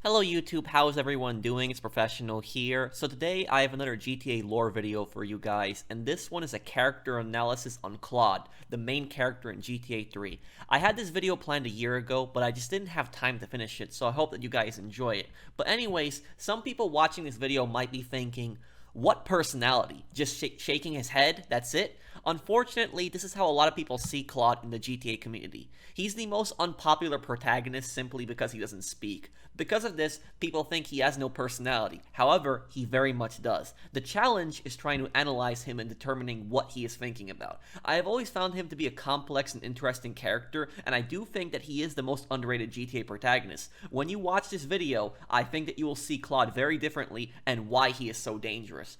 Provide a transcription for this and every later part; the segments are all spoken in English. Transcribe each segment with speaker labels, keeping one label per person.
Speaker 1: Hello YouTube, how's everyone doing? It's Professional here. So today I have another GTA lore video for you guys, and this one is a character analysis on Claude, the main character in GTA 3. I had this video planned a year ago, but I just didn't have time to finish it, so I hope that you guys enjoy it. But anyways, some people watching this video might be thinking, what personality? Just shaking his head? That's it? Unfortunately, this is how a lot of people see Claude in the GTA community. He's the most unpopular protagonist simply because he doesn't speak. Because of this, people think he has no personality. However, he very much does. The challenge is trying to analyze him and determining what he is thinking about. I have always found him to be a complex and interesting character, and I do think that he is the most underrated GTA protagonist. When you watch this video, I think that you will see Claude very differently and why he is so dangerous.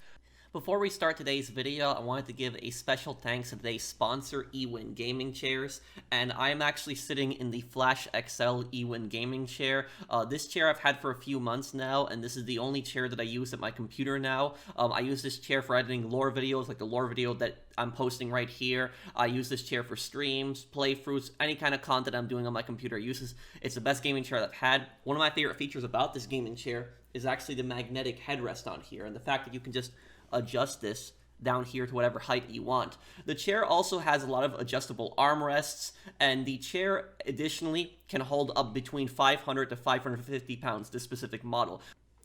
Speaker 1: Before we start today's video, I wanted to give a special thanks to today's sponsor, eWin Gaming Chairs, and I am actually sitting in the Flash XL eWin Gaming Chair. This chair I've had for a few months now, and this is the only chair that I use at my computer now. I use this chair for editing lore videos, like the lore video that I'm posting right here. I use this chair for streams, playthroughs, any kind of content I'm doing on my computer. It's the best gaming chair I've had. One of my favorite features about this gaming chair is actually the magnetic headrest on here, and the fact that you can just adjust this down here to whatever height you want. The chair also has a lot of adjustable armrests, and the chair additionally can hold up between 500 to 550 pounds, this specific model.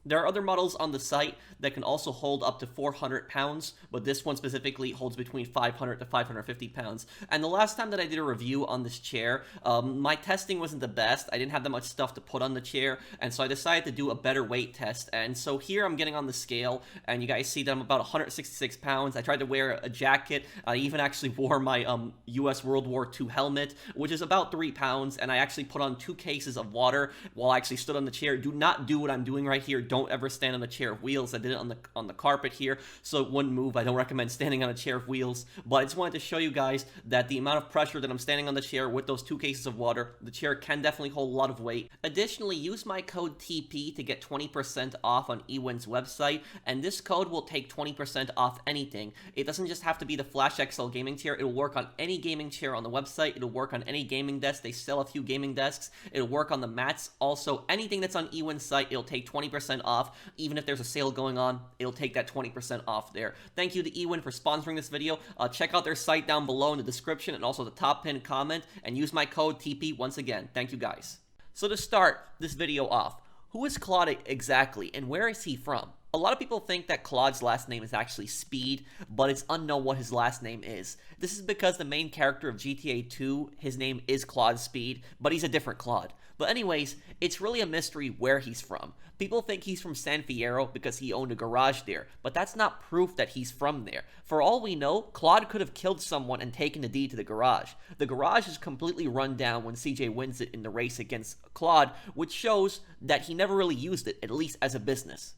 Speaker 1: There are other models on the site that can also hold up to 400 pounds, but this one specifically holds between 500 to 550 pounds. And the last time that I did a review on this chair, my testing wasn't the best. I didn't have that much stuff to put on the chair, and so I decided to do a better weight test. And so here I'm getting on the scale, and you guys see that I'm about 166 pounds. I tried to wear a jacket. I even actually wore my US World War II helmet, which is about 3 pounds, and I actually put on 2 cases of water while I actually stood on the chair. Do not do what I'm doing right here. Don't ever stand on the chair of wheels. I did it on the carpet here, so it wouldn't move. I don't recommend standing on a chair of wheels, but I just wanted to show you guys that the amount of pressure that I'm standing on the chair with those 2 cases of water, the chair can definitely hold a lot of weight. Additionally, use my code TP to get 20% off on eWin's website, and this code will take 20% off anything. It doesn't just have to be the Flash XL gaming chair. It'll work on any gaming chair on the website. It'll work on any gaming desk. They sell a few gaming desks. It'll work on the mats. Also, anything that's on eWin's site, it'll take 20% off. Even if there's a sale going on, it'll take that 20% off there. Thank you to eWin for sponsoring this video. Check out their site down below in the description and also the top pinned comment, and use my code TP once again. Thank you guys. So to start this video off, who is Claude exactly, and where is he from? A lot of people think that Claude's last name is actually Speed, but it's unknown what his last name is. This is because the main character of GTA 2, his name is Claude Speed, but he's a different Claude. But anyways, it's really a mystery where he's from. People think he's from San Fierro because he owned a garage there, but that's not proof that he's from there. For all we know, Claude could have killed someone and taken the deed to the garage. The garage is completely run down when CJ wins it in the race against Claude, which shows that he never really used it, at least as a business.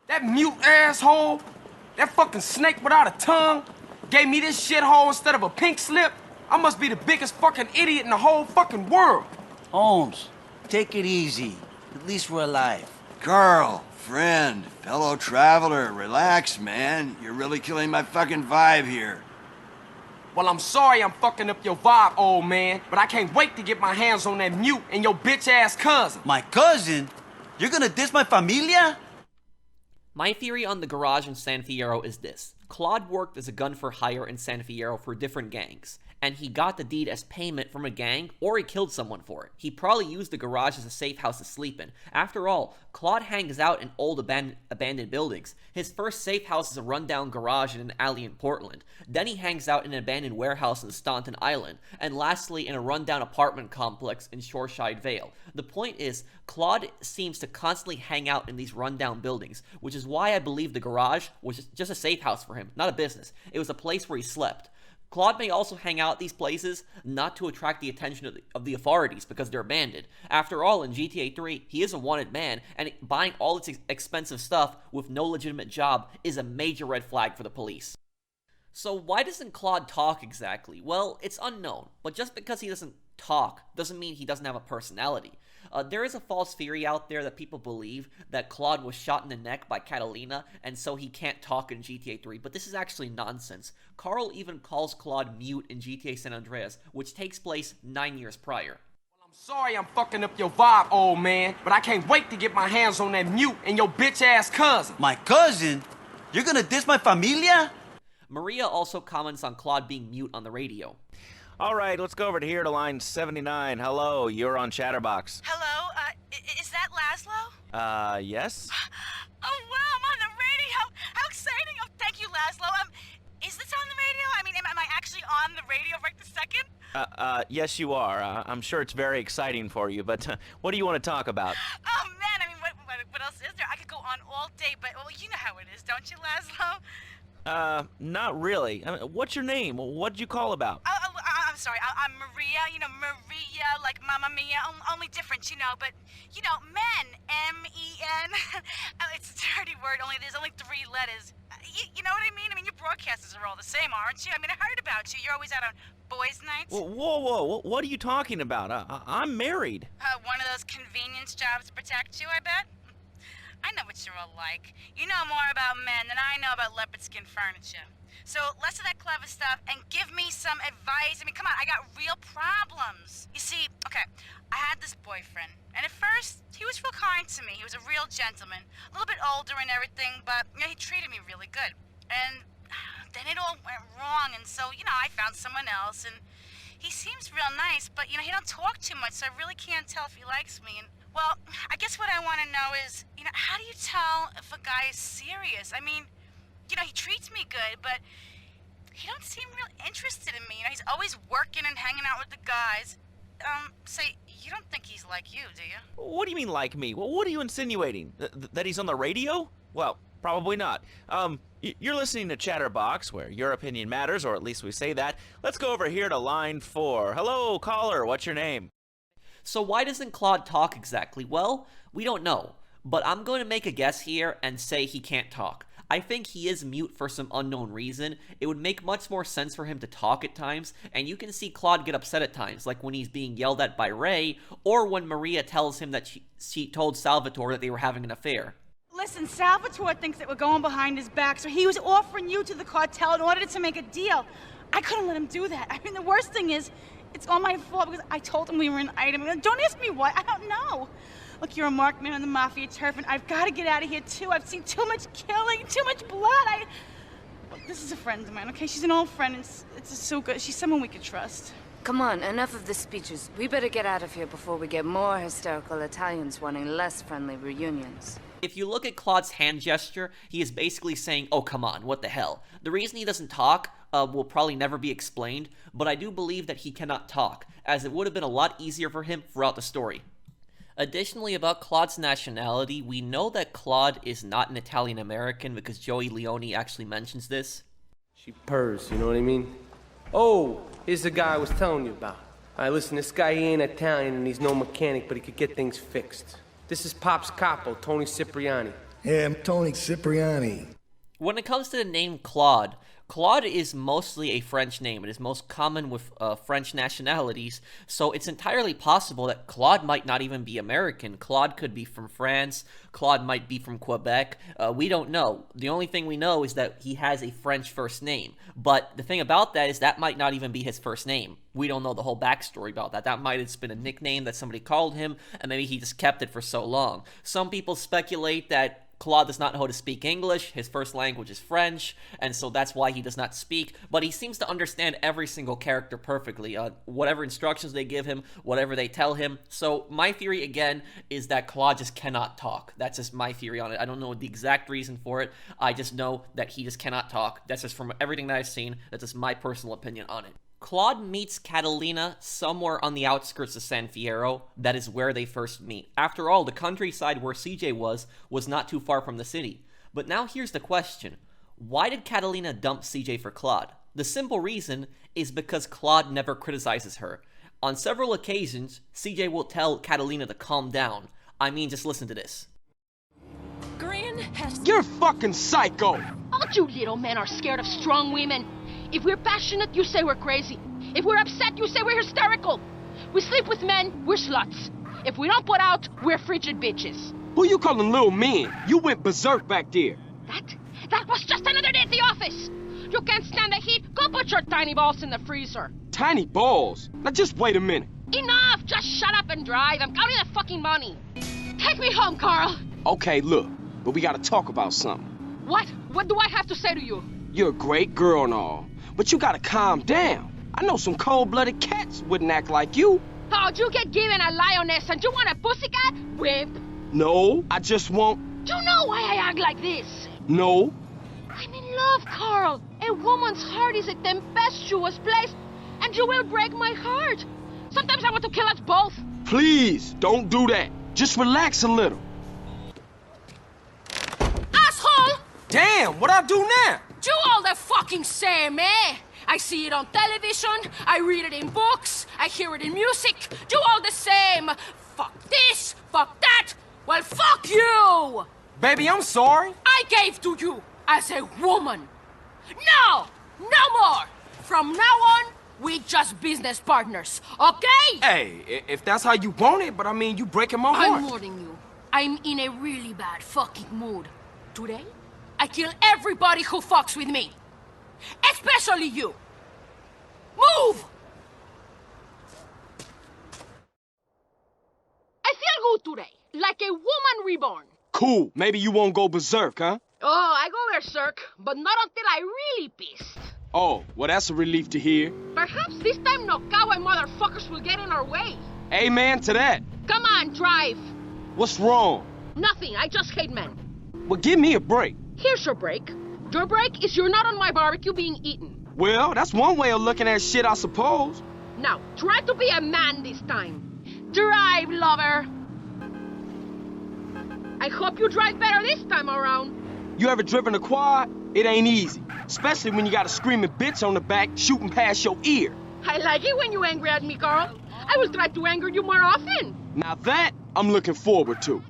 Speaker 2: That mute asshole, that fucking snake without a tongue, gave me this shithole instead of a pink slip. I must be the biggest fucking idiot in the whole fucking world.
Speaker 3: Holmes, take it easy. At least we're alive.
Speaker 4: Carl, friend, fellow traveler, relax, man. You're really killing my fucking vibe here.
Speaker 2: Well, I'm sorry I'm fucking up your vibe, old man, but I can't wait to get my hands on that mute and your bitch-ass cousin.
Speaker 3: My cousin? You're gonna diss my familia?
Speaker 1: My theory on the garage in San Fierro is this. Claude worked as a gun for hire in San Fierro for different gangs, and he got the deed as payment from a gang, or he killed someone for it. He probably used the garage as a safe house to sleep in. After all, Claude hangs out in old abandoned buildings. His first safe house is a rundown garage in an alley in Portland. Then he hangs out in an abandoned warehouse in Staunton Island. And lastly, in a rundown apartment complex in Shoreside Vale. The point is, Claude seems to constantly hang out in these rundown buildings, which is why I believe the garage was just a safe house for him, not a business. It was a place where he slept. Claude may also hang out at these places not to attract the attention of the authorities because they're abandoned. After all, in GTA 3, he is a wanted man, and buying all this expensive stuff with no legitimate job is a major red flag for the police. So why doesn't Claude talk exactly? Well, it's unknown, but just because he doesn't talk doesn't mean he doesn't have a personality. There is a false theory out there that people believe that Claude was shot in the neck by Catalina, and so he can't talk in GTA 3, but this is actually nonsense. Carl even calls Claude mute in GTA San Andreas, which takes place 9 years prior.
Speaker 2: Well, I'm Sorry I'm fucking up your vibe, old man, but I can't wait to get my hands on that mute and your bitch-ass cousin.
Speaker 3: My cousin? You're gonna diss my familia?
Speaker 1: Maria also comments on Claude being mute on the radio.
Speaker 5: All right, let's go over to here to line 79. Hello, you're on Chatterbox.
Speaker 6: Hello, is that Laszlo?
Speaker 5: Yes?
Speaker 6: Oh, wow, I'm on the radio. How exciting. Oh, thank you, Laszlo. Is this on the radio? I mean, am I actually on the radio right this second?
Speaker 5: Yes, you are. I'm sure it's very exciting for you, but what do you want to talk about?
Speaker 6: Oh, man, I mean, what else is there? I could go on all day, but, well, you know how it is, don't you, Laszlo?
Speaker 5: Not really. I mean, what's your name? What'd you call about?
Speaker 6: I'm sorry, I'm Maria, you know, Maria, like Mamma Mia, only different, you know, but, you know, men, M-E-N, it's a dirty word, there's only 3 letters. You know what I mean? I mean, your broadcasters are all the same, aren't you? I mean, I heard about you. You're always out on boys' nights.
Speaker 5: Whoa, what are you talking about? I'm married.
Speaker 6: One of those convenience jobs to protect you, I bet? I know what you're all like. You know more about men than I know about leopard skin furniture. So less of that clever stuff and give me some advice. I mean, come on, I got real problems. You see, okay, I had this boyfriend, and at first, he was real kind to me. He was a real gentleman, a little bit older and everything, but you know, he treated me really good. And then it all went wrong, and so, you know, I found someone else, and he seems real nice, but, you know, he don't talk too much, so I really can't tell if he likes me. And, well, I guess what I want to know is, you know, how do you tell if a guy is serious? I mean, you know, he treats me good, but he don't seem real interested in me. You know, he's always working and hanging out with the guys. Say, you don't think he's like you, do you?
Speaker 5: What do you mean like me? Well, what are you insinuating? That he's on the radio? Well, probably not. You're listening to Chatterbox, where your opinion matters, or at least we say that. Let's go over here to line 4. Hello, caller, what's your name?
Speaker 1: So why doesn't Claude talk exactly? Well, we don't know, but I'm going to make a guess here and say he can't talk. I think he is mute for some unknown reason. It would make much more sense for him to talk at times, and you can see Claude get upset at times, like when he's being yelled at by Ray, or when Maria tells him that she told Salvatore that they were having an affair.
Speaker 7: Listen, Salvatore thinks that we're going behind his back, so he was offering you to the cartel in order to make a deal. I couldn't let him do that. I mean, the worst thing is, it's all my fault because I told him we were an item. Don't ask me why, I don't know. Look, you're a marked man on the Mafia turf, and I've got to get out of here, too. I've seen too much killing, too much blood. Look, this is a friend of mine, okay? She's an old friend. It's so good. She's someone we could trust.
Speaker 8: Come on, enough of the speeches. We better get out of here before we get more hysterical Italians wanting less friendly reunions.
Speaker 1: If you look at Claude's hand gesture, he is basically saying, oh, come on, what the hell? The reason he doesn't talk will probably never be explained, but I do believe that he cannot talk, as it would have been a lot easier for him throughout the story. Additionally, about Claude's nationality, we know that Claude is not an Italian-American because Joey Leone actually mentions this.
Speaker 9: She purrs, you know what I mean? Oh, here's the guy I was telling you about. All right, listen, this guy, he ain't Italian and he's no mechanic, but he could get things fixed. This is Pop's capo, Toni Cipriani.
Speaker 10: Yeah, I'm Toni Cipriani.
Speaker 1: When it comes to the name Claude, Claude is mostly a French name. It is most common with French nationalities, so it's entirely possible that Claude might not even be American. Claude could be from France. Claude might be from Quebec. We don't know. The only thing we know is that he has a French first name. But the thing about that is that might not even be his first name. We don't know the whole backstory about that. That might have been a nickname that somebody called him, and maybe he just kept it for so long. Some people speculate that Claude does not know how to speak English, his first language is French, and so that's why he does not speak, but he seems to understand every single character perfectly, whatever instructions they give him, whatever they tell him. So my theory, again, is that Claude just cannot talk. That's just my theory on it. I don't know the exact reason for it, I just know that he just cannot talk. That's just from everything that I've seen, that's just my personal opinion on it. Claude meets Catalina somewhere on the outskirts of San Fierro. That is where they first meet. After all, the countryside where CJ was not too far from the city. But now here's the question. Why did Catalina dump CJ for Claude? The simple reason is because Claude never criticizes her. On several occasions, CJ will tell Catalina to calm down. I mean, just listen to this.
Speaker 2: You're fucking psycho!
Speaker 11: All you little men are scared of strong women. If we're passionate, you say we're crazy. If we're upset, you say we're hysterical. We sleep with men, we're sluts. If we don't put out, we're frigid bitches.
Speaker 2: Who you calling little men? You went berserk back there.
Speaker 11: That was just another day at the office. You can't stand the heat? Go put your tiny balls in the freezer.
Speaker 2: Tiny balls? Now just wait a minute.
Speaker 11: Enough! Just shut up and drive. I'm counting the fucking money. Take me home, Carl.
Speaker 2: Okay, look, but we gotta talk about something.
Speaker 11: What? What do I have to say to you?
Speaker 2: You're a great girl and all, but you gotta calm down. I know some cold-blooded cats wouldn't act like you.
Speaker 11: How'd you get given a lioness and you want a pussycat? Wimp.
Speaker 2: No, I just want...
Speaker 11: Do you know why I act like this?
Speaker 2: No.
Speaker 11: I'm in love, Carl. A woman's heart is a tempestuous place, and you will break my heart. Sometimes I want to kill us both.
Speaker 2: Please, don't do that. Just relax a little.
Speaker 11: Asshole!
Speaker 2: Damn, what I do now?
Speaker 11: Do all the fucking same, eh? I see it on television, I read it in books, I hear it in music. Do all the same. Fuck this, fuck that. Well, fuck you!
Speaker 2: Baby, I'm sorry.
Speaker 11: I gave to you as a woman. No! No more! From now on, we just business partners, okay?
Speaker 2: Hey, if that's how you want it, but I mean, you breaking my heart.
Speaker 11: I'm warning you. I'm in a really bad fucking mood. Today, I kill everybody who fucks with me. Especially you. Move! I feel good today, like a woman reborn.
Speaker 2: Cool, maybe you won't go berserk, huh?
Speaker 11: Oh, I go berserk, but not until I really pissed.
Speaker 2: Oh, well that's a relief to hear.
Speaker 11: Perhaps this time no cowboy motherfuckers will get in our way.
Speaker 2: Amen to that.
Speaker 11: Come on, drive.
Speaker 2: What's wrong?
Speaker 11: Nothing, I just hate men.
Speaker 2: Well, give me a break.
Speaker 11: Here's your break. Your break is you're not on my barbecue being eaten.
Speaker 2: Well, that's one way of looking at shit, I suppose.
Speaker 11: Now, try to be a man this time. Drive, lover. I hope you drive better this time around.
Speaker 2: You ever driven a quad? It ain't easy. Especially when you got a screaming bitch on the back shooting past your ear.
Speaker 11: I like it when you're angry at me, Carl. I will try to anger you more often.
Speaker 2: Now that, I'm looking forward to.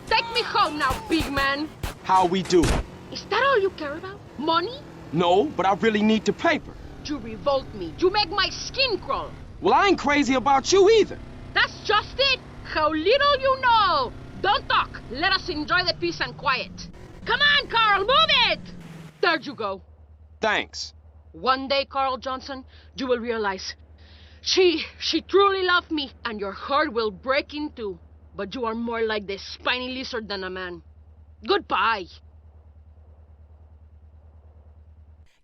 Speaker 11: Take me home now, big man.
Speaker 2: How we do?
Speaker 11: Is that all you care about? Money?
Speaker 2: No, but I really need the paper.
Speaker 11: You revolt me. You make my skin crawl.
Speaker 2: Well, I ain't crazy about you either.
Speaker 11: That's just it. How little you know. Don't talk. Let us enjoy the peace and quiet. Come on, Carl, move it! There you go.
Speaker 2: Thanks.
Speaker 11: One day, Carl Johnson, you will realize she truly loved me, and your heart will break in two. But you are more like the spiny lizard than a man. Goodbye.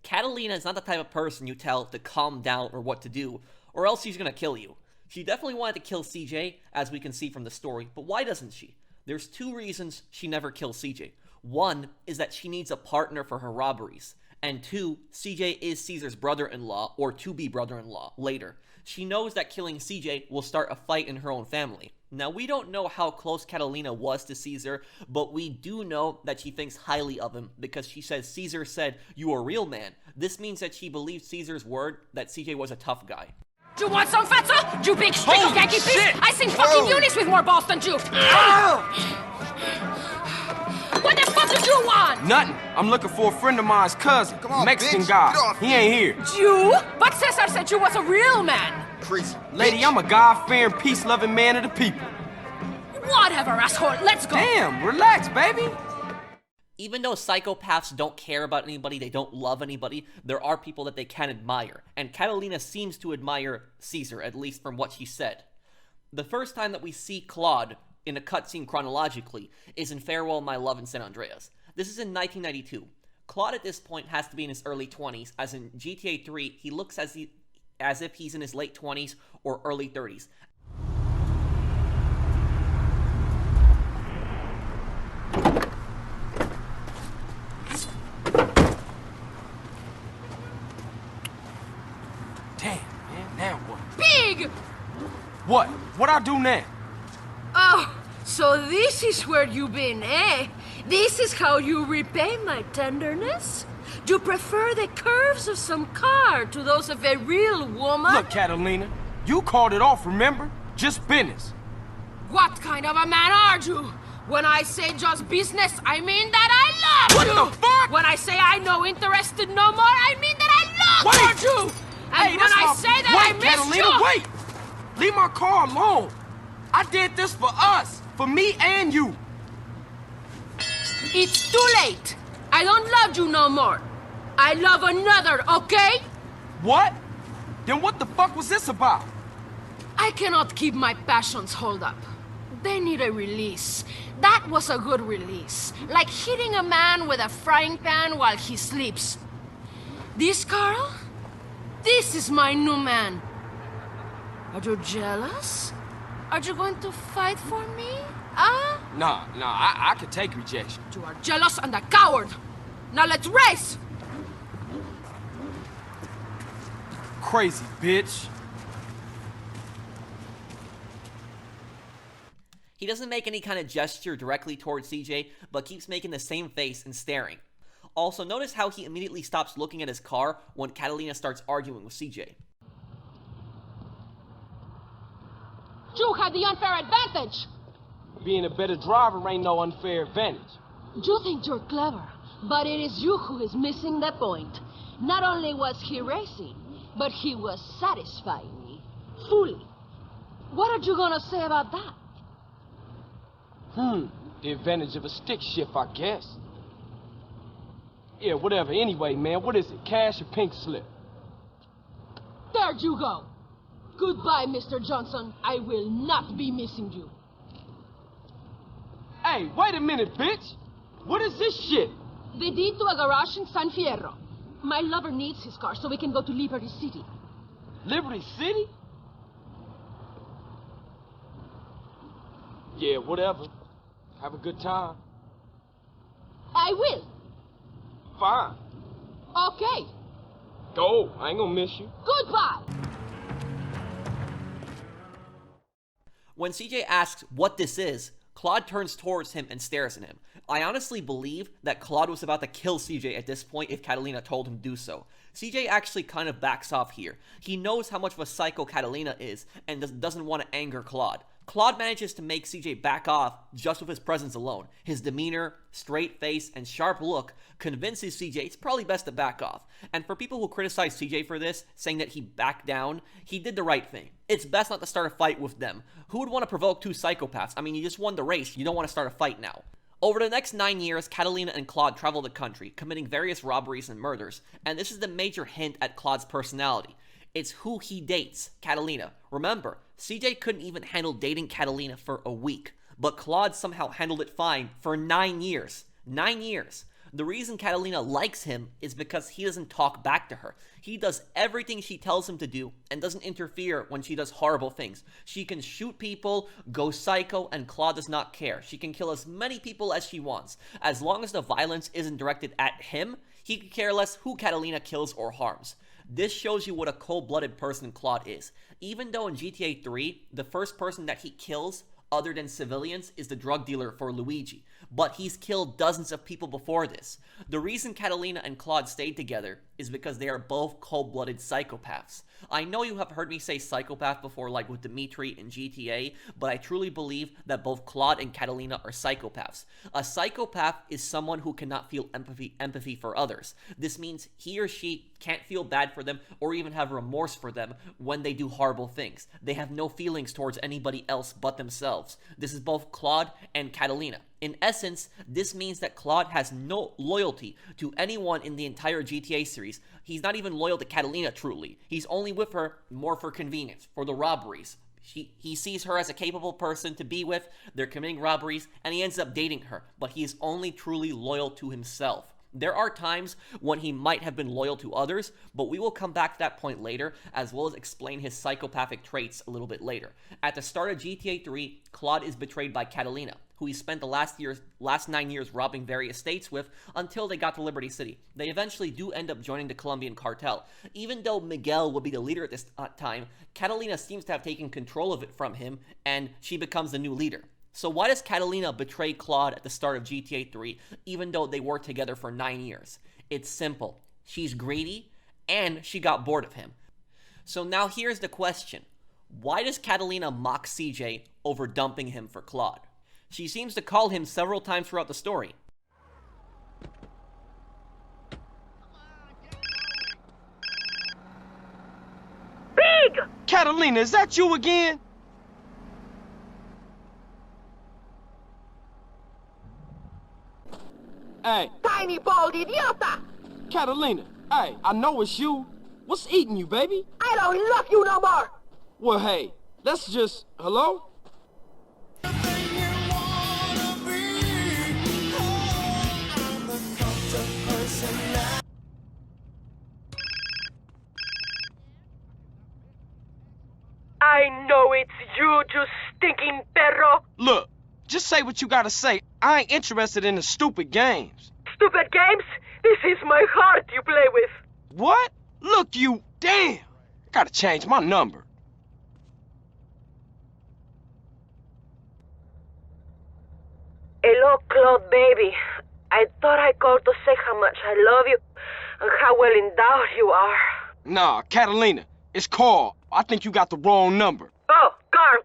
Speaker 1: Catalina is not the type of person you tell to calm down or what to do, or else she's gonna kill you. She definitely wanted to kill CJ, as we can see from the story, but why doesn't she? There's two reasons she never kills CJ. One is that she needs a partner for her robberies, and two, CJ is Caesar's brother-in-law, or to-be brother-in-law, later. She knows that killing CJ will start a fight in her own family. Now, we don't know how close Catalina was to Caesar, but we do know that she thinks highly of him, because she says Caesar said, "You are a real man." This means that she believes Caesar's word that CJ was a tough guy.
Speaker 11: Do you want some, fatso? You big streak of Yankee fish? I seen fucking Eunice with more balls than you. What the fuck did you want?
Speaker 2: Nothing. I'm looking for a friend of mine's cousin, Mexican
Speaker 12: bitch.
Speaker 2: guy.
Speaker 12: Get off
Speaker 2: He ain't here.
Speaker 11: You? But Cesar said you was a real man.
Speaker 12: Crazy.
Speaker 2: Lady, I'm a God-fearing, peace-loving man of the people.
Speaker 11: Whatever, asshole. Let's go.
Speaker 2: Damn, relax, baby.
Speaker 1: Even though psychopaths don't care about anybody, they don't love anybody, there are people that they can admire, and Catalina seems to admire Caesar, at least from what she said. The first time that we see Claude in a cutscene chronologically is in Farewell My Love in San Andreas. This is in 1992. Claude at this point has to be in his early 20s, as in GTA 3, he looks as if he's in his late 20s or early 30s.
Speaker 2: Damn, man, now what?
Speaker 11: Big!
Speaker 2: What? What I do now?
Speaker 11: Oh, so this is where you've been, eh? This is how you repay my tenderness? You prefer the curves of some car to those of a real woman?
Speaker 2: Look, Catalina, you called it off, remember? Just business.
Speaker 11: What kind of a man are you? When I say just business, I mean that I love you!
Speaker 2: What the fuck?
Speaker 11: When I say I'm no interested no more, I mean that I love you! And
Speaker 2: Hey,
Speaker 11: when I say that I miss
Speaker 2: Catalina,
Speaker 11: you...
Speaker 2: wait! Leave my car alone. I did this for us, for me and you.
Speaker 11: It's too late. I don't love you no more. I love another, okay?
Speaker 2: What? Then what the fuck was this about?
Speaker 11: I cannot keep my passions hold up. They need a release. That was a good release. Like hitting a man with a frying pan while he sleeps. This, Carl? This is my new man. Are you jealous? Are you going to fight for me? Huh?
Speaker 2: Nah, I could take rejection.
Speaker 11: You are jealous and a coward. Now let's race!
Speaker 2: Crazy bitch.
Speaker 1: He doesn't make any kind of gesture directly towards CJ, but keeps making the same face and staring. Also, notice how he immediately stops looking at his car when Catalina starts arguing with CJ.
Speaker 11: You have the unfair advantage!
Speaker 2: Being a better driver ain't no unfair advantage.
Speaker 11: You think you're clever, but it is you who is missing the point. Not only was he racing, but he was satisfying me. Fully. What are you gonna say about that?
Speaker 2: The advantage of a stick shift, I guess. Yeah, whatever. Anyway, man, what is it? Cash or pink slip?
Speaker 11: There you go. Goodbye, Mr. Johnson. I will not be missing you.
Speaker 2: Hey, wait a minute, bitch! What is this shit?
Speaker 11: The deed to a garage in San Fierro. My lover needs his car so we can go to Liberty City.
Speaker 2: Liberty City? Yeah, whatever. Have a good time.
Speaker 11: I will.
Speaker 2: Fine.
Speaker 11: Okay.
Speaker 2: Go. I ain't gonna miss you.
Speaker 11: Goodbye.
Speaker 1: When CJ asks what this is, Claude turns towards him and stares at him. I honestly believe that Claude was about to kill CJ at this point if Catalina told him to do so. CJ actually kind of backs off here. He knows how much of a psycho Catalina is and doesn't want to anger Claude. Claude manages to make CJ back off just with his presence alone. His demeanor, straight face, and sharp look convinces CJ it's probably best to back off. And for people who criticize CJ for this, saying that he backed down, he did the right thing. It's best not to start a fight with them. Who would want to provoke two psychopaths? I mean, you just won the race. You don't want to start a fight now. Over the next 9 years, Catalina and Claude travel the country, committing various robberies and murders. And this is the major hint at Claude's personality. It's who he dates, Catalina. Remember, CJ couldn't even handle dating Catalina for a week, but Claude somehow handled it fine for 9 years. 9 years. The reason Catalina likes him is because he doesn't talk back to her. He does everything she tells him to do and doesn't interfere when she does horrible things. She can shoot people, go psycho, and Claude does not care. She can kill as many people as she wants. As long as the violence isn't directed at him, he could care less who Catalina kills or harms. This shows you what a cold-blooded person Claude is. Even though in GTA 3, the first person that he kills, other than civilians, is the drug dealer for Luigi. But he's killed dozens of people before this. The reason Catalina and Claude stayed together is because they are both cold-blooded psychopaths. I know you have heard me say psychopath before, like with Dimitri in GTA, but I truly believe that both Claude and Catalina are psychopaths. A psychopath is someone who cannot feel empathy for others. This means he or she can't feel bad for them or even have remorse for them when they do horrible things. They have no feelings towards anybody else but themselves. This is both Claude and Catalina. In essence, this means that Claude has no loyalty to anyone in the entire GTA series. He's not even loyal to Catalina, truly. He's only with her more for convenience, for the robberies. He sees her as a capable person to be with, they're committing robberies, and he ends up dating her, but he is only truly loyal to himself. There are times when he might have been loyal to others, but we will come back to that point later, as well as explain his psychopathic traits a little bit later. At the start of GTA 3, Claude is betrayed by Catalina, who he spent the last 9 years robbing various states with until they got to Liberty City. They eventually do end up joining the Colombian Cartel. Even though Miguel would be the leader at this time, Catalina seems to have taken control of it from him, and she becomes the new leader. So why does Catalina betray Claude at the start of GTA 3, even though they were together for 9 years? It's simple. She's greedy, and she got bored of him. So now here's the question. Why does Catalina mock CJ over dumping him for Claude? She seems to call him several times throughout the story.
Speaker 2: Big! Catalina, is that you again? Hey.
Speaker 11: Tiny bald idiota!
Speaker 2: Catalina, hey, I know it's you. What's eating you, baby?
Speaker 12: I don't love you no more!
Speaker 2: Well, hey, let's just... Hello?
Speaker 12: I know it's you stinking perro!
Speaker 2: Look, just say what you gotta say. I ain't interested in the stupid games.
Speaker 12: Stupid games? This is my heart you play with.
Speaker 2: What? Look, you... Damn! Gotta change my number.
Speaker 12: Hello, Claude, baby. I thought I called to say how much I love you and how well endowed you are.
Speaker 2: Nah, Catalina, it's Carl. I think you got the wrong number.
Speaker 12: Oh, Carl.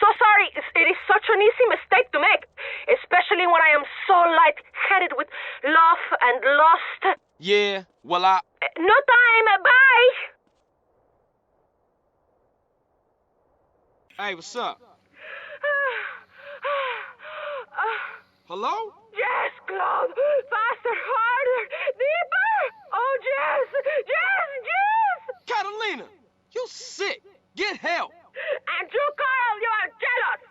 Speaker 12: So sorry. It is such an easy mistake to make, especially when I am so light-headed with love and lust.
Speaker 2: Yeah, well,
Speaker 12: No time. Bye.
Speaker 2: Hey, what's up? Hello?
Speaker 12: Yes, Claude. Faster, harder, deeper. Oh, yes. Yes, yes.
Speaker 2: Catalina, you sick. Get help.
Speaker 12: And you, Carl, you are jealous.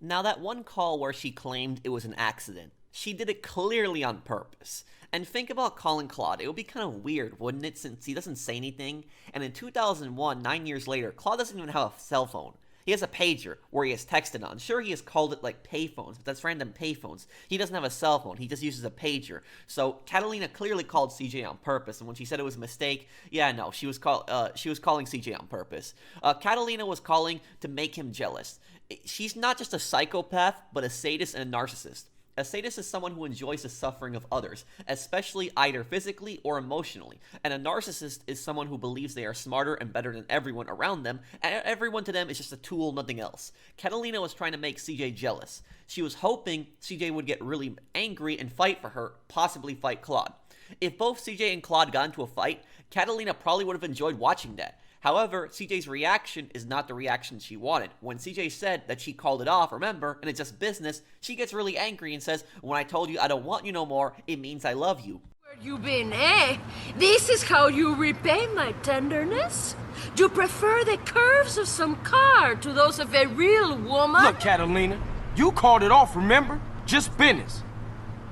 Speaker 1: Now that one call where she claimed it was an accident, she did it clearly on purpose. And think about calling Claude. It would be kind of weird, wouldn't it, since he doesn't say anything? And in 2001, 9 years later, Claude doesn't even have a cell phone. He has a pager where he has texted on. Sure, he has called it like payphones, but that's random payphones. He doesn't have a cell phone. He just uses a pager. So Catalina clearly called CJ on purpose, and when she said it was a mistake, yeah, no, she was calling CJ on purpose. Catalina was calling to make him jealous. She's not just a psychopath, but a sadist and a narcissist. A sadist is someone who enjoys the suffering of others, especially either physically or emotionally. And a narcissist is someone who believes they are smarter and better than everyone around them, and everyone to them is just a tool, nothing else. Catalina was trying to make CJ jealous. She was hoping CJ would get really angry and fight for her, possibly fight Claude. If both CJ and Claude got into a fight, Catalina probably would have enjoyed watching that. However, CJ's reaction is not the reaction she wanted. When CJ said that she called it off, remember, and it's just business, she gets really angry and says, when I told you I don't want you no more, it means I love you.
Speaker 11: Where you been, eh? This is how you repay my tenderness? You prefer the curves of some car to those of a real woman?
Speaker 2: Look, Catalina, you called it off, remember? Just business.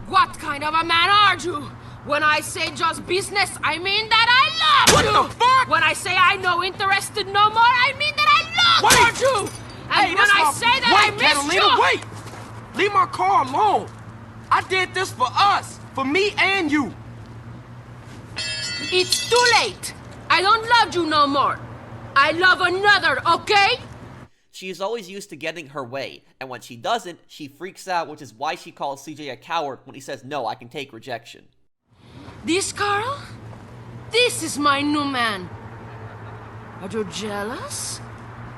Speaker 11: What kind of a man are you? When I say just business, I mean that I love you!
Speaker 2: What the fuck?
Speaker 11: When I say I no interested no more, I mean that I love you! And
Speaker 2: Hey,
Speaker 11: when I say that I miss
Speaker 2: Catalina,
Speaker 11: you...
Speaker 2: wait! Leave my car alone! I did this for us, for me and you.
Speaker 11: It's too late! I don't love you no more. I love another, okay?
Speaker 1: She is always used to getting her way, and when she doesn't, she freaks out, which is why she calls CJ a coward when he says, no, I can take rejection.
Speaker 11: This Carl? This is my new man. Are you jealous?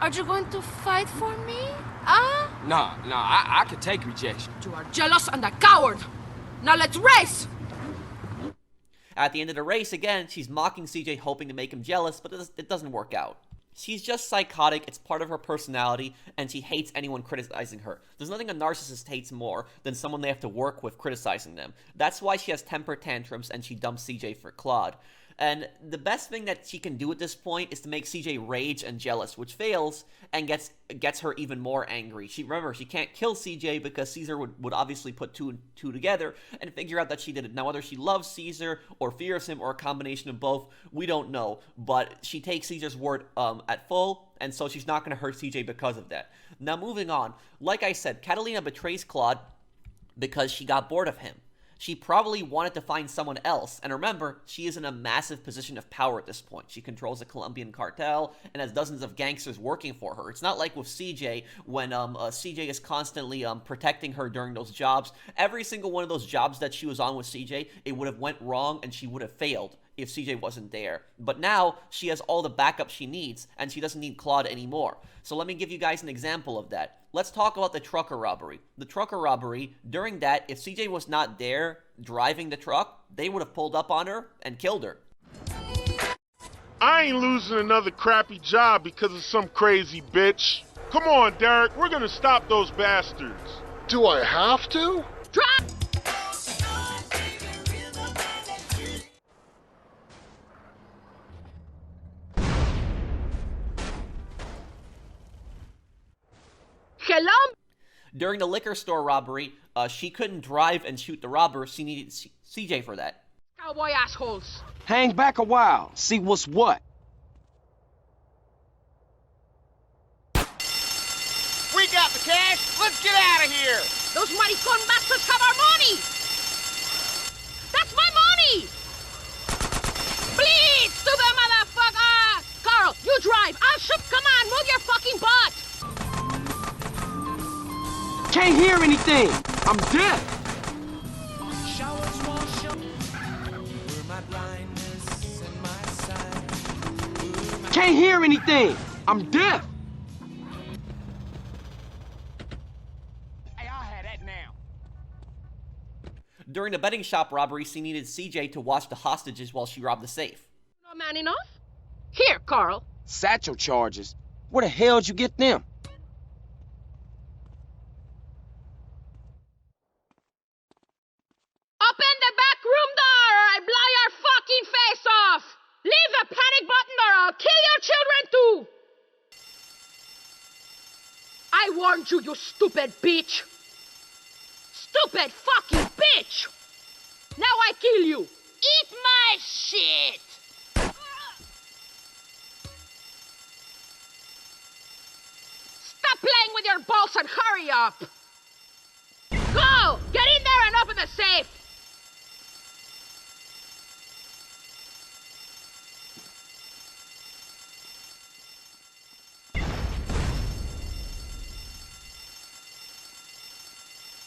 Speaker 11: Are you going to fight for me? Huh?
Speaker 2: Nah, I could take rejection.
Speaker 11: You are jealous and a coward. Now let's race!
Speaker 1: At the end of the race, again, she's mocking CJ, hoping to make him jealous, but it doesn't work out. She's just psychotic, it's part of her personality, and she hates anyone criticizing her. There's nothing a narcissist hates more than someone they have to work with criticizing them. That's why she has temper tantrums and she dumps CJ for Claude. And the best thing that she can do at this point is to make CJ rage and jealous, which fails and gets her even more angry. Remember, she can't kill CJ because Caesar would obviously put two and two together and figure out that she did it. Now, whether she loves Caesar or fears him or a combination of both, we don't know. But she takes Caesar's word at full, and so she's not going to hurt CJ because of that. Now, moving on. Like I said, Catalina betrays Claude because she got bored of him. She probably wanted to find someone else, and remember, she is in a massive position of power at this point. She controls the Colombian cartel and has dozens of gangsters working for her. It's not like with CJ, when CJ is constantly protecting her during those jobs. Every single one of those jobs that she was on with CJ, it would have went wrong and she would have failed if CJ wasn't there. But now, she has all the backup she needs, and she doesn't need Claude anymore. So let me give you guys an example of that. Let's talk about the trucker robbery. The trucker robbery, during that, if CJ was not there driving the truck, they would have pulled up on her and killed her.
Speaker 13: I ain't losing another crappy job because of some crazy bitch. Come on, Derek, we're gonna stop those bastards.
Speaker 14: Do I have to?
Speaker 11: Colombian.
Speaker 1: During the liquor store robbery, she couldn't drive and shoot the robber. She needed CJ for that.
Speaker 11: Cowboy assholes.
Speaker 2: Hang back a while, see what's what.
Speaker 15: We got the cash. Let's get out of here.
Speaker 11: Those maricon bastards have our money. That's my money. Bleed, stupid motherfucker. Carl, you drive. I'll shoot. Come on, move your fucking butt.
Speaker 2: Can't hear anything. I'm deaf. Can't hear anything. I'm deaf.
Speaker 15: Hey, I'll have that now.
Speaker 1: During the betting shop robbery, she needed CJ to watch the hostages while she robbed the safe.
Speaker 11: Not man enough? Here, Carl.
Speaker 2: Satchel charges. Where the hell'd you get them?
Speaker 11: Open the back room door or I blow your fucking face off! Leave the panic button or I'll kill your children too! I warned you, you stupid bitch! Stupid fucking bitch! Now I kill you! Eat my shit! Stop playing with your balls and hurry up! Go! Get in there and open the safe!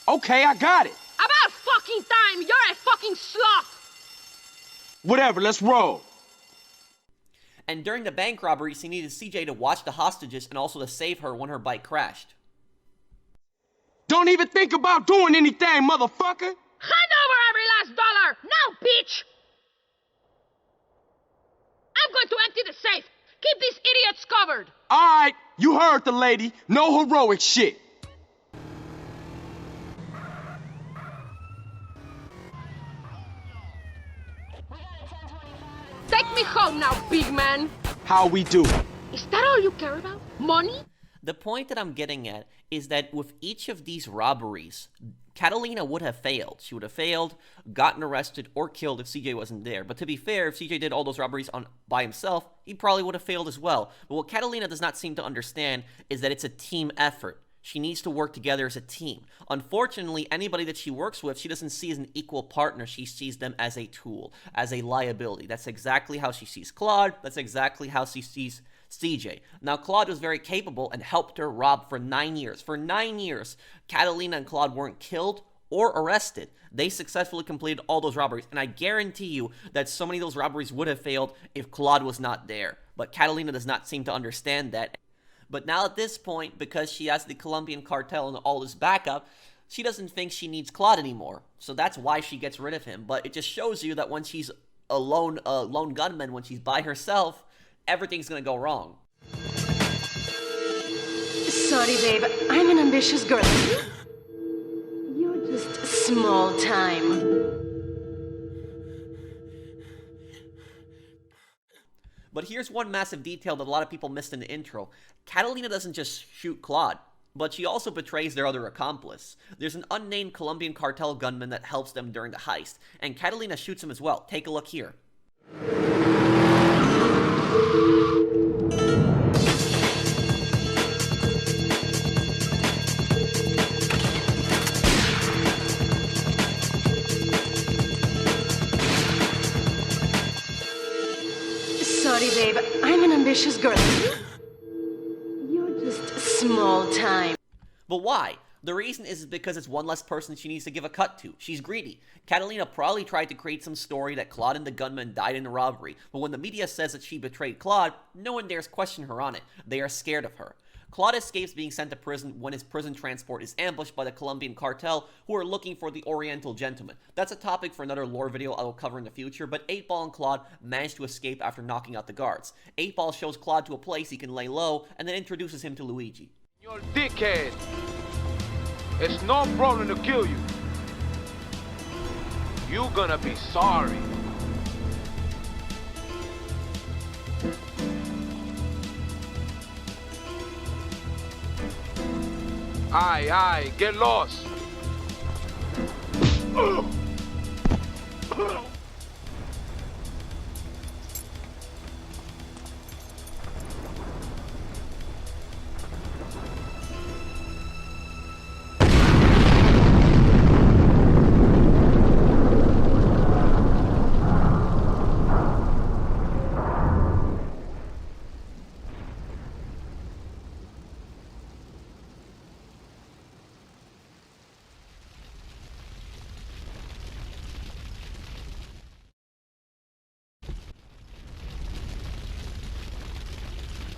Speaker 2: Okay, I got it.
Speaker 11: About fucking time! You're a fucking slut!
Speaker 2: Whatever, let's roll.
Speaker 1: And during the bank robbery, she needed CJ to watch the hostages and also to save her when her bike crashed.
Speaker 2: Don't even think about doing anything, motherfucker!
Speaker 11: Hand over every last dollar! Now, bitch! I'm going to empty the safe! Keep these idiots covered!
Speaker 2: Alright, you heard the lady. No heroic shit.
Speaker 11: Take me home now, big man!
Speaker 2: How we do?
Speaker 11: Is that all you care about? Money?
Speaker 1: The point that I'm getting at is that with each of these robberies, Catalina would have failed. She would have failed, gotten arrested, or killed if CJ wasn't there. But to be fair, if CJ did all those robberies by himself, he probably would have failed as well. But what Catalina does not seem to understand is that it's a team effort. She needs to work together as a team. Unfortunately, anybody that she works with, she doesn't see as an equal partner. She sees them as a tool, as a liability. That's exactly how she sees Claude. That's exactly how she sees CJ. Now, Claude was very capable and helped her rob for 9 years. For 9 years, Catalina and Claude weren't killed or arrested. They successfully completed all those robberies, and I guarantee you that so many of those robberies would have failed if Claude was not there. But Catalina does not seem to understand that. But now at this point, because she has the Colombian cartel and all this backup, she doesn't think she needs Claude anymore. So that's why she gets rid of him. But it just shows you that when she's a lone gunman, when she's by herself, everything's gonna go wrong.
Speaker 16: Sorry, babe. I'm an ambitious girl. You're just small time.
Speaker 1: But here's one massive detail that a lot of people missed in the intro. Catalina doesn't just shoot Claude, but she also betrays their other accomplice. There's an unnamed Colombian cartel gunman that helps them during the heist, and Catalina shoots him as well. Take a look here.
Speaker 16: Sorry, babe. I'm an ambitious girl. You're just small time.
Speaker 1: But why? The reason is because it's one less person she needs to give a cut to. She's greedy. Catalina probably tried to create some story that Claude and the gunman died in the robbery, but when the media says that she betrayed Claude, no one dares question her on it. They are scared of her. Claude escapes being sent to prison when his prison transport is ambushed by the Colombian cartel, who are looking for the Oriental gentleman. That's a topic for another lore video I will cover in the future, but 8-Ball and Claude manage to escape after knocking out the guards. 8-Ball shows Claude to a place he can lay low, and then introduces him to Luigi.
Speaker 17: You're a dickhead. It's no problem to kill you. You're gonna be sorry. Aye, get lost.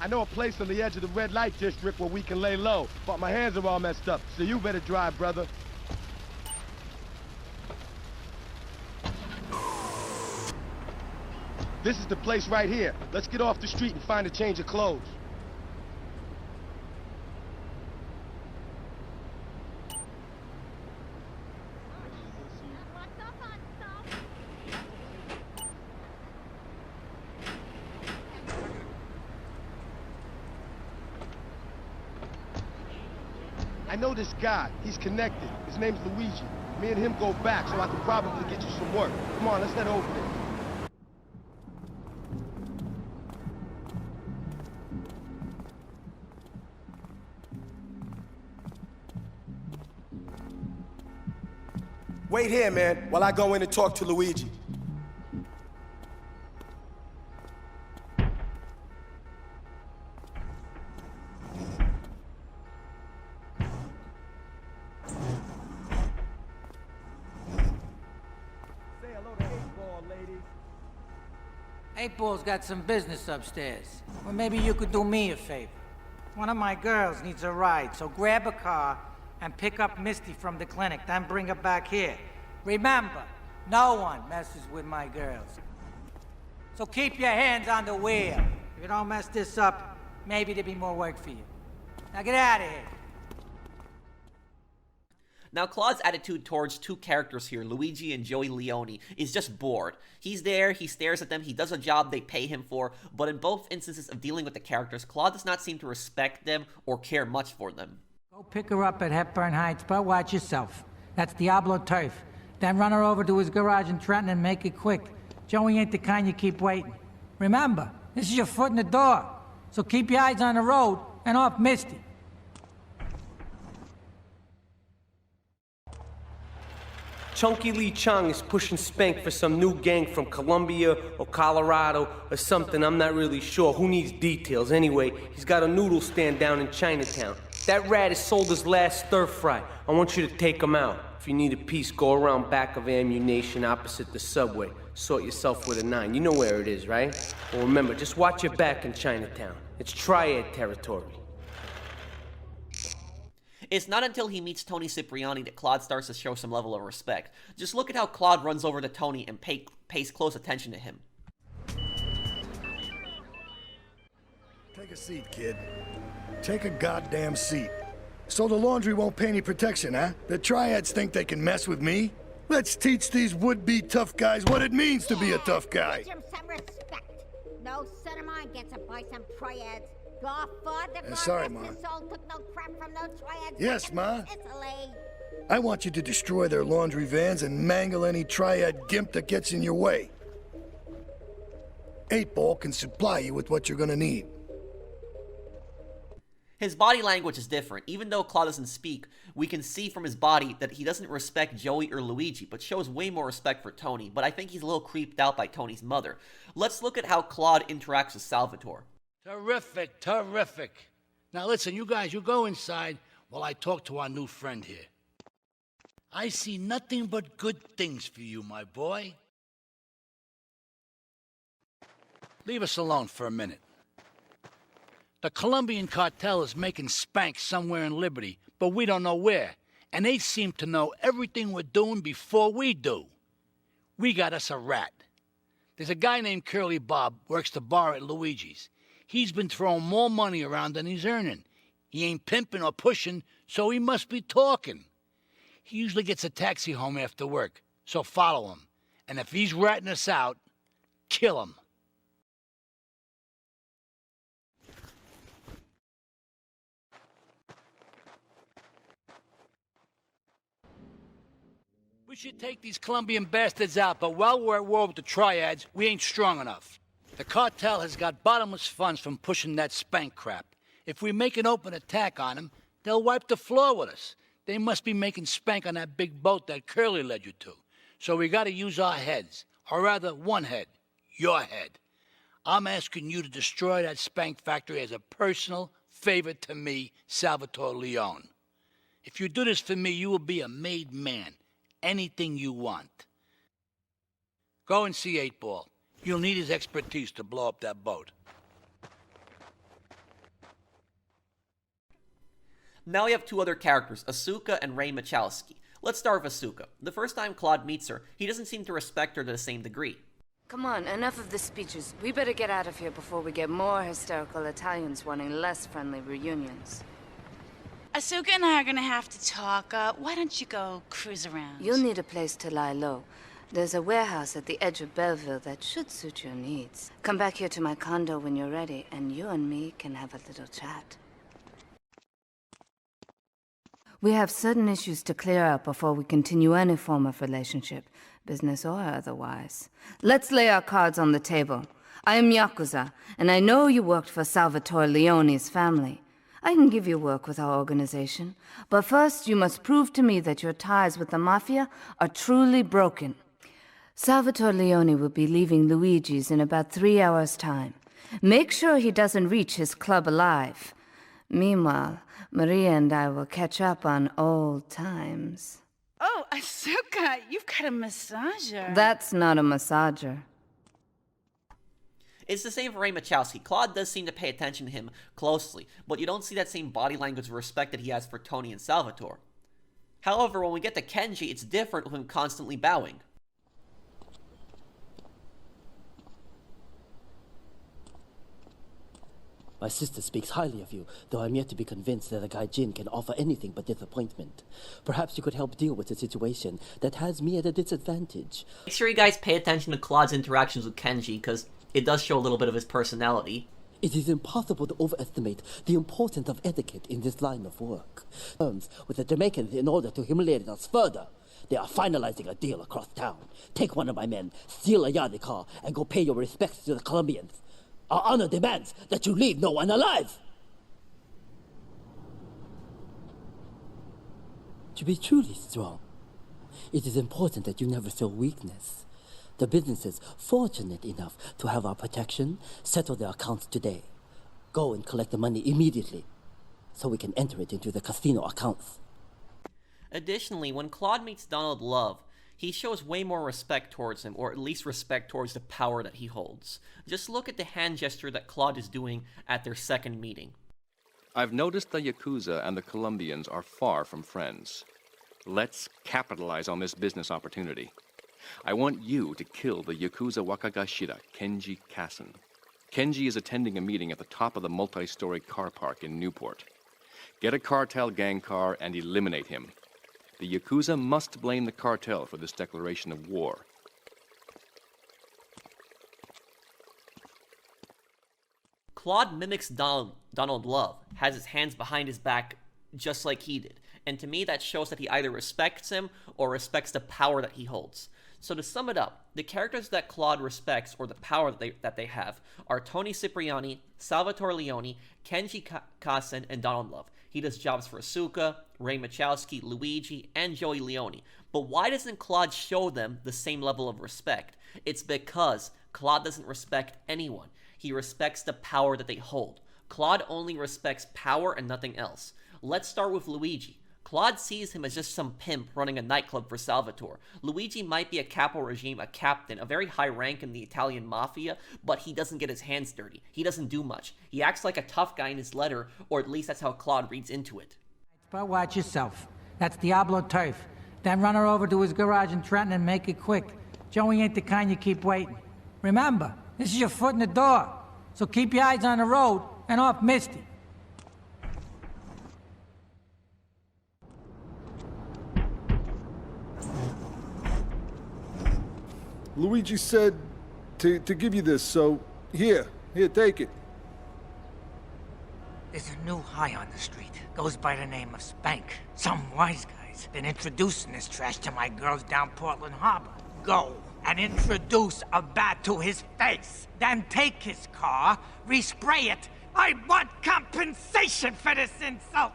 Speaker 18: I know a place on the edge of the red light district where we can lay low, but my hands are all messed up, so you better drive, brother. This is the place right here. Let's get off the street and find a change of clothes. I know this guy. He's connected. His name's Luigi. Me and him go back, so I can probably get you some work. Come on, let's head over there.
Speaker 2: Wait here, man, while I go in and talk to Luigi.
Speaker 19: Eight Ball's got some business upstairs. Well, maybe you could do me a favor. One of my girls needs a ride, so grab a car and pick up Misty from the clinic, then bring her back here. Remember, no one messes with my girls. So keep your hands on the wheel. If you don't mess this up, maybe there'll be more work for you. Now get out of here.
Speaker 1: Now, Claude's attitude towards two characters here, Luigi and Joey Leone, is just bored. He's there, he stares at them, he does a job they pay him for, but in both instances of dealing with the characters, Claude does not seem to respect them or care much for them.
Speaker 19: Go pick her up at Hepburn Heights, but watch yourself. That's Diablo turf. Then run her over to his garage in Trenton and make it quick. Joey ain't the kind you keep waiting. Remember, this is your foot in the door, so keep your eyes on the road and off Misty.
Speaker 9: Chunky Lee Chong is pushing Spank for some new gang from Colombia or Colorado or something, I'm not really sure. Who needs details? Anyway, he's got a noodle stand down in Chinatown. That rat has sold his last stir fry. I want you to take him out. If you need a piece, go around back of Ammunition opposite the subway. Sort yourself with a 9. You know where it is, right? Well, remember, just watch your back in Chinatown. It's triad territory.
Speaker 1: It's not until he meets Toni Cipriani that Claude starts to show some level of respect. Just look at how Claude runs over to Toni and pays close attention to him.
Speaker 10: Take a seat, kid. Take a goddamn seat. So the laundry won't pay any protection, huh? The triads think they can mess with me? Let's teach these would-be tough guys what it means to be a tough guy.
Speaker 20: Teach him some respect. No son of mine gets to buy some triads. Godfather,
Speaker 10: sorry, Ma.
Speaker 20: soul took no crap from no triads.
Speaker 10: Yes, Ma.
Speaker 20: Italy.
Speaker 10: I want you to destroy their laundry vans and mangle any triad gimp that gets in your way. 8 Ball can supply you with what you're gonna need.
Speaker 1: His body language is different. Even though Claude doesn't speak, we can see from his body that he doesn't respect Joey or Luigi, but shows way more respect for Toni. But I think he's a little creeped out by Toni's mother. Let's look at how Claude interacts with Salvatore.
Speaker 21: Terrific, terrific. Now listen, you guys, you go inside while I talk to our new friend here. I see nothing but good things for you, my boy. Leave us alone for a minute. The Colombian cartel is making spank somewhere in Liberty, but we don't know where. And they seem to know everything we're doing before we do. We got us a rat. There's a guy named Curly Bob, works the bar at Luigi's. He's been throwing more money around than he's earning. He ain't pimping or pushing, so he must be talking. He usually gets a taxi home after work, so follow him. And if he's ratting us out, kill him. should take these Colombian bastards out, but while we're at war with the triads, we ain't strong enough. The cartel has got bottomless funds from pushing that spank crap. If we make an open attack on them, they'll wipe the floor with us. They must be making spank on that big boat that Curly led you to. So we gotta use our heads, or rather one head, your head. I'm asking you to destroy that spank factory as a personal favor to me, Salvatore Leone. If you do this for me, you will be a made man. Anything you want. Go and see 8-Ball. You'll need his expertise to blow up that boat.
Speaker 1: Now we have two other characters, Asuka and Ray Machowski. Let's start with Asuka. The first time Claude meets her, he doesn't seem to respect her to the same degree.
Speaker 8: Come on, enough of the speeches. We better get out of here before we get more hysterical Italians wanting less friendly reunions.
Speaker 7: Asuka and I are gonna have to talk. Why don't you go cruise around?
Speaker 8: You'll need a place to lie low. There's a warehouse at the edge of Belleville that should suit your needs. Come back here to my condo when you're ready, and you and me can have a little chat. We have certain issues to clear up before we continue any form of relationship, business or otherwise. Let's lay our cards on the table. I am Yakuza, and I know you worked for Salvatore Leone's family. I can give you work with our organization, but first you must prove to me that your ties with the Mafia are truly broken. Salvatore Leone will be leaving Luigi's in about 3 hours' time. Make sure he doesn't reach his club alive. Meanwhile, Maria and I will catch up on old times.
Speaker 7: Oh, Asuka, you've got a massager.
Speaker 8: That's not a massager.
Speaker 1: It's the same for Ray Machowski. Claude does seem to pay attention to him closely, but you don't see that same body language of respect that he has for Toni and Salvatore. However, when we get to Kenji, it's different with him constantly bowing.
Speaker 4: My sister speaks highly of you, though I'm yet to be convinced that a guy Jin can offer anything but disappointment. Perhaps you could help deal with a situation that has me at a disadvantage.
Speaker 1: Make sure you guys pay attention to Claude's interactions with Kenji, because it does show a little bit of his personality.
Speaker 4: It is impossible to overestimate the importance of etiquette in this line of work. Terms with the Jamaicans in order to humiliate us further. They are finalizing a deal across town. Take one of my men, steal a Yardley car, and go pay your respects to the Colombians. Our honor demands that you leave no one alive! To be truly strong, it is important that you never show weakness. The businesses fortunate enough to have our protection settle their accounts today. Go and collect the money immediately, so we can enter it into the casino accounts.
Speaker 1: Additionally, when Claude meets Donald Love, he shows way more respect towards him, or at least respect towards the power that he holds. Just look at the hand gesture that Claude is doing at their second meeting.
Speaker 22: I've noticed the Yakuza and the Colombians are far from friends. Let's capitalize on this business opportunity. I want you to kill the Yakuza Wakagashira, Kenji Kasen. Kenji is attending a meeting at the top of the multi-story car park in Newport. Get a cartel gang car and eliminate him. The Yakuza must blame the cartel for this declaration of war.
Speaker 1: Claude mimics Donald Love, has his hands behind his back just like he did. And to me, that shows that he either respects him or respects the power that he holds. So to sum it up, the characters that Claude respects, or the power that they have, are Toni Cipriani, Salvatore Leone, Kenji Kasen, and Donald Love. He does jobs for Asuka, Ray Machowski, Luigi, and Joey Leone. But why doesn't Claude show them the same level of respect? It's because Claude doesn't respect anyone. He respects the power that they hold. Claude only respects power and nothing else. Let's start with Luigi. Claude sees him as just some pimp running a nightclub for Salvatore. Luigi might be a capo regime, a captain, a very high rank in the Italian mafia, but he doesn't get his hands dirty. He doesn't do much. He acts like a tough guy in his letter, or at least that's how Claude reads into it.
Speaker 19: But watch yourself. That's Diablo turf. Then run her over to his garage in Trenton and make it quick. Joey ain't the kind you keep waiting. Remember, this is your foot in the door. So keep your eyes on the road and off Misty.
Speaker 23: Luigi said to give you this, so here, take it.
Speaker 19: There's a new high on the street. Goes by the name of Spank. Some wise guy. guys, then introducing this trash to my girls down Portland Harbor. Go and introduce a bat to his face. Then take his car, respray it. I want compensation for this insult.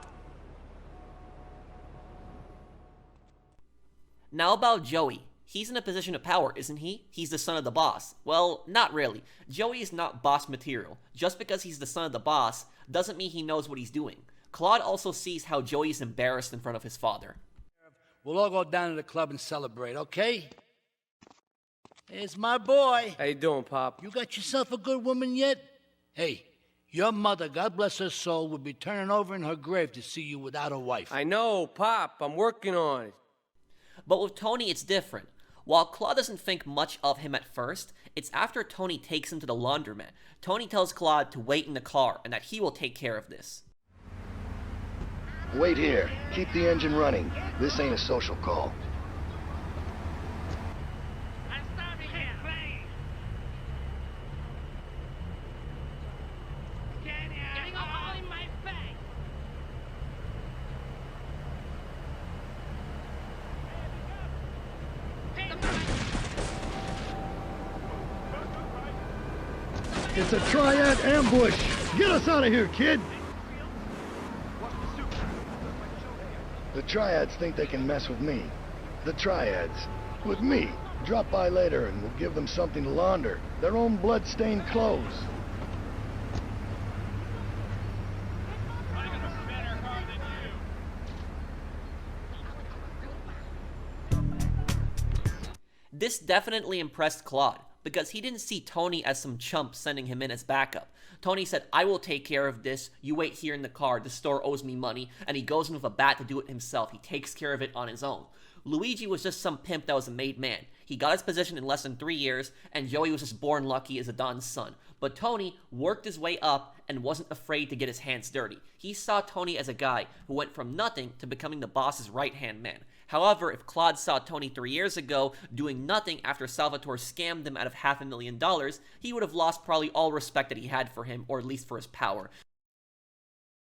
Speaker 1: Now about Joey. He's in a position of power, isn't he? He's the son of the boss. Well, not really. Joey is not boss material. Just because he's the son of the boss doesn't mean he knows what he's doing. Claude also sees how Joey is embarrassed in front of his father.
Speaker 21: We'll all go down to the club and celebrate, okay? Here's my boy.
Speaker 9: How you doing, Pop?
Speaker 21: You got yourself a good woman yet? Hey, your mother, God bless her soul, would be turning over in her grave to see you without a wife.
Speaker 9: I know, Pop. I'm working on it.
Speaker 1: But with Toni, it's different. While Claude doesn't think much of him at first, it's after Toni takes him to the laundromat. Toni tells Claude to wait in the car and that he will take care of this.
Speaker 10: Wait here. Keep the engine running. This ain't a social call. It's a triad ambush. Get us out of here, kid. The triads think they can mess with me. The triads. With me. Drop by later and we'll give them something to launder. Their own blood-stained clothes.
Speaker 1: This definitely impressed Claude, because he didn't see Toni as some chump sending him in as backup. Toni said, I will take care of this, you wait here in the car, the store owes me money, and he goes in with a bat to do it himself. He takes care of it on his own. Luigi was just some pimp that was a made man. He got his position in less than 3 years, and Joey was just born lucky as a Don's son. But Toni worked his way up and wasn't afraid to get his hands dirty. He saw Toni as a guy who went from nothing to becoming the boss's right-hand man. However, if Claude saw Toni 3 years ago doing nothing after Salvatore scammed him out of $500,000, he would have lost probably all respect that he had for him, or at least for his power.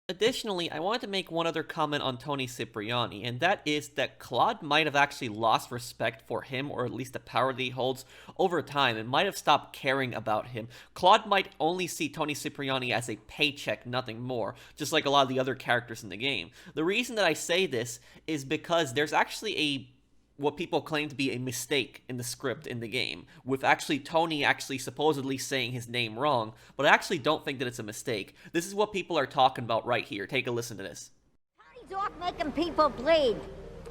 Speaker 1: Additionally, I wanted to make one other comment on Toni Cipriani, and that is that Claude might have actually lost respect for him, or at least the power that he holds, over time, and might have stopped caring about him. Claude might only see Toni Cipriani as a paycheck, nothing more, just like a lot of the other characters in the game. The reason that I say this is because there's actually what people claim to be a mistake in the script in the game, with actually Toni actually supposedly saying his name wrong, but I actually don't think that it's a mistake. This is what people are talking about right here. Take a listen to this.
Speaker 20: Tony's off making people bleed.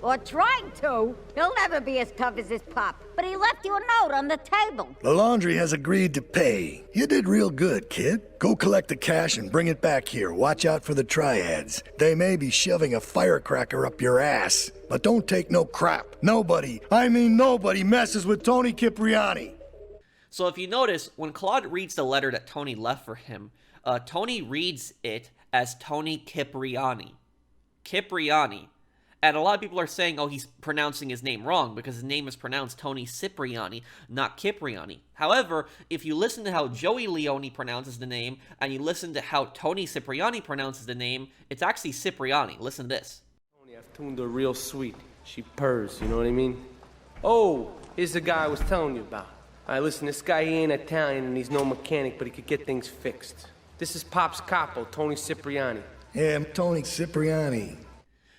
Speaker 20: Or trying to. He'll never be as tough as his pop. But he left you a note on the table.
Speaker 10: The laundry has agreed to pay. You did real good, kid. Go collect the cash and bring it back here. Watch out for the triads. They may be shoving a firecracker up your ass. But don't take no crap. Nobody, I mean nobody, messes with Toni Cipriani.
Speaker 1: So if you notice, when Claude reads the letter that Toni left for him, Toni reads it as Toni Cipriani. Cipriani. And a lot of people are saying, oh, he's pronouncing his name wrong because his name is pronounced Toni Cipriani, not Cipriani. However, if you listen to how Joey Leone pronounces the name, and you listen to how Toni Cipriani pronounces the name, it's actually Cipriani. Listen to this.
Speaker 9: Toni, I've tuned her real sweet. She purrs, you know what I mean? Oh, here's the guy I was telling you about. All right, listen, this guy, he ain't Italian and he's no mechanic, but he could get things fixed. This is Pop's capo, Toni Cipriani.
Speaker 10: Yeah, I'm Toni Cipriani.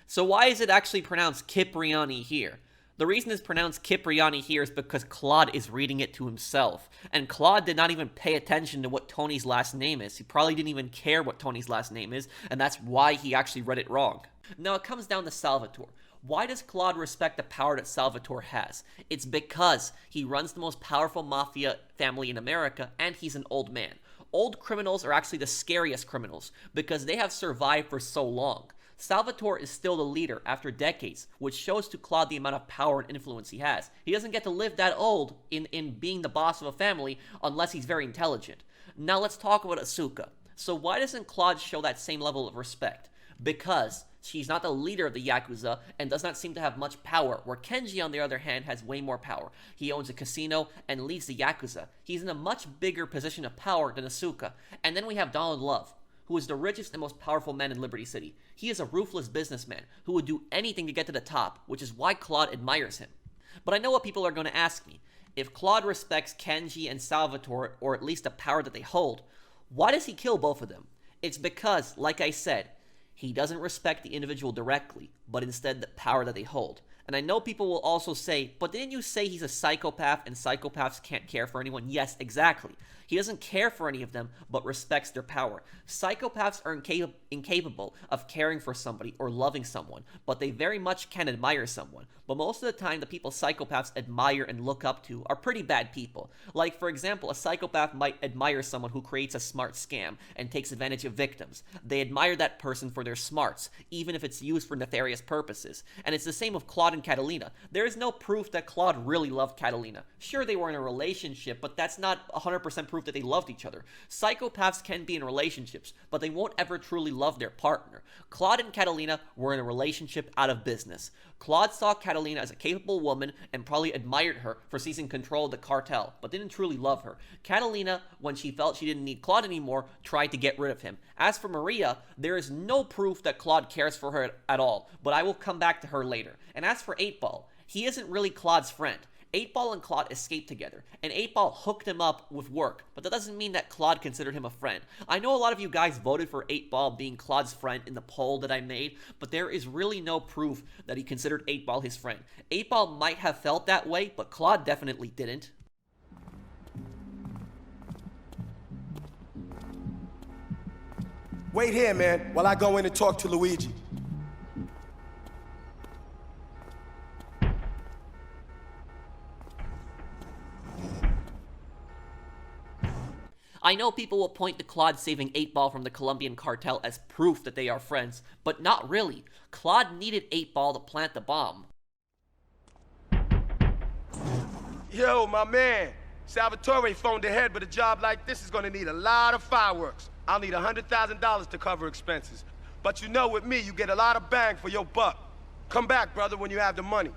Speaker 1: So why is it actually pronounced Cipriani here? The reason it's pronounced Cipriani here is because Claude is reading it to himself. And Claude did not even pay attention to what Toni's last name is. He probably didn't even care what Toni's last name is, and that's why he actually read it wrong. Now it comes down to Salvatore. Why does Claude respect the power that Salvatore has? It's because he runs the most powerful mafia family in America, and he's an old man. Old criminals are actually the scariest criminals, because they have survived for so long. Salvatore is still the leader after decades, which shows to Claude the amount of power and influence he has. He doesn't get to live that old in being the boss of a family unless he's very intelligent. Now let's talk about Asuka. So why doesn't Claude show that same level of respect? Because she's not the leader of the Yakuza and does not seem to have much power, where Kenji, on the other hand, has way more power. He owns a casino and leads the Yakuza. He's in a much bigger position of power than Asuka. And then we have Donald Love. who is the richest and most powerful man in Liberty City. He is a ruthless businessman who would do anything to get to the top, which is why Claude admires him. But I know what people are going to ask me. If Claude respects Kenji and Salvatore, or at least the power that they hold, why does he kill both of them? It's because, like I said, he doesn't respect the individual directly, but instead the power that they hold. And I know people will also say, but didn't you say he's a psychopath and psychopaths can't care for anyone? Yes, exactly. He doesn't care for any of them, but respects their power. Psychopaths are incapable of caring for somebody or loving someone, but they very much can admire someone. But most of the time, the people psychopaths admire and look up to are pretty bad people. Like, for example, a psychopath might admire someone who creates a smart scam and takes advantage of victims. They admire that person for their smarts, even if it's used for nefarious purposes. And it's the same with Claude and Catalina. There is no proof that Claude really loved Catalina. Sure, they were in a relationship, but that's not 100% proof that they loved each other. Psychopaths can be in relationships, but they won't ever truly love their partner. Claude and Catalina were in a relationship out of business. Claude saw Catalina as a capable woman and probably admired her for seizing control of the cartel, but didn't truly love her. Catalina, when she felt she didn't need Claude anymore, tried to get rid of him. As for Maria, there is no proof that Claude cares for her at all, but I will come back to her later. And as for 8-Ball, he isn't really Claude's friend. 8-Ball and Claude escaped together, and 8-Ball hooked him up with work, but that doesn't mean that Claude considered him a friend. I know a lot of you guys voted for 8-Ball being Claude's friend in the poll that I made, but there is really no proof that he considered 8-Ball his friend. 8-Ball might have felt that way, but Claude definitely didn't.
Speaker 2: Wait here, man, while I go in and talk to Luigi.
Speaker 1: I know people will point to Claude saving 8-Ball from the Colombian cartel as proof that they are friends, but not really. Claude needed 8-Ball to plant the bomb.
Speaker 2: Yo, my man. Salvatore phoned ahead, but a job like this is gonna need a lot of fireworks. I'll need $100,000 to cover expenses. But you know, with me, you get a lot of bang for your buck. Come back, brother, when you have the money.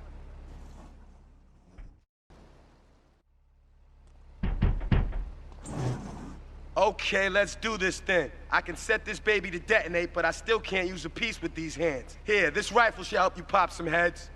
Speaker 2: Okay, let's do this then. I can set this baby to detonate, but I still can't use a piece with these hands. Here, this rifle should help you pop some heads.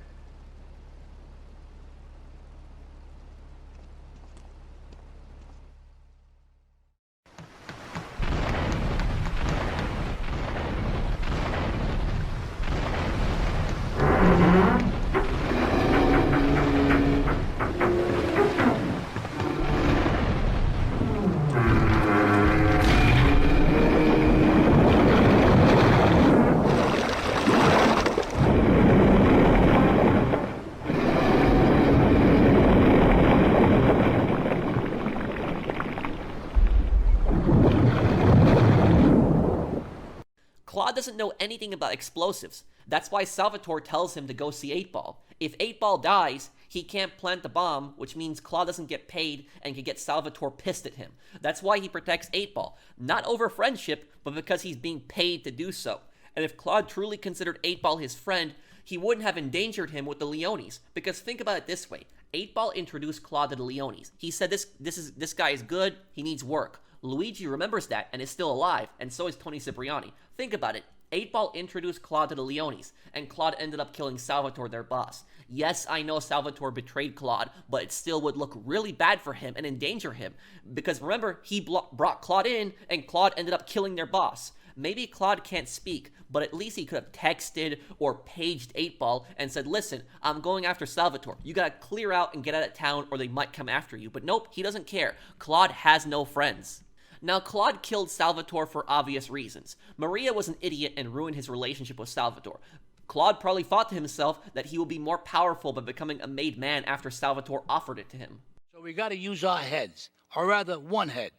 Speaker 1: Claude doesn't know anything about explosives. That's why Salvatore tells him to go see 8-Ball. If 8-Ball dies, he can't plant the bomb, which means Claude doesn't get paid and can get Salvatore pissed at him. That's why he protects 8-Ball. Not over friendship, but because he's being paid to do so. And if Claude truly considered 8-Ball his friend, he wouldn't have endangered him with the Leones. Because think about it this way. 8-Ball introduced Claude to the Leones. He said this guy is good, he needs work. Luigi remembers that and is still alive, and so is Toni Cipriani. Think about it. 8-Ball introduced Claude to the Leones, and Claude ended up killing Salvatore, their boss. Yes, I know Salvatore betrayed Claude, but it still would look really bad for him and endanger him. Because remember, he brought Claude in, and Claude ended up killing their boss. Maybe Claude can't speak, but at least he could have texted or paged 8-Ball and said, listen, I'm going after Salvatore. You gotta clear out and get out of town or they might come after you. But nope, he doesn't care. Claude has no friends. Now, Claude killed Salvatore for obvious reasons. Maria was an idiot and ruined his relationship with Salvatore. Claude probably thought to himself that he would be more powerful by becoming a made man after Salvatore offered it to him.
Speaker 21: So we gotta use our heads, or rather one head,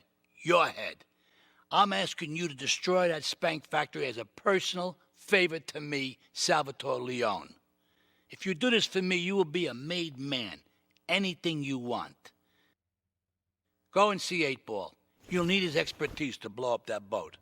Speaker 21: your head. I'm asking you to destroy that spank factory as a personal favor to me, Salvatore Leone. If you do this for me, you will be a made man. Anything you want. Go and see 8-Ball. You'll need his expertise to blow up that boat.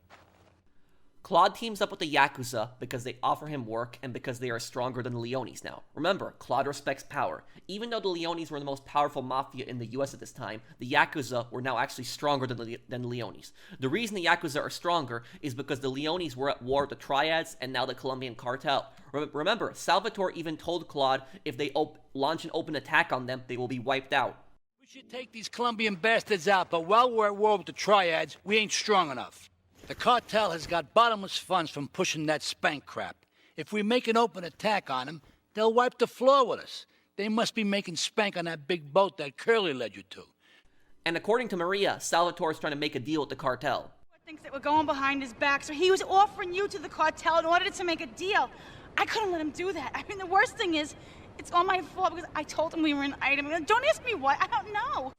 Speaker 1: Claude teams up with the Yakuza because they offer him work and because they are stronger than the Leones now. Remember, Claude respects power. Even though the Leones were the most powerful mafia in the US at this time, the Yakuza were now actually stronger than the Leones. The reason the Yakuza are stronger is because the Leones were at war with the Triads and now the Colombian Cartel. Remember, Salvatore even told Claude if they launch an open attack on them, they will be wiped out.
Speaker 21: We should take these Colombian bastards out, but while we're at war with the Triads, we ain't strong enough. The cartel has got bottomless funds from pushing that spank crap. If we make an open attack on them, they'll wipe the floor with us. They must be making spank on that big boat that Curly led you to.
Speaker 1: And according to Maria, Salvatore is trying to make a deal with the cartel.
Speaker 7: Thinks that we're going behind his back, so he was offering you to the cartel in order to make a deal. I couldn't let him do that. I mean, the worst thing is, it's all my fault because I told him we were an item. Don't ask me why. I don't know.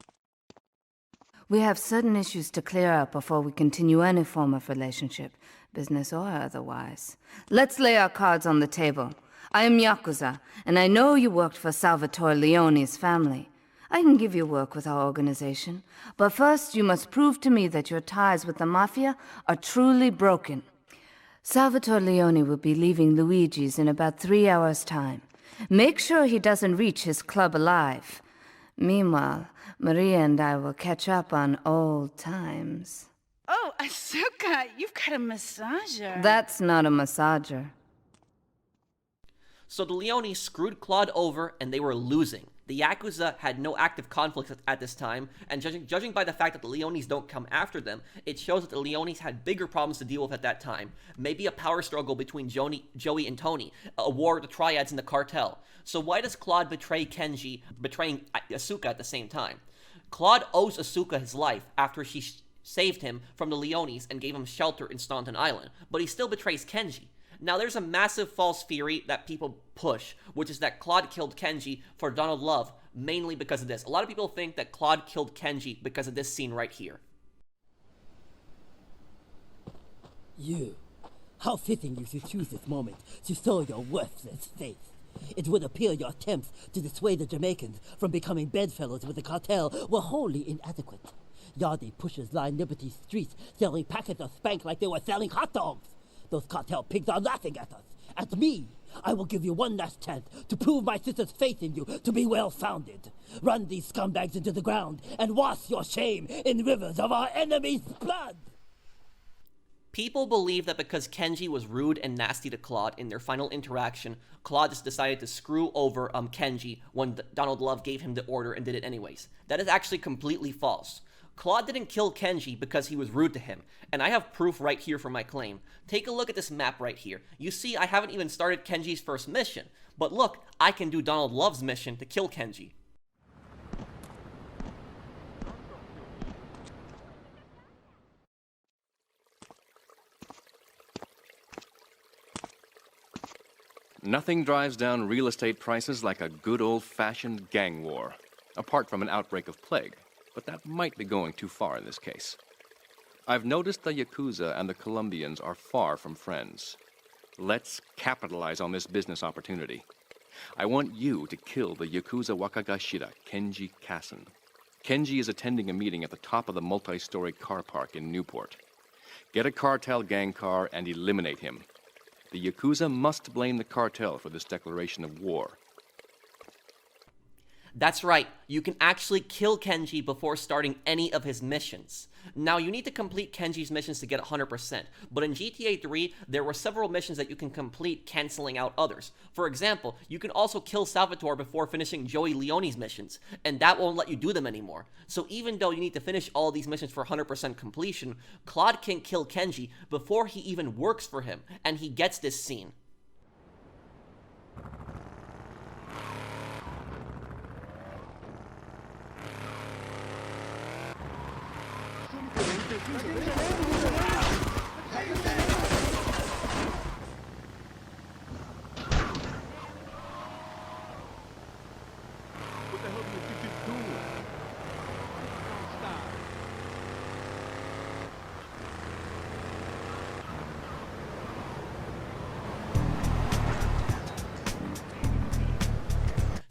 Speaker 8: We have certain issues to clear up before we continue any form of relationship, business or otherwise. Let's lay our cards on the table. I am Yakuza, and I know you worked for Salvatore Leone's family. I can give you work with our organization, but first you must prove to me that your ties with the Mafia are truly broken. Salvatore Leone will be leaving Luigi's in about 3 hours' time. Make sure he doesn't reach his club alive. Meanwhile, Maria and I will catch up on old times.
Speaker 7: Oh, Asuka, you've got a massager.
Speaker 8: That's not a massager.
Speaker 1: So the Leones screwed Claude over and they were losing. The Yakuza had no active conflicts at this time, and judging by the fact that the Leones don't come after them, it shows that the Leones had bigger problems to deal with at that time. Maybe a power struggle between Joey and Toni, a war with the Triads and the Cartel. So why does Claude betray Kenji, betraying Asuka at the same time? Claude owes Asuka his life after she saved him from the Leones and gave him shelter in Staunton Island, but he still betrays Kenji. Now, there's a massive false theory that people push, which is that Claude killed Kenji for Donald Love, mainly because of this. A lot of people think that Claude killed Kenji because of this scene right here.
Speaker 4: You. How fitting you should choose this moment to show your worthless face. It would appear your attempts to dissuade the Jamaicans from becoming bedfellows with the cartel were wholly inadequate. Yardy pushers line Liberty streets selling packets of spank like they were selling hot dogs. Those cartel pigs are laughing at us, at me. I will give you one last chance to prove my sister's faith in you to be well-founded. Run these scumbags into the ground and wash your shame in rivers of our enemy's blood.
Speaker 1: People believe that because Kenji was rude and nasty to Claude in their final interaction, Claude just decided to screw over Kenji when Donald Love gave him the order and did it anyways. That is actually completely false. Claude didn't kill Kenji because he was rude to him, and I have proof right here for my claim. Take a look at this map right here. You see, I haven't even started Kenji's first mission, but look, I can do Donald Love's mission to kill Kenji.
Speaker 22: Nothing drives down real estate prices like a good old-fashioned gang war, apart from an outbreak of plague. But that might be going too far in this case. I've noticed the Yakuza and the Colombians are far from friends. Let's capitalize on this business opportunity. I want you to kill the Yakuza Wakagashira, Kenji Kasen. Kenji is attending a meeting at the top of the multi-story car park in Newport. Get a cartel gang car and eliminate him. The Yakuza must blame the cartel for this declaration of war.
Speaker 1: That's right, you can actually kill Kenji before starting any of his missions. Now, you need to complete Kenji's missions to get 100%, but in GTA 3, there were several missions that you can complete canceling out others. For example, you can also kill Salvatore before finishing Joey Leone's missions, and that won't let you do them anymore. So even though you need to finish all these missions for 100% completion, Claude can kill Kenji before he even works for him, and he gets this scene.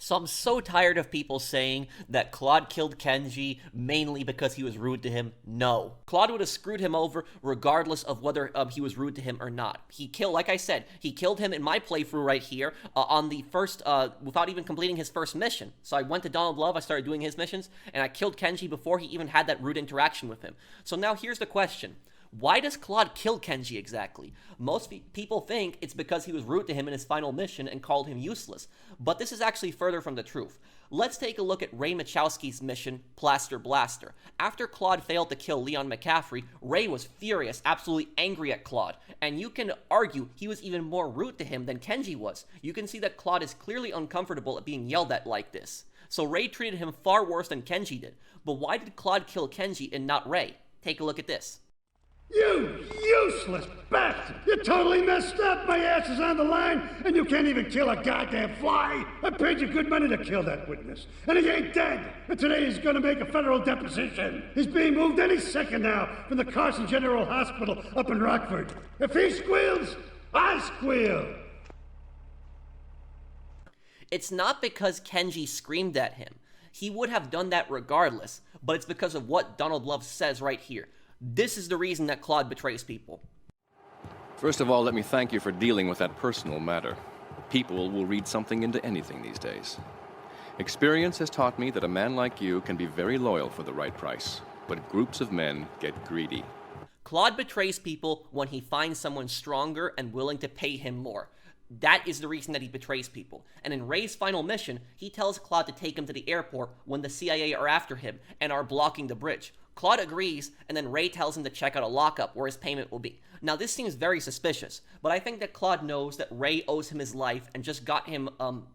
Speaker 1: So I'm so tired of people saying that Claude killed Kenji mainly because he was rude to him. No. Claude would have screwed him over regardless of whether he was rude to him or not. Like I said, he killed him in my playthrough right here on the first, without even completing his first mission. So I went to Donald Love, I started doing his missions, and I killed Kenji before he even had that rude interaction with him. So now here's the question. Why does Claude kill Kenji exactly? Most people think it's because he was rude to him in his final mission and called him useless, but this is actually further from the truth. Let's take a look at Ray Machowski's mission, Plaster Blaster. After Claude failed to kill Leon McCaffrey, Ray was furious, absolutely angry at Claude, and you can argue he was even more rude to him than Kenji was. You can see that Claude is clearly uncomfortable at being yelled at like this. So Ray treated him far worse than Kenji did. But why did Claude kill Kenji and not Ray? Take a look at this.
Speaker 3: You useless bastard! You totally messed up! My ass is on the line, and you can't even kill a goddamn fly! I paid you good money to kill that witness, and he ain't dead! And today he's gonna make a federal deposition! He's being moved any second now from the Carson General Hospital up in Rockford. If he squeals, I squeal!
Speaker 1: It's not because Kenji screamed at him. He would have done that regardless, but it's because of what Donald Love says right here. This is the reason that Claude betrays people.
Speaker 22: First of all, let me thank you for dealing with that personal matter. People will read something into anything these days. Experience has taught me that a man like you can be very loyal for the right price, but groups of men get greedy.
Speaker 1: Claude betrays people when he finds someone stronger and willing to pay him more. That is the reason that he betrays people. And in Ray's final mission, he tells Claude to take him to the airport when the CIA are after him and are blocking the bridge. Claude agrees, and then Ray tells him to check out a lockup where his payment will be. Now, this seems very suspicious, but I think that Claude knows that Ray owes him his life and just got him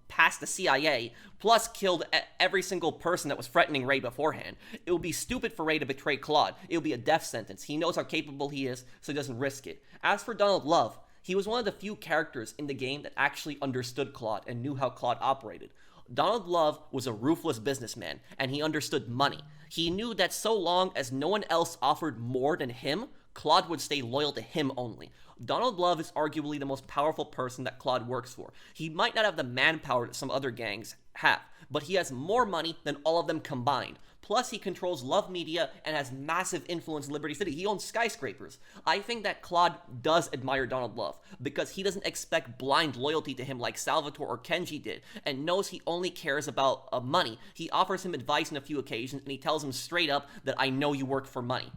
Speaker 1: past the CIA, plus killed every single person that was threatening Ray beforehand. It would be stupid for Ray to betray Claude. It would be a death sentence. He knows how capable he is, so he doesn't risk it. As for Donald Love, he was one of the few characters in the game that actually understood Claude and knew how Claude operated. Donald Love was a ruthless businessman, and he understood money. He knew that so long as no one else offered more than him, Claude would stay loyal to him only. Donald Love is arguably the most powerful person that Claude works for. He might not have the manpower that some other gangs have, but he has more money than all of them combined. Plus, he controls Love Media and has massive influence in Liberty City. He owns skyscrapers. I think that Claude does admire Donald Love because he doesn't expect blind loyalty to him like Salvatore or Kenji did and knows he only cares about money. He offers him advice on a few occasions and he tells him straight up that I know you work for money.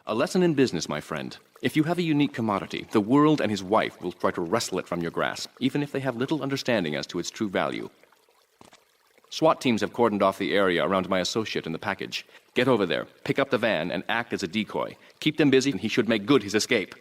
Speaker 22: A lesson in business, my friend. If you have a unique commodity, the world and his wife will try to wrestle it from your grasp, even if they have little understanding as to its true value. SWAT teams have cordoned off the area around my associate in the package. Get over there, pick up the van, and act as a decoy. Keep them busy, and he should make good his escape.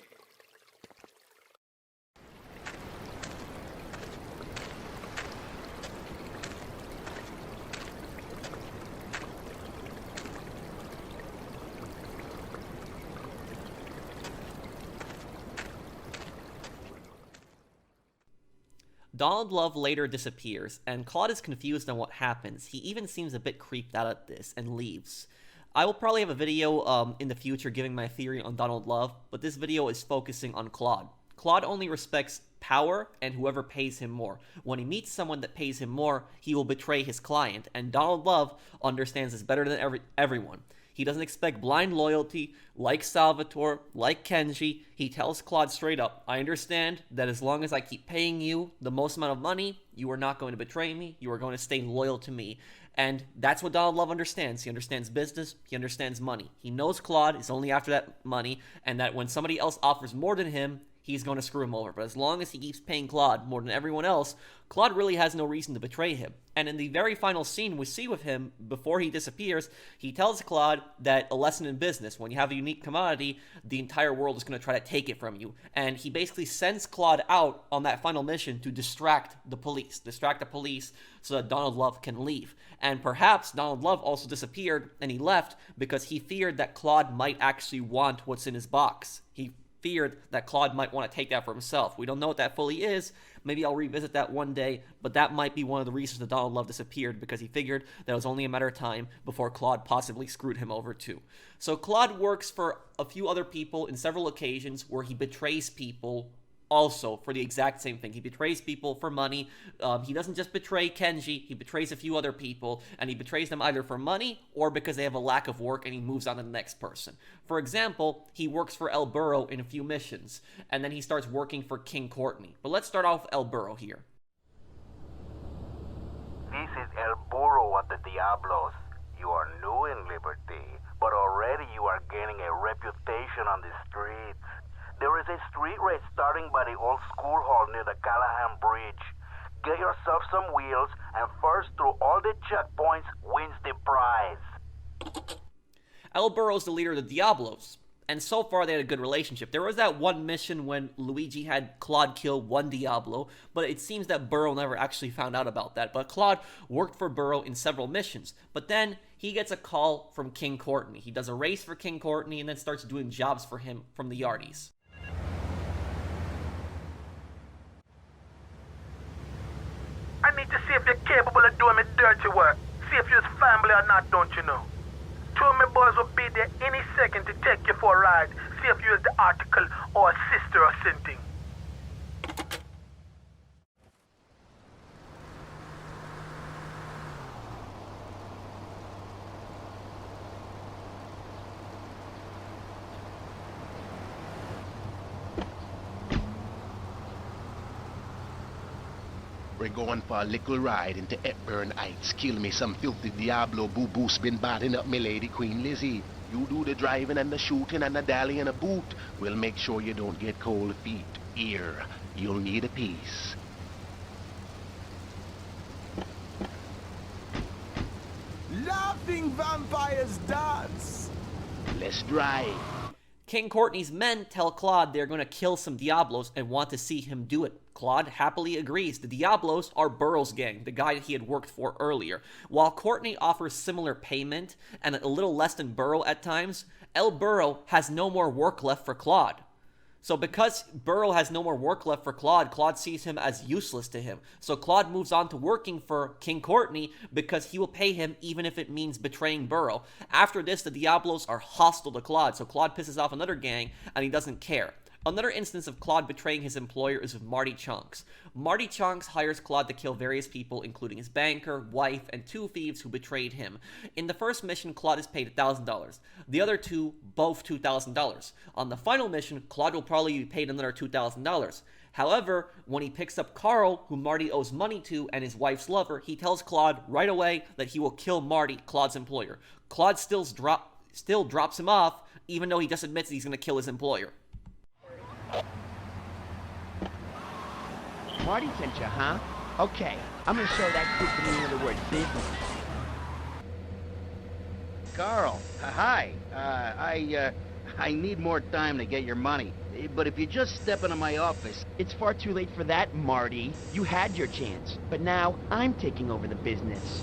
Speaker 1: Donald Love later disappears, and Claude is confused on what happens. He even seems a bit creeped out at this and leaves. I will probably have a video in the future giving my theory on Donald Love, but this video is focusing on Claude. Claude only respects power and whoever pays him more. When he meets someone that pays him more, he will betray his client, and Donald Love understands this better than everyone. He doesn't expect blind loyalty, like Salvatore, like Kenji. He tells Claude straight up, I understand that as long as I keep paying you the most amount of money, you are not going to betray me, you are going to stay loyal to me. And that's what Donald Love understands. He understands business, he understands money. He knows Claude is only after that money, and that when somebody else offers more than him, he's going to screw him over. But as long as he keeps paying Claude more than everyone else, Claude really has no reason to betray him. And in the very final scene we see with him, before he disappears, he tells Claude that a lesson in business, when you have a unique commodity, the entire world is going to try to take it from you. And he basically sends Claude out on that final mission to distract the police so that Donald Love can leave. And perhaps Donald Love also disappeared and he left because he feared that Claude might actually want what's in his box. He feared that Claude might want to take that for himself. We don't know what that fully is. Maybe I'll revisit that one day, but that might be one of the reasons that Donald Love disappeared, because he figured that it was only a matter of time before Claude possibly screwed him over too. So Claude works for a few other people in several occasions where he betrays people also for the exact same thing. He betrays people for money. He doesn't just betray Kenji, he betrays a few other people, and he betrays them either for money or because they have a lack of work and he moves on to the next person. For example, he works for El Burro in a few missions, and then he starts working for King Courtney. But let's start off with El Burro here.
Speaker 5: This is El Burro at the Diablos. You are new in Liberty, but already you are gaining a reputation on the streets. There is a street race starting by the old school hall near the Callahan Bridge. Get yourself some wheels, and first through all the checkpoints wins the prize.
Speaker 1: El Burro's the leader of the Diablos, and so far they had a good relationship. There was that one mission when Luigi had Claude kill one Diablo, but it seems that Burro never actually found out about that. But Claude worked for Burro in several missions, but then he gets a call from King Courtney. He does a race for King Courtney and then starts doing jobs for him from the Yardies.
Speaker 5: I need to see if you're capable of doing me dirty work. See if you're family or not, don't you know? Two of my boys will be there any second to take you for a ride. See if you're the article or a sister or something.
Speaker 6: We're going for a little ride into Hepburn Heights. Kill me some filthy Diablo boo-boos been batting up me lady Queen Lizzie. You do the driving and the shooting and the dally and a boot. We'll make sure you don't get cold feet. Here, you'll need a piece.
Speaker 12: Laughing vampires dance!
Speaker 6: Let's drive.
Speaker 1: King Courtney's men tell Claude they're going to kill some Diablos and want to see him do it. Claude happily agrees. The Diablos are Burro's gang, the guy that he had worked for earlier. While Courtney offers similar payment and a little less than Burro at times, El Burro has no more work left for Claude. So because Burro has no more work left for Claude, Claude sees him as useless to him. So Claude moves on to working for King Courtney because he will pay him even if it means betraying Burro. After this, the Diablos are hostile to Claude, so Claude pisses off another gang and he doesn't care. Another instance of Claude betraying his employer is with Marty Chonks. Marty Chonks hires Claude to kill various people, including his banker, wife, and two thieves who betrayed him. In the first mission, Claude is paid $1,000. The other two, both $2,000. On the final mission, Claude will probably be paid another $2,000. However, when he picks up Carl, who Marty owes money to, and his wife's lover, he tells Claude right away that he will kill Marty, Claude's employer. Claude still drops him off, even though he just admits that he's going to kill his employer.
Speaker 24: Marty sent you, huh? Okay, I'm gonna show that kid the meaning of the word business.
Speaker 6: Carl, hi. I need more time to get your money. But if you just step into my office...
Speaker 24: It's far too late for that, Marty. You had your chance. But now, I'm taking over the business.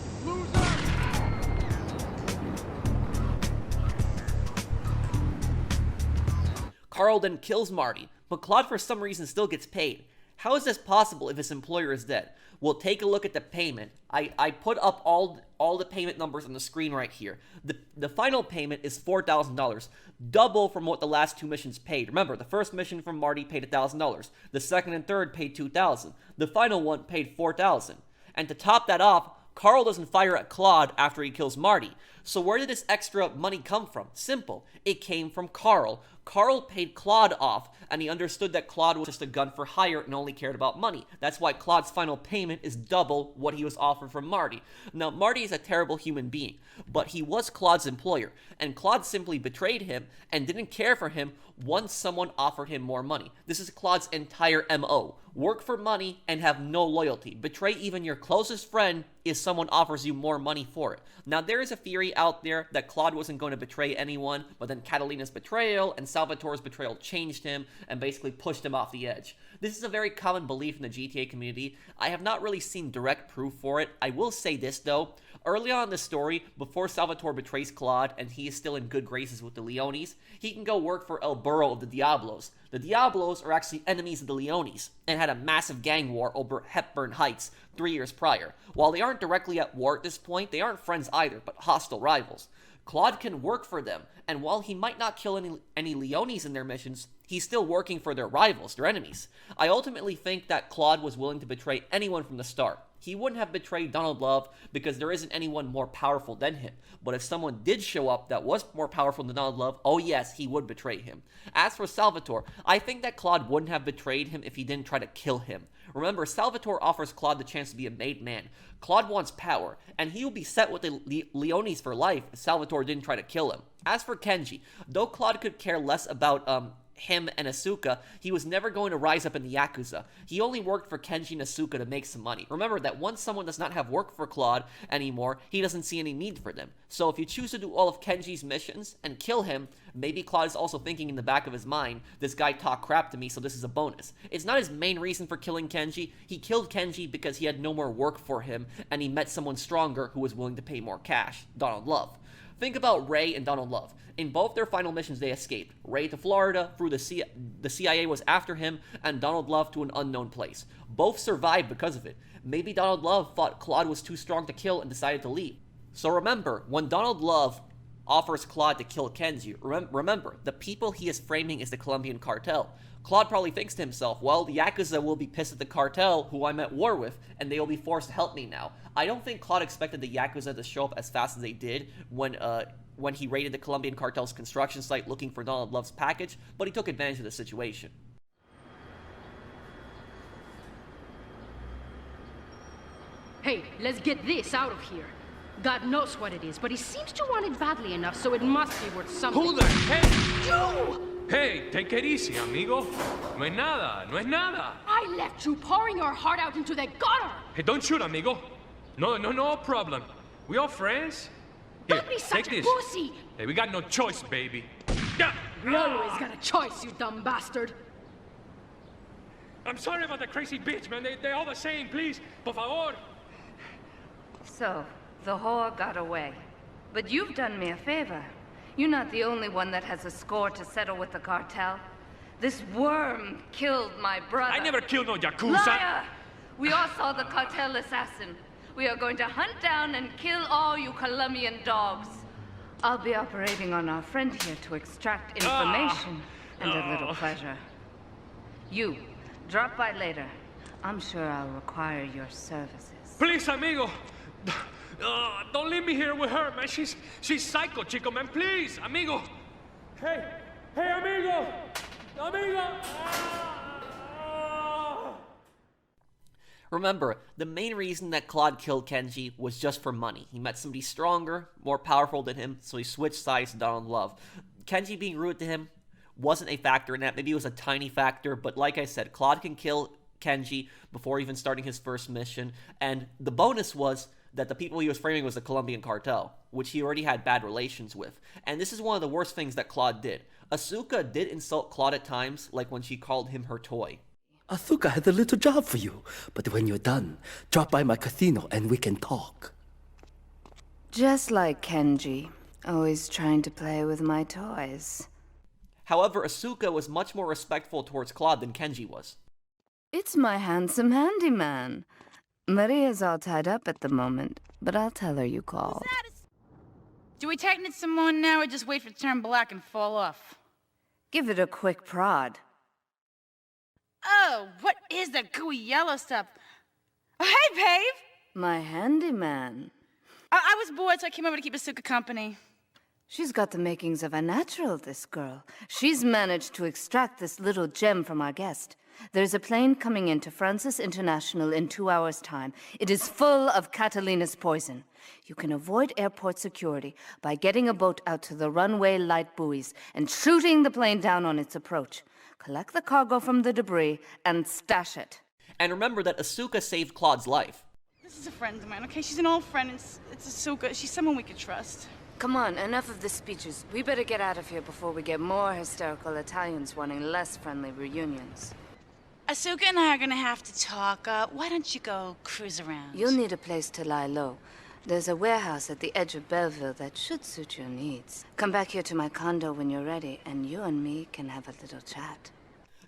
Speaker 1: Carl then kills Marty, but Claude for some reason still gets paid. How is this possible if his employer is dead? Well, take a look at the payment. I put up all the payment numbers on the screen right here. The final payment is $4,000, double from what the last two missions paid. Remember, the first mission from Marty paid $1,000. The second and third paid $2,000. The final one paid $4,000. And to top that off, Carl doesn't fire at Claude after he kills Marty. So where did this extra money come from? Simple. It came from Carl. Carl paid Claude off, and he understood that Claude was just a gun for hire and only cared about money. That's why Claude's final payment is double what he was offered from Marty. Now, Marty is a terrible human being, but he was Claude's employer, and Claude simply betrayed him and didn't care for him once someone offered him more money. This is Claude's entire MO. Work for money and have no loyalty. Betray even your closest friend if someone offers you more money for it. Now, there is a theory out there that Claude wasn't going to betray anyone, but then Catalina's betrayal and Salvatore's betrayal changed him and basically pushed him off the edge. This is a very common belief in the GTA community. I have not really seen direct proof for it. I will say this though. Early on in the story, before Salvatore betrays Claude and he is still in good graces with the Leones, he can go work for El Burro of the Diablos. The Diablos are actually enemies of the Leones and had a massive gang war over Hepburn Heights 3 years prior. While they aren't directly at war at this point, they aren't friends either, but hostile rivals. Claude can work for them, and while he might not kill any Leones in their missions, he's still working for their rivals, their enemies. I ultimately think that Claude was willing to betray anyone from the start. He wouldn't have betrayed Donald Love because there isn't anyone more powerful than him. But if someone did show up that was more powerful than Donald Love, oh yes, he would betray him. As for Salvatore, I think that Claude wouldn't have betrayed him if he didn't try to kill him. Remember, Salvatore offers Claude the chance to be a made man. Claude wants power, and he will be set with the Leones for life if Salvatore didn't try to kill him. As for Kenji, though Claude could care less about him and Asuka, he was never going to rise up in the Yakuza. He only worked for Kenji and Asuka to make some money. Remember that once someone does not have work for Claude anymore, he doesn't see any need for them. So if you choose to do all of Kenji's missions and kill him, maybe Claude is also thinking in the back of his mind, this guy talked crap to me, so this is a bonus. It's not his main reason for killing Kenji. He killed Kenji because he had no more work for him, and he met someone stronger who was willing to pay more cash, Donald Love. Think about Ray and Donald Love. In both their final missions, they escaped. Ray to Florida, through the CIA was after him, and Donald Love to an unknown place. Both survived because of it. Maybe Donald Love thought Claude was too strong to kill and decided to leave. So remember, when Donald Love offers Claude to kill Kenji, remember, the people he is framing is the Colombian cartel. Claude probably thinks to himself, well, the Yakuza will be pissed at the cartel, who I'm at war with, and they will be forced to help me now. I don't think Claude expected the Yakuza to show up as fast as they did when he raided the Colombian cartel's construction site looking for Donald Love's package, but he took advantage of the situation.
Speaker 16: Hey, let's get this out of here. God knows what it is, but he seems to want it badly enough, so it must be worth something.
Speaker 11: Who the heck?
Speaker 16: You!
Speaker 11: Hey, take it easy, amigo. No es nada, no es nada.
Speaker 16: I left you pouring your heart out into the gutter!
Speaker 11: Hey, don't shoot, amigo. No problem. We all friends? Here,
Speaker 16: Don't be such
Speaker 11: take
Speaker 16: a
Speaker 11: this.
Speaker 16: pussy!
Speaker 11: Hey, we got no choice, baby. Yeah.
Speaker 16: We always got a choice, you dumb bastard.
Speaker 11: I'm sorry about the crazy bitch, man. They all the same, please. Por favor.
Speaker 8: So, the whore got away. But you've done me a favor. You're not the only one that has a score to settle with the cartel. This worm killed my brother.
Speaker 11: I never killed no Yakuza.
Speaker 8: Liar! We all saw the cartel assassin. We are going to hunt down and kill all you Colombian dogs. I'll be operating on our friend here to extract information and a little pleasure. You, drop by later. I'm sure I'll require your services.
Speaker 11: Please, amigo. Don't leave me here with her, man. She's psycho, chico, man. Please, amigo. Hey, amigo. Amigo.
Speaker 1: Remember, the main reason that Claude killed Kenji was just for money. He met somebody stronger, more powerful than him, so he switched sides to Donald Love. Kenji being rude to him wasn't a factor in that. Maybe it was a tiny factor, but like I said, Claude can kill Kenji before even starting his first mission, and the bonus was that the people he was framing was the Colombian cartel, which he already had bad relations with. And this is one of the worst things that Claude did. Asuka did insult Claude at times, like when she called him her toy.
Speaker 4: Asuka had a little job for you, but when you're done, drop by my casino and we can talk.
Speaker 8: Just like Kenji, always trying to play with my toys.
Speaker 1: However, Asuka was much more respectful towards Claude than Kenji was.
Speaker 8: It's my handsome handyman. Maria's all tied up at the moment, but I'll tell her you called.
Speaker 7: Do we tighten it some more now or just wait for it to turn black and fall off?
Speaker 8: Give it a quick prod.
Speaker 7: Oh, what is that gooey yellow stuff? Oh, hey, babe!
Speaker 8: My handyman.
Speaker 7: I was bored, so I came over to keep Asuka company.
Speaker 8: She's got the makings of a natural, this girl. She's managed to extract this little gem from our guest. There's a plane coming into Francis International in 2 hours' time. It is full of Catalina's poison. You can avoid airport security by getting a boat out to the runway light buoys and shooting the plane down on its approach. Collect the cargo from the debris and stash it.
Speaker 1: And remember that Asuka saved Claude's life.
Speaker 7: This is a friend of mine, okay? She's an old friend. It's Asuka. She's someone we could trust.
Speaker 8: Come on, enough of the speeches. We better get out of here before we get more hysterical Italians wanting less friendly reunions.
Speaker 7: Asuka and I are gonna have to talk. Why don't you go cruise around?
Speaker 8: You'll need a place to lie low. There's a warehouse at the edge of Belleville that should suit your needs. Come back here to my condo when you're ready, and you and me can have a little chat.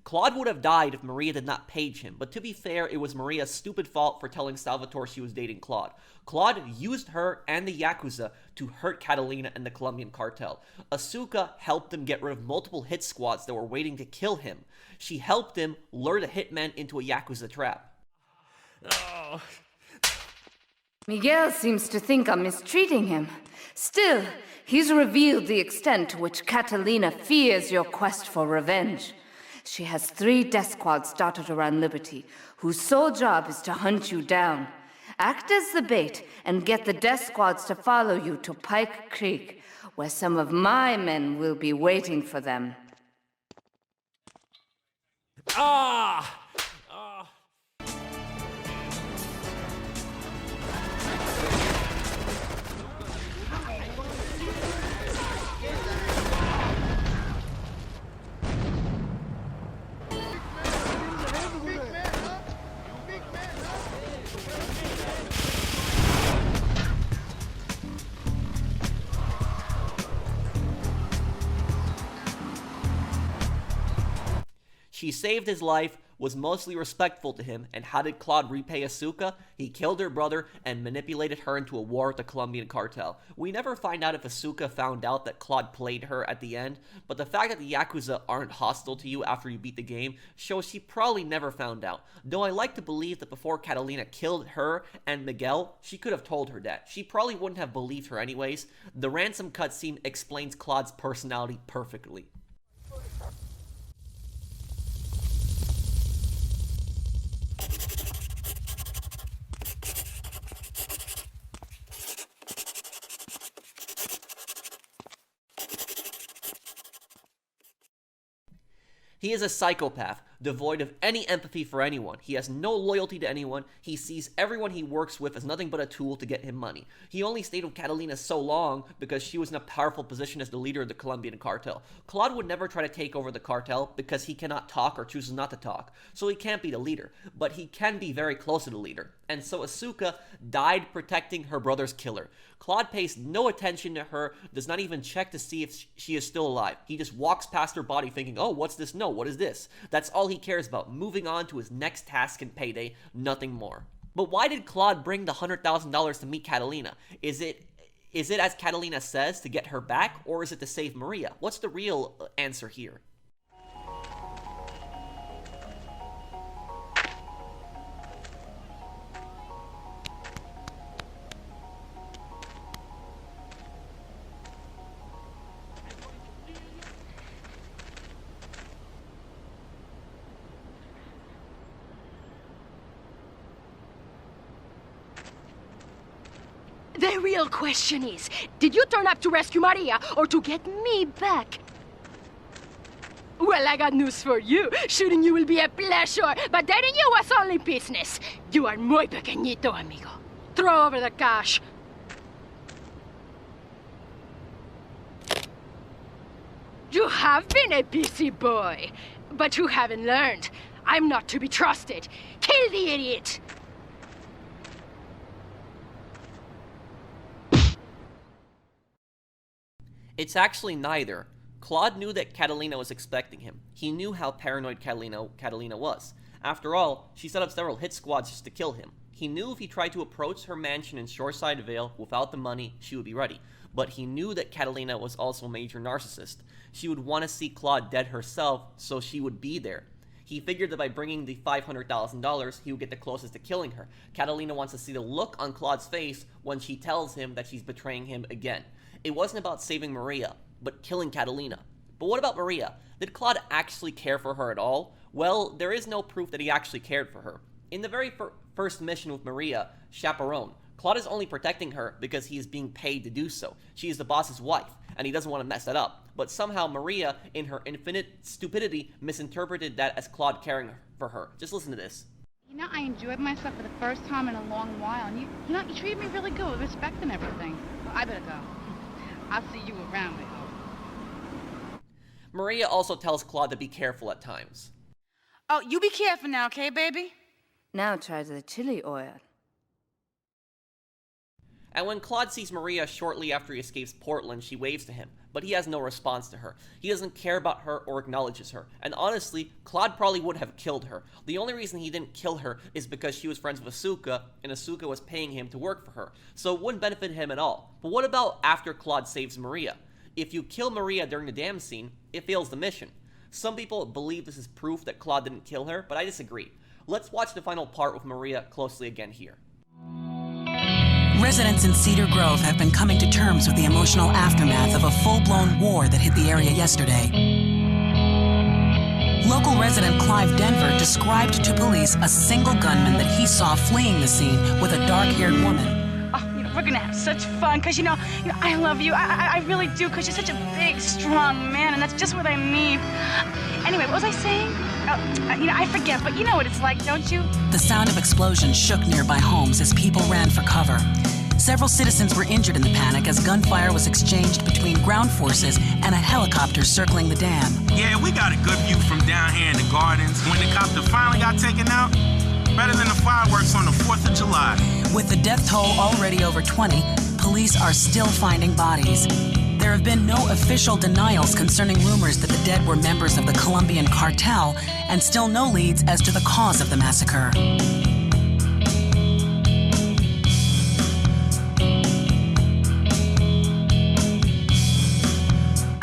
Speaker 1: Claude would have died if Maria did not page him, but to be fair, it was Maria's stupid fault for telling Salvatore she was dating Claude. Claude used her and the Yakuza to hurt Catalina and the Colombian cartel. Asuka helped him get rid of multiple hit squads that were waiting to kill him. She helped him lure the hitmen into a Yakuza trap.
Speaker 11: Oh.
Speaker 8: Miguel seems to think I'm mistreating him. Still, he's revealed the extent to which Catalina fears your quest for revenge. She has 3 death squads dotted around Liberty, whose sole job is to hunt you down. Act as the bait and get the death squads to follow you to Pike Creek, where some of my men will be waiting for them.
Speaker 11: Ah!
Speaker 1: She saved his life, was mostly respectful to him, and how did Claude repay Asuka? He killed her brother and manipulated her into a war with the Colombian cartel. We never find out if Asuka found out that Claude played her at the end, but the fact that the Yakuza aren't hostile to you after you beat the game shows she probably never found out. Though I like to believe that before Catalina killed her and Miguel, she could have told her that. She probably wouldn't have believed her anyways. The Ransom cutscene explains Claude's personality perfectly. He is a psychopath, devoid of any empathy for anyone. He has no loyalty to anyone. He sees everyone he works with as nothing but a tool to get him money. He only stayed with Catalina so long because she was in a powerful position as the leader of the Colombian cartel. Claude would never try to take over the cartel because he cannot talk or chooses not to talk, so he can't be the leader, but he can be very close to the leader. And so Asuka died protecting her brother's killer. Claude pays no attention to her, does not even check to see if she is still alive. He just walks past her body thinking, oh, what's this? No, what is this? That's all he cares about, moving on to his next task and payday, nothing more. But why did Claude bring the $100,000 to meet Catalina? Is it as Catalina says, to get her back, or is it to save Maria? What's the real answer here?
Speaker 16: The real question is, did you turn up to rescue Maria or to get me back? Well, I got news for you. Shooting you will be a pleasure, but dating you was only business. You are muy pequeñito, amigo. Throw over the cash. You have been a busy boy, but you haven't learned. I'm not to be trusted. Kill the idiot!
Speaker 1: It's actually neither. Claude knew that Catalina was expecting him. He knew how paranoid Catalina was. After all, she set up several hit squads just to kill him. He knew if he tried to approach her mansion in Shoreside Vale without the money, she would be ready. But he knew that Catalina was also a major narcissist. She would want to see Claude dead herself, so she would be there. He figured that by bringing the $500,000, he would get the closest to killing her. Catalina wants to see the look on Claude's face when she tells him that she's betraying him again. It wasn't about saving Maria, but killing Catalina. But what about Maria? Did Claude actually care for her at all? Well, there is no proof that he actually cared for her. In the very first mission with Maria, Chaperone, Claude is only protecting her because he is being paid to do so. She is the boss's wife, and he doesn't want to mess that up. But somehow Maria, in her infinite stupidity, misinterpreted that as Claude caring for her. Just listen to this.
Speaker 13: You know, I enjoyed myself for the first time in a long while, and you treated me really good with respect and everything. Well, I better go. I'll see you around, I hope.
Speaker 1: Maria also tells Claude to be careful at times.
Speaker 7: Oh, you be careful now, okay, baby?
Speaker 8: Now try the chili oil.
Speaker 1: And when Claude sees Maria shortly after he escapes Portland, she waves to him, but he has no response to her. He doesn't care about her or acknowledges her. And honestly, Claude probably would have killed her. The only reason he didn't kill her is because she was friends with Asuka, and Asuka was paying him to work for her. So it wouldn't benefit him at all. But what about after Claude saves Maria? If you kill Maria during the dam scene, it fails the mission. Some people believe this is proof that Claude didn't kill her, but I disagree. Let's watch the final part with Maria closely again here.
Speaker 14: Residents in Cedar Grove have been coming to terms with the emotional aftermath of a full-blown war that hit the area yesterday. Local resident Clive Denver described to police a single gunman that he saw fleeing the scene with a dark-haired woman.
Speaker 7: Oh, we're gonna have such fun, because, you know, I love you. I really do, because you're such a big, strong man, and that's just what I need. Anyway, what was I saying? I forget, but you know what it's like, don't you?
Speaker 14: The sound of explosions shook nearby homes as people ran for cover. Several citizens were injured in the panic as gunfire was exchanged between ground forces and a helicopter circling the dam.
Speaker 15: Yeah, we got a good view from down here in the gardens. When the copter finally got taken out, better than the fireworks on the 4th of July.
Speaker 14: With the death toll already over 20, police are still finding bodies. There have been no official denials concerning rumors that the dead were members of the Colombian Cartel, and still no leads as to the cause of the massacre.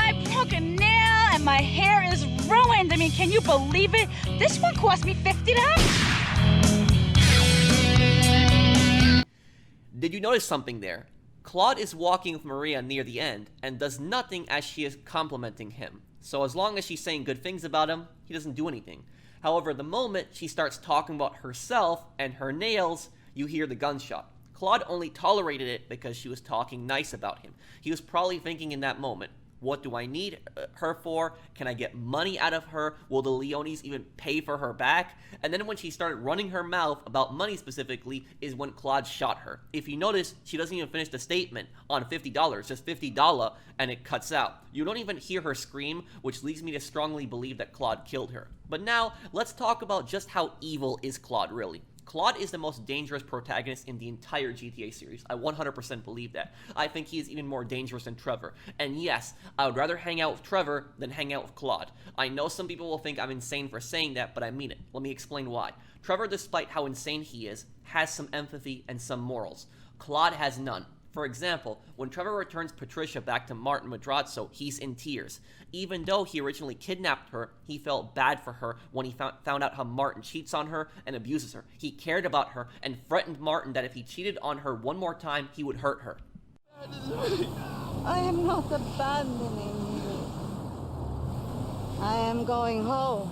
Speaker 7: I broke a nail and my hair is ruined. I mean, can you believe it? This one cost me $50.
Speaker 1: Did you notice something there? Claude is walking with Maria near the end, and does nothing as she is complimenting him. So as long as she's saying good things about him, he doesn't do anything. However, the moment she starts talking about herself and her nails, you hear the gunshot. Claude only tolerated it because she was talking nice about him. He was probably thinking in that moment, what do I need her for? Can I get money out of her? Will the Leones even pay for her back? And then when she started running her mouth about money specifically is when Claude shot her. If you notice, she doesn't even finish the statement on $50, just $50, and it cuts out. You don't even hear her scream, which leads me to strongly believe that Claude killed her. But now, let's talk about just how evil is Claude really. Claude is the most dangerous protagonist in the entire GTA series. I 100% believe that. I think he is even more dangerous than Trevor. And yes, I would rather hang out with Trevor than hang out with Claude. I know some people will think I'm insane for saying that, but I mean it. Let me explain why. Trevor, despite how insane he is, has some empathy and some morals. Claude has none. For example, when Trevor returns Patricia back to Martin Madrazo, he's in tears. Even though he originally kidnapped her, he felt bad for her when he found out how Martin cheats on her and abuses her. He cared about her and threatened Martin that if he cheated on her one more time, he would hurt her.
Speaker 17: I am not abandoning you. I am going home.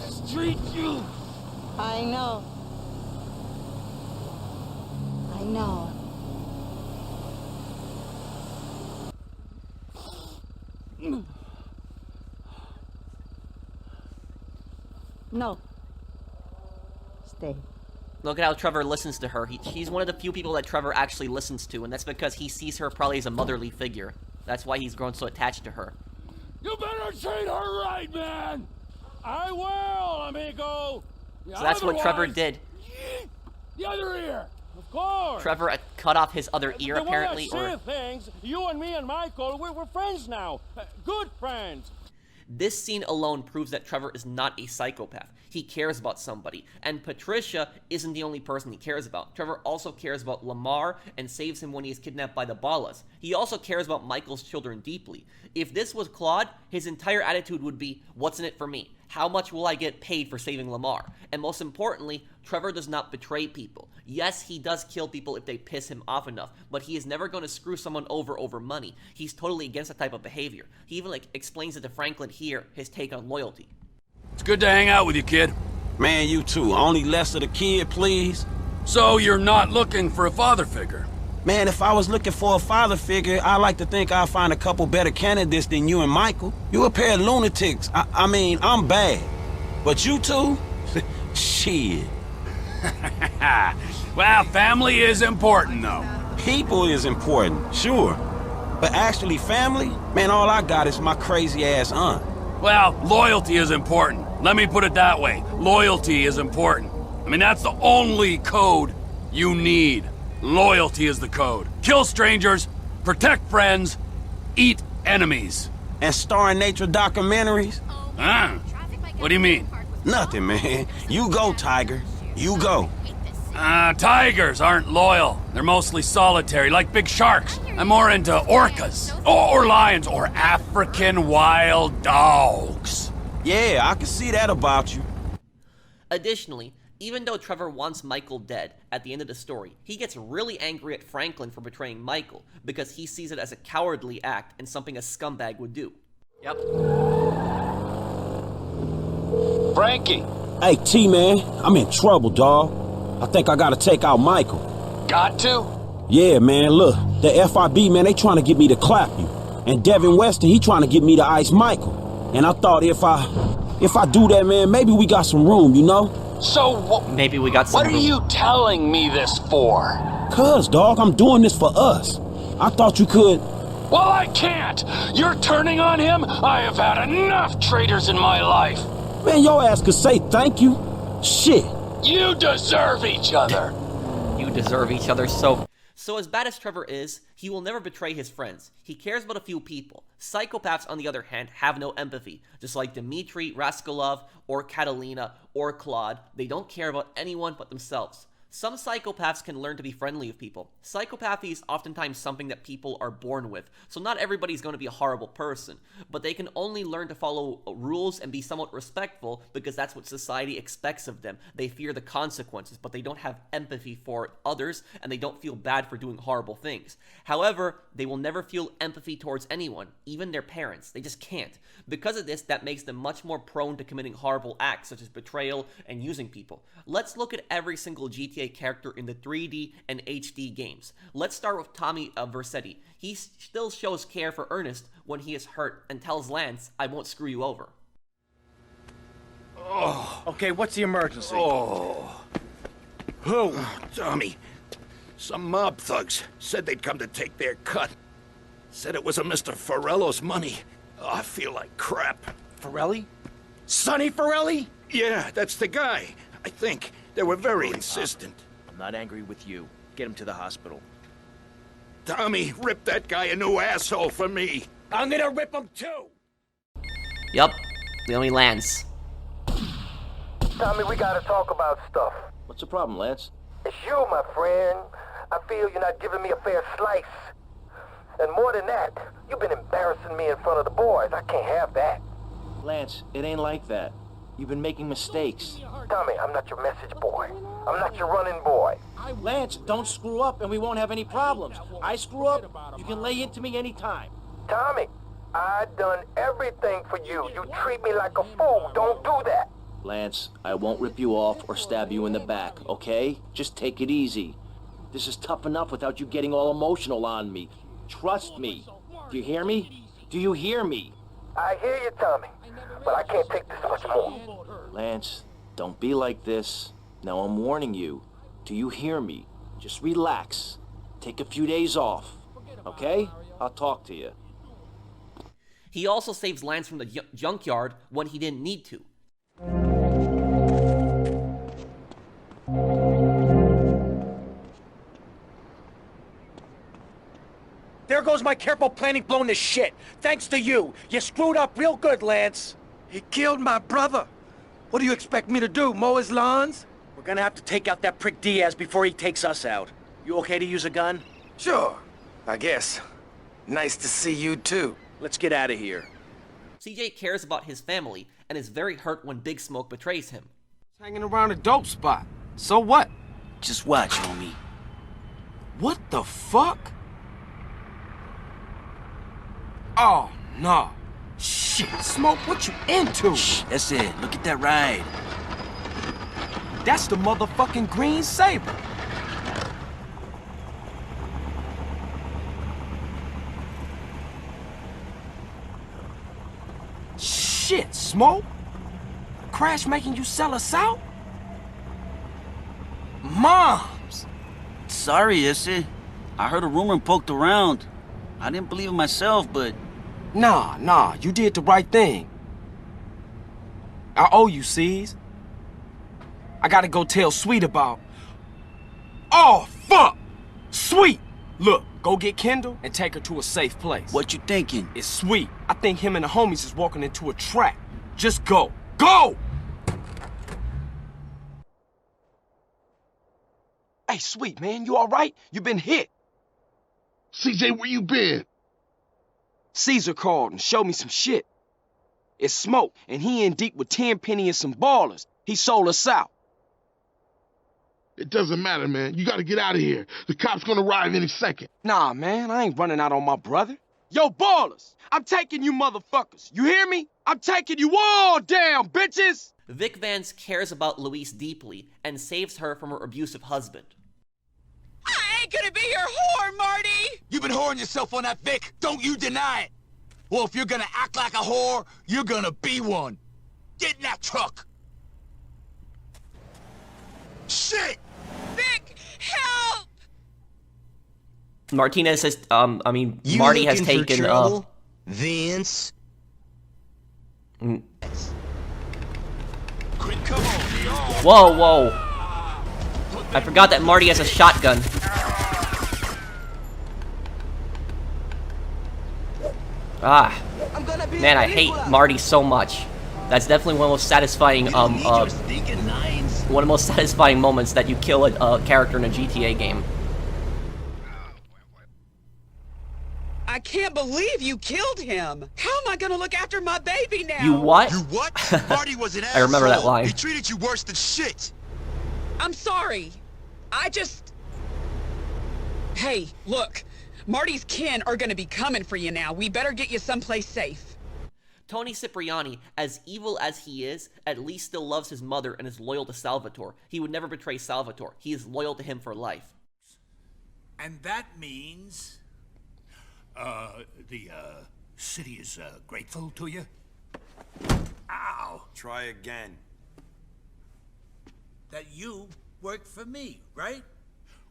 Speaker 15: Street you!
Speaker 17: I know. I know. No. Stay.
Speaker 1: Look at how Trevor listens to her. He's one of the few people that Trevor actually listens to, and that's because he sees her probably as a motherly figure. That's why he's grown so attached to her.
Speaker 15: You better treat her right, man! I will, amigo!
Speaker 1: So that's what Trevor did.
Speaker 15: The other ear! Of course!
Speaker 1: Trevor cut off his other ear, apparently,
Speaker 15: or... things, you and me and Michael, we're friends now. Good friends.
Speaker 1: This scene alone proves that Trevor is not a psychopath. He cares about somebody. And Patricia isn't the only person he cares about. Trevor also cares about Lamar and saves him when he is kidnapped by the Ballas. He also cares about Michael's children deeply. If this was Claude, his entire attitude would be, what's in it for me? How much will I get paid for saving Lamar? And most importantly, Trevor does not betray people. Yes, he does kill people if they piss him off enough, but he is never going to screw someone over money. He's totally against that type of behavior. He even explains it to Franklin here, his take on loyalty.
Speaker 18: It's good to hang out with you, kid.
Speaker 25: Man, you too. Only less of the kid, please.
Speaker 18: So you're not looking for a father figure?
Speaker 25: Man, if I was looking for a father figure, I like to think I'd find a couple better candidates than you and Michael. You a pair of lunatics. I mean, I'm bad. But you two? Shit.
Speaker 18: Well, family is important, though.
Speaker 25: People is important, sure. But actually, family? Man, all I got is my crazy-ass aunt.
Speaker 18: Well, loyalty is important. Let me put it that way. Loyalty is important. I mean, that's the only code You need. Loyalty is the code. Kill strangers, protect friends, eat enemies.
Speaker 25: And star in nature documentaries?
Speaker 18: Huh? What do you mean?
Speaker 25: Nothing, man. You go, Tiger. You go.
Speaker 18: Tigers aren't loyal. They're mostly solitary, like big sharks. I'm more into orcas, or lions, or African wild dogs.
Speaker 25: Yeah, I can see that about you.
Speaker 1: Additionally, even though Trevor wants Michael dead at the end of the story, he gets really angry at Franklin for betraying Michael because he sees it as a cowardly act and something a scumbag would do. Yep.
Speaker 21: Frankie!
Speaker 25: Hey, T-Man, I'm in trouble, dawg. I think I gotta take out Michael.
Speaker 21: Got to?
Speaker 25: Yeah, man, look. The FIB, man, they trying to get me to clap you. And Devin Weston, he trying to get me to ice Michael. And I thought if I do that, man, maybe we got some room, you know?
Speaker 21: So
Speaker 1: maybe we got some
Speaker 21: room. What are you telling me this for?
Speaker 25: Cuz, dawg, I'm doing this for us. I thought you could...
Speaker 21: Well, I can't! You're turning on him? I have had enough traitors in my life.
Speaker 25: Man, your ass could say thank you. Shit.
Speaker 21: You deserve each other.
Speaker 1: You deserve each other, So as bad as Trevor is, he will never betray his friends. He cares about a few people. Psychopaths, on the other hand, have no empathy. Just like Dmitri, Raskolov, or Catalina, or Claude, they don't care about anyone but themselves. Some psychopaths can learn to be friendly with people. Psychopathy is oftentimes something that people are born with, so not everybody's going to be a horrible person, but they can only learn to follow rules and be somewhat respectful because that's what society expects of them. They fear the consequences, but they don't have empathy for others, and they don't feel bad for doing horrible things. However, they will never feel empathy towards anyone, even their parents. They just can't. Because of this, that makes them much more prone to committing horrible acts, such as betrayal and using people. Let's look at every single GTA character in the 3D and HD games. Let's start with Tommy Vercetti. He still shows care for Ernest when he is hurt and tells Lance, "I won't screw you over."
Speaker 9: Oh. Okay, what's the emergency?
Speaker 10: Oh. Tommy. Some mob thugs said they'd come to take their cut. Said it was a Mr. Forello's money. Oh, I feel like crap.
Speaker 9: Forelli? Sonny Forelli?
Speaker 10: Yeah, that's the guy. I think. They were very insistent.
Speaker 9: I'm not angry with you. Get him to the hospital.
Speaker 10: Tommy, rip that guy a new asshole for me.
Speaker 9: I'm gonna rip him too!
Speaker 1: Yup. Leone lands.
Speaker 5: Tommy, we gotta talk about stuff.
Speaker 21: What's the problem, Lance?
Speaker 5: It's you, my friend. I feel you're not giving me a fair slice. And more than that, you've been embarrassing me in front of the boys. I can't have that.
Speaker 21: Lance, it ain't like that. You've been making mistakes.
Speaker 5: Tommy, I'm not your message boy. I'm not your running boy.
Speaker 21: Lance, don't screw up and we won't have any problems. I screw up, you can lay into me anytime.
Speaker 5: Tommy, I done everything for you. You treat me like a fool. Don't do that.
Speaker 21: Lance, I won't rip you off or stab you in the back, okay? Just take it easy. This is tough enough without you getting all emotional on me. Trust me. Do you hear me? Do you hear me?
Speaker 5: I hear you, Tommy, but I can't take this much more.
Speaker 21: Lance, don't be like this. Now I'm warning you. Do you hear me? Just relax. Take a few days off, okay? I'll talk to you.
Speaker 1: He also saves Lance from the junkyard when he didn't need to.
Speaker 9: There goes my careful planning blown to shit. Thanks to you. You screwed up real good, Lance.
Speaker 2: He killed my brother. What do you expect me to do, mow his lawns?
Speaker 9: We're gonna have to take out that prick Diaz before he takes us out. You okay to use a gun?
Speaker 2: Sure, I guess. Nice to see you too.
Speaker 9: Let's get out of here.
Speaker 1: CJ cares about his family and is very hurt when Big Smoke betrays him.
Speaker 2: Hanging around a dope spot. So what?
Speaker 9: Just watch, homie.
Speaker 2: What the fuck? Oh, no. Shit, Smoke, what you into?
Speaker 9: Shh, that's it. Look at that ride.
Speaker 2: That's the motherfucking green Saber. Shit, Smoke. Crash making you sell us out? Moms!
Speaker 19: Sorry, Issy. I heard a rumor and poked around. I didn't believe it myself, but...
Speaker 2: Nah, you did the right thing. I owe you, C's. I gotta go tell Sweet about...
Speaker 9: Oh, fuck! Sweet! Look, go get Kendall and take her to a safe place.
Speaker 19: What you thinking?
Speaker 9: It's sweet. I think him and the homies is walking into a trap. Just go. Go! Hey, sweet, man, you alright? You been hit.
Speaker 6: CJ, where you been?
Speaker 9: Caesar called and showed me some shit. It's smoke, and he in deep with Tenpenny and some ballers. He sold us out.
Speaker 6: It doesn't matter, man. You gotta get out of here. The cops gonna arrive any second.
Speaker 9: Nah, man, I ain't running out on my brother. Yo, ballers, I'm taking you motherfuckers. You hear me? I'm taking you all down, bitches!
Speaker 1: Vic Vance cares about Louise deeply and saves her from her abusive husband.
Speaker 3: I ain't gonna be your whore, Marty!
Speaker 12: You've been whoring yourself on that Vic. Don't you deny it. Well, if you're gonna act like a whore, you're gonna be one. Get in that truck. Shit!
Speaker 3: Vic, help!
Speaker 1: Martinez has, Marty has taken,
Speaker 12: Vince?
Speaker 1: Whoa, whoa. I forgot that Marty has a shotgun. Ah. Man, I hate Marty so much. That's definitely one of the most satisfying, one of the most satisfying moments that you kill a character in a GTA game.
Speaker 3: I can't believe you killed him. How am I gonna look after my baby now?
Speaker 1: You what?
Speaker 12: You what? Marty was an asshole.
Speaker 1: I remember that line.
Speaker 12: He treated you worse than shit.
Speaker 3: I'm sorry. I just... Hey, look. Marty's kin are gonna be coming for you now. We better get you someplace safe.
Speaker 1: Tony Cipriani, as evil as he is, at least still loves his mother and is loyal to Salvatore. He would never betray Salvatore. He is loyal to him for life.
Speaker 21: And that means... the city is grateful to you? Ow!
Speaker 20: Try again.
Speaker 21: That you work for me, right?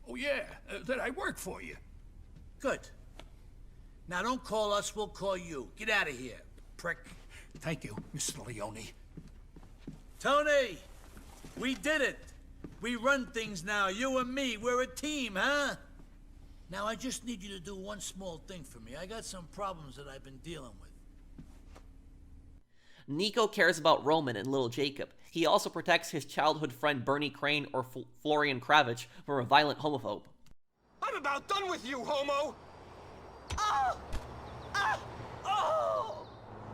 Speaker 21: Oh yeah, that I work for you. Good. Now don't call us, we'll call you. Get out of here, prick. Thank you, Mr. Leone. Tony! We did it! We run things now, you and me. We're a team, huh? Now, I just need you to do one small thing for me. I got some problems that I've been dealing with.
Speaker 1: Niko cares about Roman and little Jacob. He also protects his childhood friend Bernie Crane or Florian Kravitz from a violent homophobe.
Speaker 2: I'm about done with you, homo! Oh! Ah! Oh!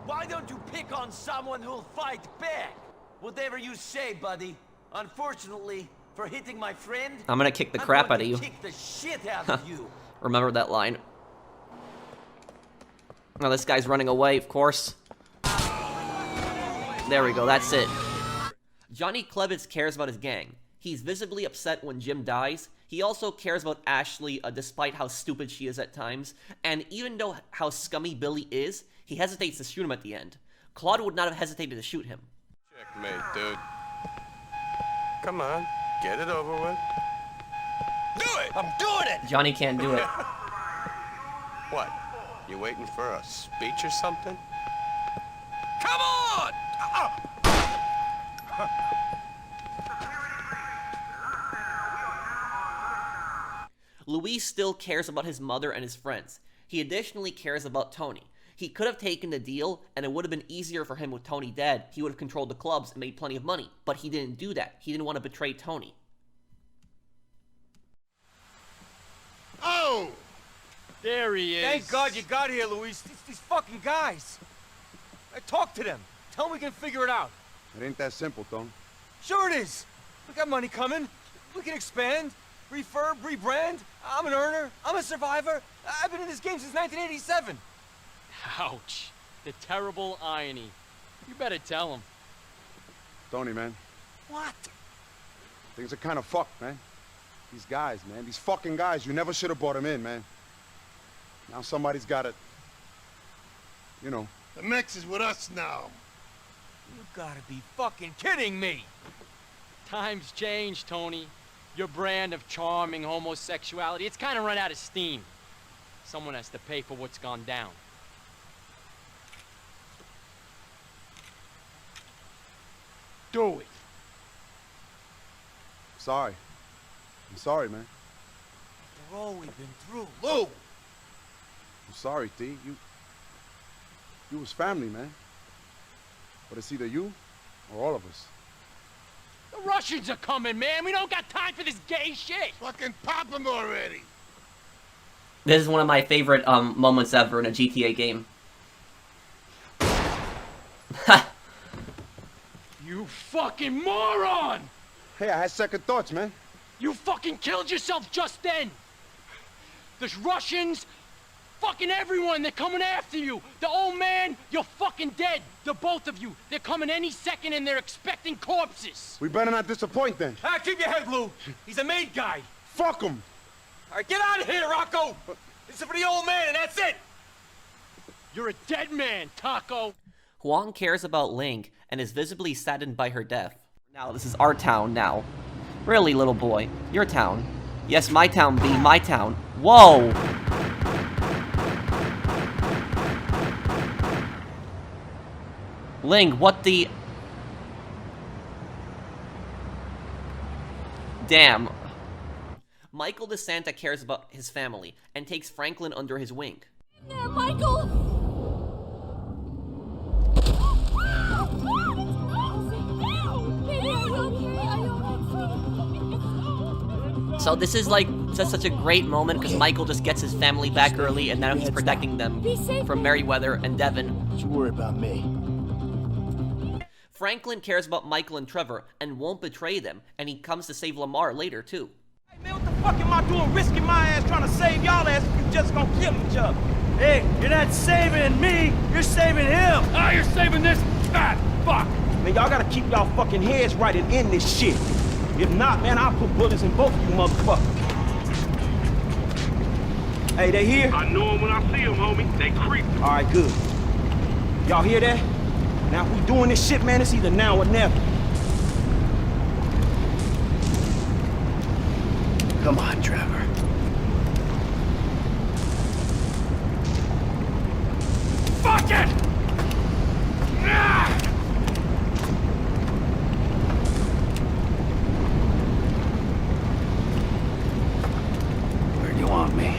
Speaker 22: Why don't you pick on someone who'll fight back? Whatever you say, buddy. Unfortunately, for hitting my friend,
Speaker 1: I'm gonna kick the crap out of you.
Speaker 22: Kick the shit out of you.
Speaker 1: Remember that line. Now this guy's running away, of course. There we go, that's it. Johnny Klebitz cares about his gang. He's visibly upset when Jim dies. He also cares about Ashley, despite how stupid she is at times. And even though how scummy Billy is, he hesitates to shoot him at the end. Claude would not have hesitated to shoot him.
Speaker 2: Checkmate, dude. Come on, get it over with.
Speaker 22: Do it! I'm doing it!
Speaker 1: Johnny can't do it.
Speaker 2: What? You waiting for a speech or something?
Speaker 22: Come on!
Speaker 1: Luis still cares about his mother and his friends. He additionally cares about Toni. He could have taken the deal, and it would have been easier for him with Toni dead. He would have controlled the clubs and made plenty of money. But he didn't do that. He didn't want to betray Toni.
Speaker 2: Oh!
Speaker 11: There he is.
Speaker 23: Thank God you got here, Luis. These fucking guys. I talk to them. Tell them we can figure it out.
Speaker 26: It ain't that simple, Tone.
Speaker 23: Sure it is. We got money coming. We can expand, refurb, rebrand. I'm an earner. I'm a survivor. I've been in this game since 1987.
Speaker 11: Ouch. The terrible irony. You better tell him.
Speaker 26: Tony, man.
Speaker 23: What?
Speaker 26: Things are kind of fucked, man. These guys, man. These fucking guys. You never should have brought them in, man. Now somebody's got it. You know.
Speaker 2: The mix is with us now.
Speaker 23: You gotta be fucking kidding me.
Speaker 11: Times change, Tony. Your brand of charming homosexuality, it's kind of run out of steam. Someone has to pay for what's gone down.
Speaker 23: Do it.
Speaker 26: Sorry. I'm sorry, man.
Speaker 23: all we've been through.
Speaker 26: Lou! I'm sorry, T. You was family, man. But it's either you or all of us.
Speaker 21: The Russians are coming, man. We don't got time for this gay shit.
Speaker 6: Fucking pop them already.
Speaker 1: This is one of my favorite moments ever in a GTA game.
Speaker 21: You fucking moron!
Speaker 26: Hey, I had second thoughts, man.
Speaker 21: You fucking killed yourself just then! There's Russians, fucking everyone, they're coming after you! The old man, you're fucking dead! The both of you, they're coming any second and they're expecting corpses!
Speaker 26: We better not disappoint then.
Speaker 23: Ah, keep your head, Lou! He's a made guy!
Speaker 26: Fuck him!
Speaker 23: Alright, get out of here, Rocco! This is for the old man, and that's it!
Speaker 21: You're a dead man, Taco!
Speaker 1: Huang cares about Ling and is visibly saddened by her death. Now, this is our town now. Really, little boy, your town. Yes, my town be my town. Whoa! Ling, what the... Damn. Michael DeSanta cares about his family and takes Franklin under his wing.
Speaker 4: There, Michael!
Speaker 1: So this is like just such a great moment because Michael just gets his family back early and now he's protecting them from Merryweather and Devin.
Speaker 12: Don't you worry about me.
Speaker 1: Franklin cares about Michael and Trevor and won't betray them, and he comes to save Lamar later too.
Speaker 9: Hey man, what the fuck am I doing risking my ass trying to save y'all ass if you just gonna kill each other? Hey, you're not saving me, you're saving him!
Speaker 18: Ah, you're saving this fat fuck!
Speaker 9: Man, y'all gotta keep y'all fucking heads right and end this shit. If not, man, I'll put bullets in both of you motherfuckers. Hey, they here?
Speaker 11: I know them when I see them, homie. They creep.
Speaker 9: Alright, good. Y'all hear that? Now, if we doing this shit, man, it's either now or never.
Speaker 12: Come on, Trevor.
Speaker 18: Fuck it! Ah!
Speaker 12: Where do you want me?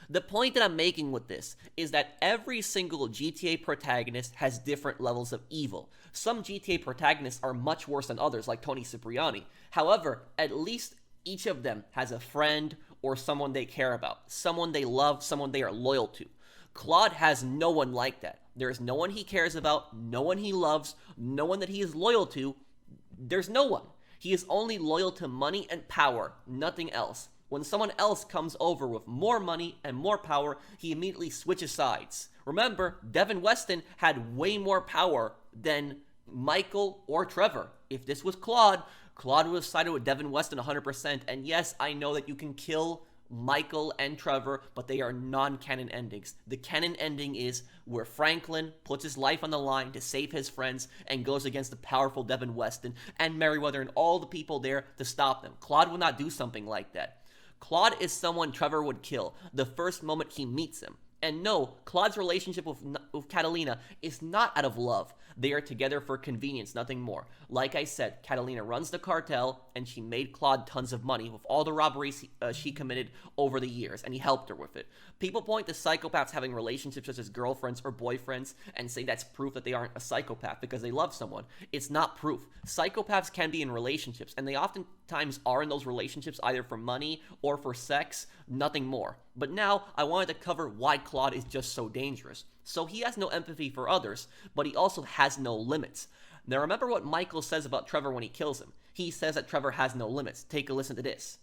Speaker 1: The point that I'm making with this is that every single GTA protagonist has different levels of evil. Some GTA protagonists are much worse than others, like Toni Cipriani. However, at least each of them has a friend or someone they care about, someone they love, someone they are loyal to. Claude has no one like that. There is no one he cares about, no one he loves, no one that he is loyal to. There's no one. He is only loyal to money and power, nothing else. When someone else comes over with more money and more power, he immediately switches sides. Remember, Devin Weston had way more power than Michael or Trevor. If this was Claude, Claude would have sided with Devin Weston 100%. And yes, I know that you can kill Michael and Trevor, but they are non-canon endings. The canon ending is where Franklin puts his life on the line to save his friends and goes against the powerful Devin Weston and Merryweather and all the people there to stop them. Claude would not do something like that. Claude is someone Trevor would kill the first moment he meets him. And no, Claude's relationship with Catalina is not out of love. They are together for convenience, nothing more. Like I said, Catalina runs the cartel, and she made Claude tons of money with all the robberies she committed over the years, and he helped her with it. People point to psychopaths having relationships such as girlfriends or boyfriends and say that's proof that they aren't a psychopath because they love someone. It's not proof. Psychopaths can be in relationships, and they oftentimes are in those relationships either for money or for sex, nothing more. But now, I wanted to cover why Claude is just so dangerous. So he has no empathy for others, but he also has no limits. Now remember what Michael says about Trevor when he kills him. He says that Trevor has no limits. Take a listen to this.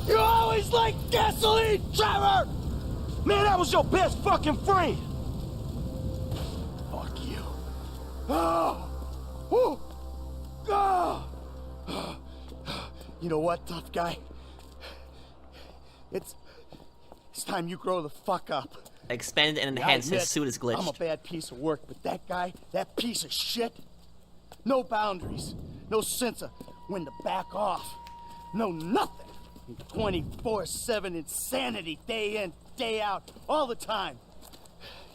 Speaker 9: You always like gasoline, Trevor! Man, that was your best fucking friend!
Speaker 12: Fuck you.
Speaker 9: Oh! Oh! Oh!
Speaker 12: You know what, tough guy? It's time you grow the fuck up.
Speaker 1: Expand and enhance his suit is glitched.
Speaker 12: I'm a bad piece of work, but that guy, that piece of shit, no boundaries, no sense of when to back off.
Speaker 4: No nothing. 24/7 insanity, day in, day out, all the time.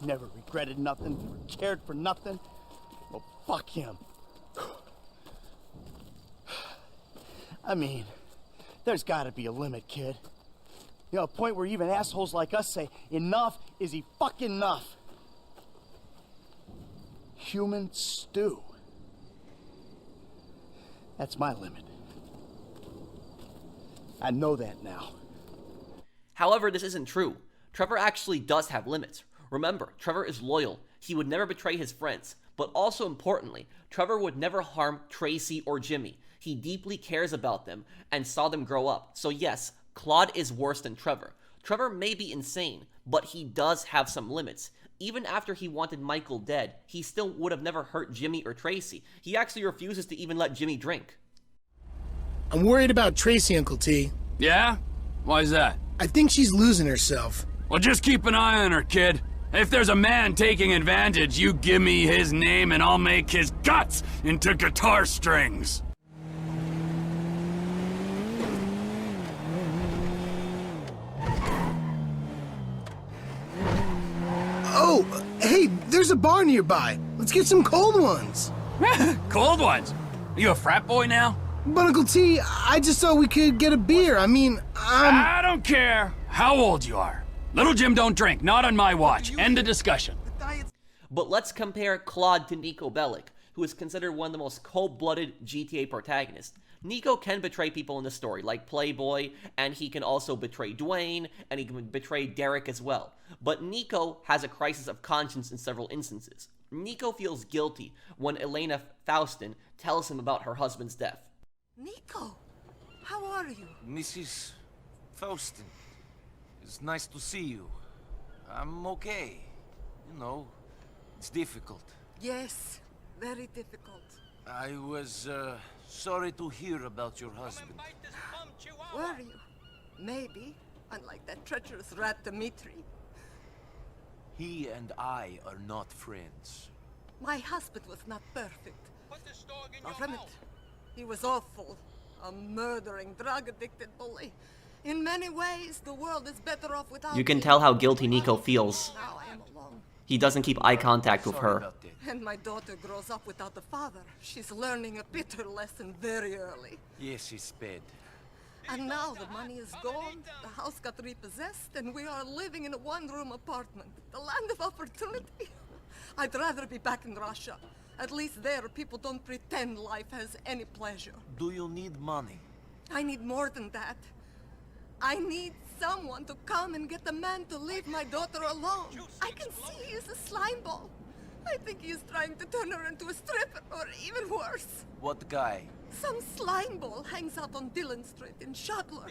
Speaker 4: Never regretted nothing, never cared for nothing. Well, fuck him. I mean, there's gotta be a limit, kid. You know, a point where even assholes like us say, enough is fucking enough. Human stew. That's my limit. I know that now.
Speaker 1: However, this isn't true. Trevor actually does have limits. Remember, Trevor is loyal. He would never betray his friends. But also importantly, Trevor would never harm Tracy or Jimmy. He deeply cares about them and saw them grow up. So yes, Claude is worse than Trevor. Trevor may be insane, but he does have some limits. Even after he wanted Michael dead, he still would have never hurt Jimmy or Tracy. He actually refuses to even let Jimmy drink.
Speaker 8: I'm worried about Tracy, Uncle T.
Speaker 18: Yeah? Why's that?
Speaker 8: I think she's losing herself.
Speaker 18: Well, just keep an eye on her, kid. If there's a man taking advantage, you give me his name and I'll make his guts into guitar strings.
Speaker 8: Oh, hey, there's a bar nearby. Let's get some cold ones.
Speaker 18: Cold ones? Are you a frat boy now?
Speaker 8: But Uncle T, I just thought we could get a beer. I mean,
Speaker 18: I don't care how old you are. Little Jim don't drink, not on my watch. End of discussion.
Speaker 1: But let's compare Claude to Niko Bellic, who is considered one of the most cold-blooded GTA protagonists. Niko can betray people in the story, like Playboy, and he can also betray Dwayne, and he can betray Derek as well. But Niko has a crisis of conscience in several instances. Niko feels guilty when Elena Faustin tells him about her husband's death.
Speaker 13: Niko, how are you?
Speaker 22: Mrs. Faustin, it's nice to see you. I'm okay. You know, it's difficult.
Speaker 13: Yes, very difficult.
Speaker 22: I was, sorry to hear about your husband.
Speaker 13: Were you? Maybe, unlike that treacherous rat Dmitri.
Speaker 22: He and I are not friends.
Speaker 13: My husband was not perfect. Far from it. He was awful. A murdering, drug-addicted bully. In many ways, the world is better off without
Speaker 1: You can
Speaker 13: him.
Speaker 1: tell how guilty Niko feels.
Speaker 13: Now I am alone.
Speaker 1: He doesn't keep eye contact with her.
Speaker 13: And my daughter grows up without a father. She's learning a bitter lesson very early.
Speaker 22: Yes, he's bad.
Speaker 13: And now the money is gone, the house got repossessed, and we are living in a one-room apartment. The land of opportunity. I'd rather be back in Russia. At least there, people don't pretend life has any pleasure.
Speaker 22: Do you need money?
Speaker 13: I need more than that. I need someone to come and get the man to leave my daughter alone. I can see he is a slime ball. I think he is trying to turn her into a stripper, or even worse.
Speaker 22: What guy?
Speaker 13: Some slime ball hangs out on Dillon Street in Shotler.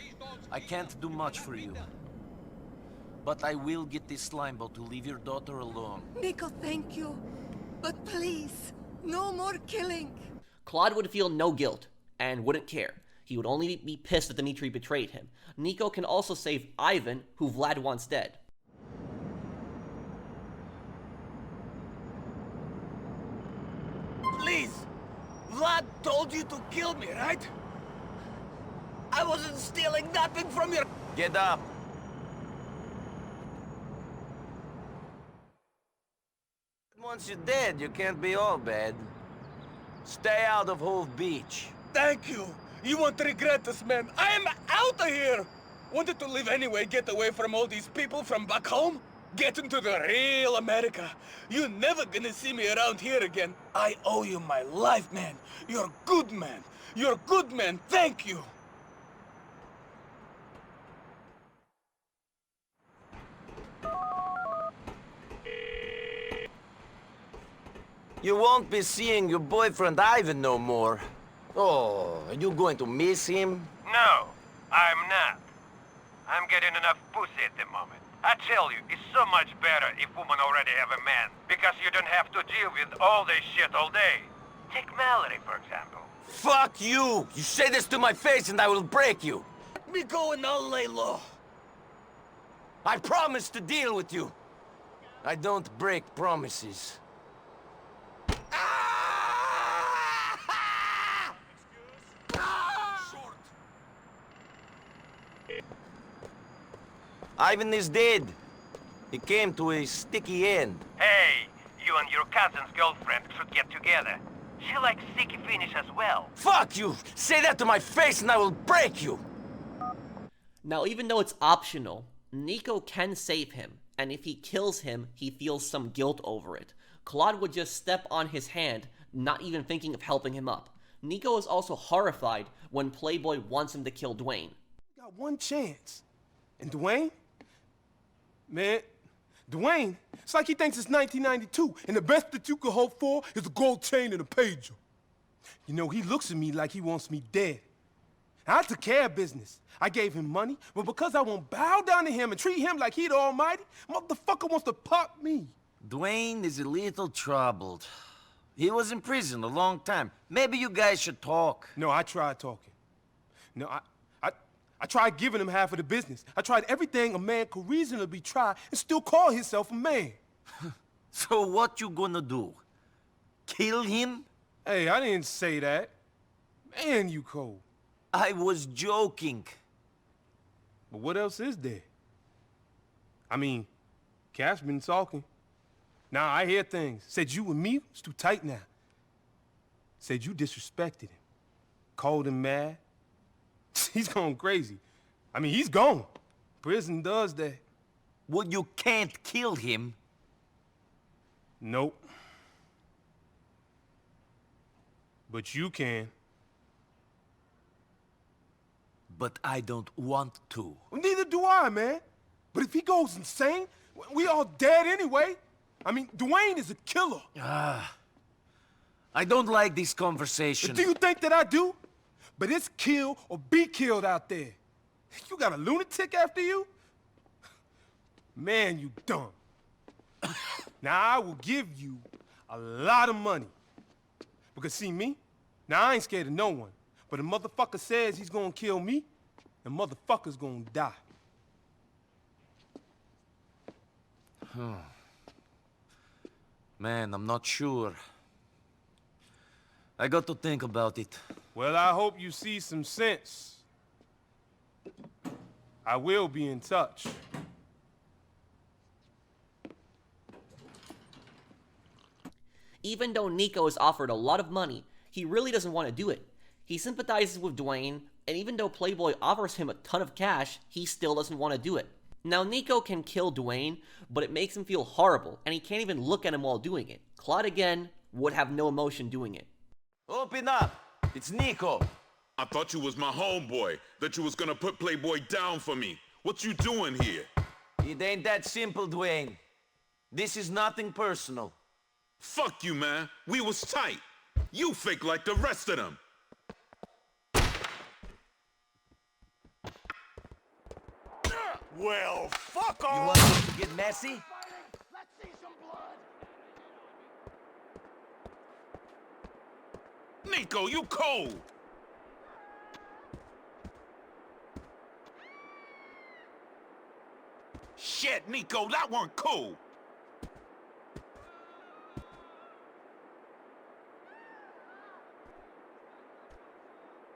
Speaker 22: I can't do much for you. But I will get this slime ball to leave your daughter alone.
Speaker 13: Niko, thank you. But please, no more killing.
Speaker 1: Claude would feel no guilt and wouldn't care. He would only be pissed that Dmitri betrayed him. Niko can also save Ivan, who Vlad wants dead.
Speaker 12: Please! Vlad told you to kill me, right? I wasn't stealing nothing from your...
Speaker 22: Get up! Once you're dead, you can't be all bad. Stay out of Hove Beach.
Speaker 12: Thank you! You won't regret this, man. I am out of here! Wanted to live anyway, get away from all these people from back home? Get into the real America. You're never gonna see me around here again. I owe you my life, man. You're a good man. You're a good man. Thank you.
Speaker 22: You won't be seeing your boyfriend Ivan no more. Oh, are you going to miss him?
Speaker 16: No, I'm not. I'm getting enough pussy at the moment. I tell you, it's so much better if women already have a man, because you don't have to deal with all this shit all day. Take Mallory, for example.
Speaker 22: Fuck you! You say this to my face and I will break you.
Speaker 12: Me go and I'll lay low.
Speaker 22: I promise to deal with you. I don't break promises. Ivan is dead. He came to a sticky end.
Speaker 16: Hey, you and your cousin's girlfriend should get together. She likes sticky finish as well.
Speaker 22: Fuck you! Say that to my face and I will break you!
Speaker 1: Now, even though it's optional, Niko can save him, and if he kills him, he feels some guilt over it. Claude would just step on his hand, not even thinking of helping him up. Niko is also horrified when Playboy wants him to kill Dwayne.
Speaker 26: Got one chance. And Dwayne? Man, Dwayne, it's like he thinks it's 1992, and the best that you could hope for is a gold chain and a pager. You know, he looks at me like he wants me dead. I took care of business. I gave him money, but because I won't bow down to him and treat him like he the almighty, motherfucker wants to pop me.
Speaker 22: Dwayne is a little troubled. He was in prison a long time. Maybe you guys should talk.
Speaker 26: No, I tried talking. No, I tried giving him half of the business. I tried everything a man could reasonably try and still call himself a man.
Speaker 22: So what you gonna do? Kill him?
Speaker 26: Hey, I didn't say that. Man, you cold.
Speaker 22: I was joking.
Speaker 26: But what else is there? I mean, Cash been talking. Now I hear things. Said you and me was too tight now. Said you disrespected him. Called him mad. He's going crazy. I mean, he's gone. Prison does that.
Speaker 22: Well, you can't kill him.
Speaker 26: Nope. But you can.
Speaker 22: But I don't want to.
Speaker 26: Well, neither do I, man. But if he goes insane, we all dead anyway. I mean, Dwayne is a killer.
Speaker 22: I don't like this conversation.
Speaker 26: Do you think that I do? But it's kill or be killed out there. You got a lunatic after you? Man, you dumb. Now, I will give you a lot of money. Because see me? Now, I ain't scared of no one. But a motherfucker says he's gonna kill me, the motherfucker's gonna die.
Speaker 22: Man, I'm not sure. I got to think about it.
Speaker 26: Well, I hope you see some sense. I will be in touch.
Speaker 1: Even though Niko is offered a lot of money, he really doesn't want to do it. He sympathizes with Dwayne, and even though Playboy offers him a ton of cash, he still doesn't want to do it. Now, Niko can kill Dwayne, but it makes him feel horrible, and he can't even look at him while doing it. Claude, again, would have no emotion doing it.
Speaker 22: Open up! It's Niko!
Speaker 7: I thought you was my homeboy, that you was gonna put Playboy down for me. What you doing here?
Speaker 22: It ain't that simple, Dwayne. This is nothing personal.
Speaker 7: Fuck you, man. We was tight. You fake like the rest of them.
Speaker 12: Well, fuck off!
Speaker 22: You want us to get messy?
Speaker 12: Let's see some blood!
Speaker 7: Niko, you cold! Shit, Niko, that weren't cool!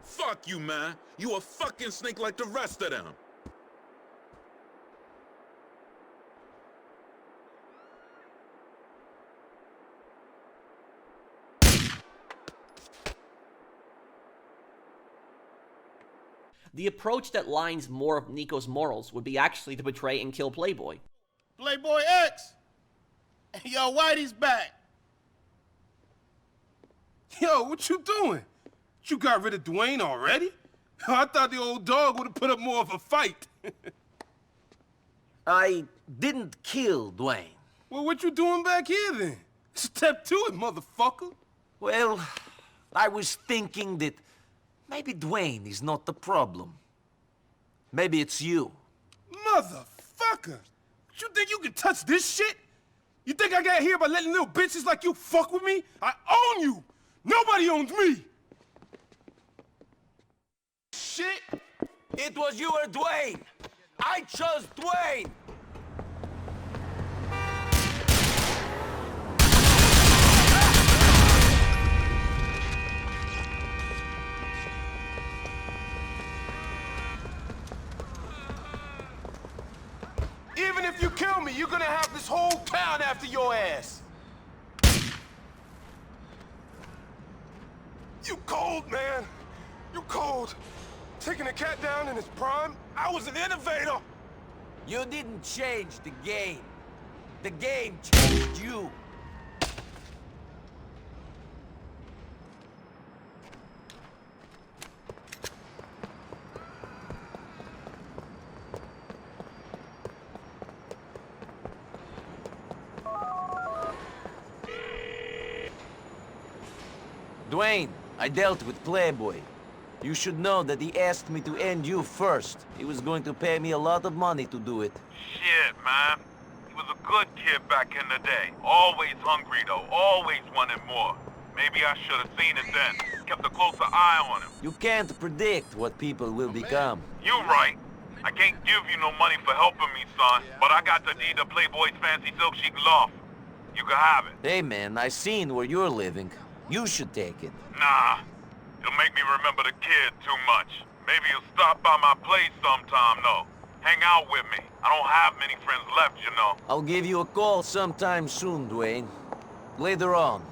Speaker 7: Fuck you, man. You a fucking snake like the rest of them.
Speaker 1: The approach that lines more of Niko's morals would be actually to betray and kill Playboy.
Speaker 4: Playboy X! Yo, Whitey's back!
Speaker 26: Yo, what you doing? You got rid of Dwayne already? I thought the old dog would have put up more of a fight.
Speaker 22: I didn't kill Dwayne.
Speaker 26: Well, what you doing back here then? Step to it, motherfucker.
Speaker 22: Well, I was thinking that maybe Dwayne is not the problem. Maybe it's you.
Speaker 26: Motherfucker! You think you can touch this shit? You think I got here by letting little bitches like you fuck with me? I own you! Nobody owns me!
Speaker 22: Shit! It was you or Dwayne! I chose Dwayne!
Speaker 26: if you kill me, you're gonna have this whole town after your ass. You cold, man. You cold. Taking a cat down in his prime? I was an innovator.
Speaker 22: You didn't change the game. The game changed you. Dwayne, I dealt with Playboy. You should know that he asked me to end you first. He was going to pay me a lot of money to do it.
Speaker 7: Shit, man. He was a good kid back in the day. Always hungry, though. Always wanted more. Maybe I should have seen it then. Kept a closer eye on him.
Speaker 22: You can't predict what people will become.
Speaker 7: You right. I can't give you no money for helping me, son. But I got the deed to Playboy's fancy silk chic loft. You can have it.
Speaker 22: Hey, man, I seen where you're living. You should take it.
Speaker 7: Nah. It'll make me remember the kid too much. Maybe he'll stop by my place sometime, though. Hang out with me. I don't have many friends left, you know.
Speaker 22: I'll give you a call sometime soon, Dwayne. Later on.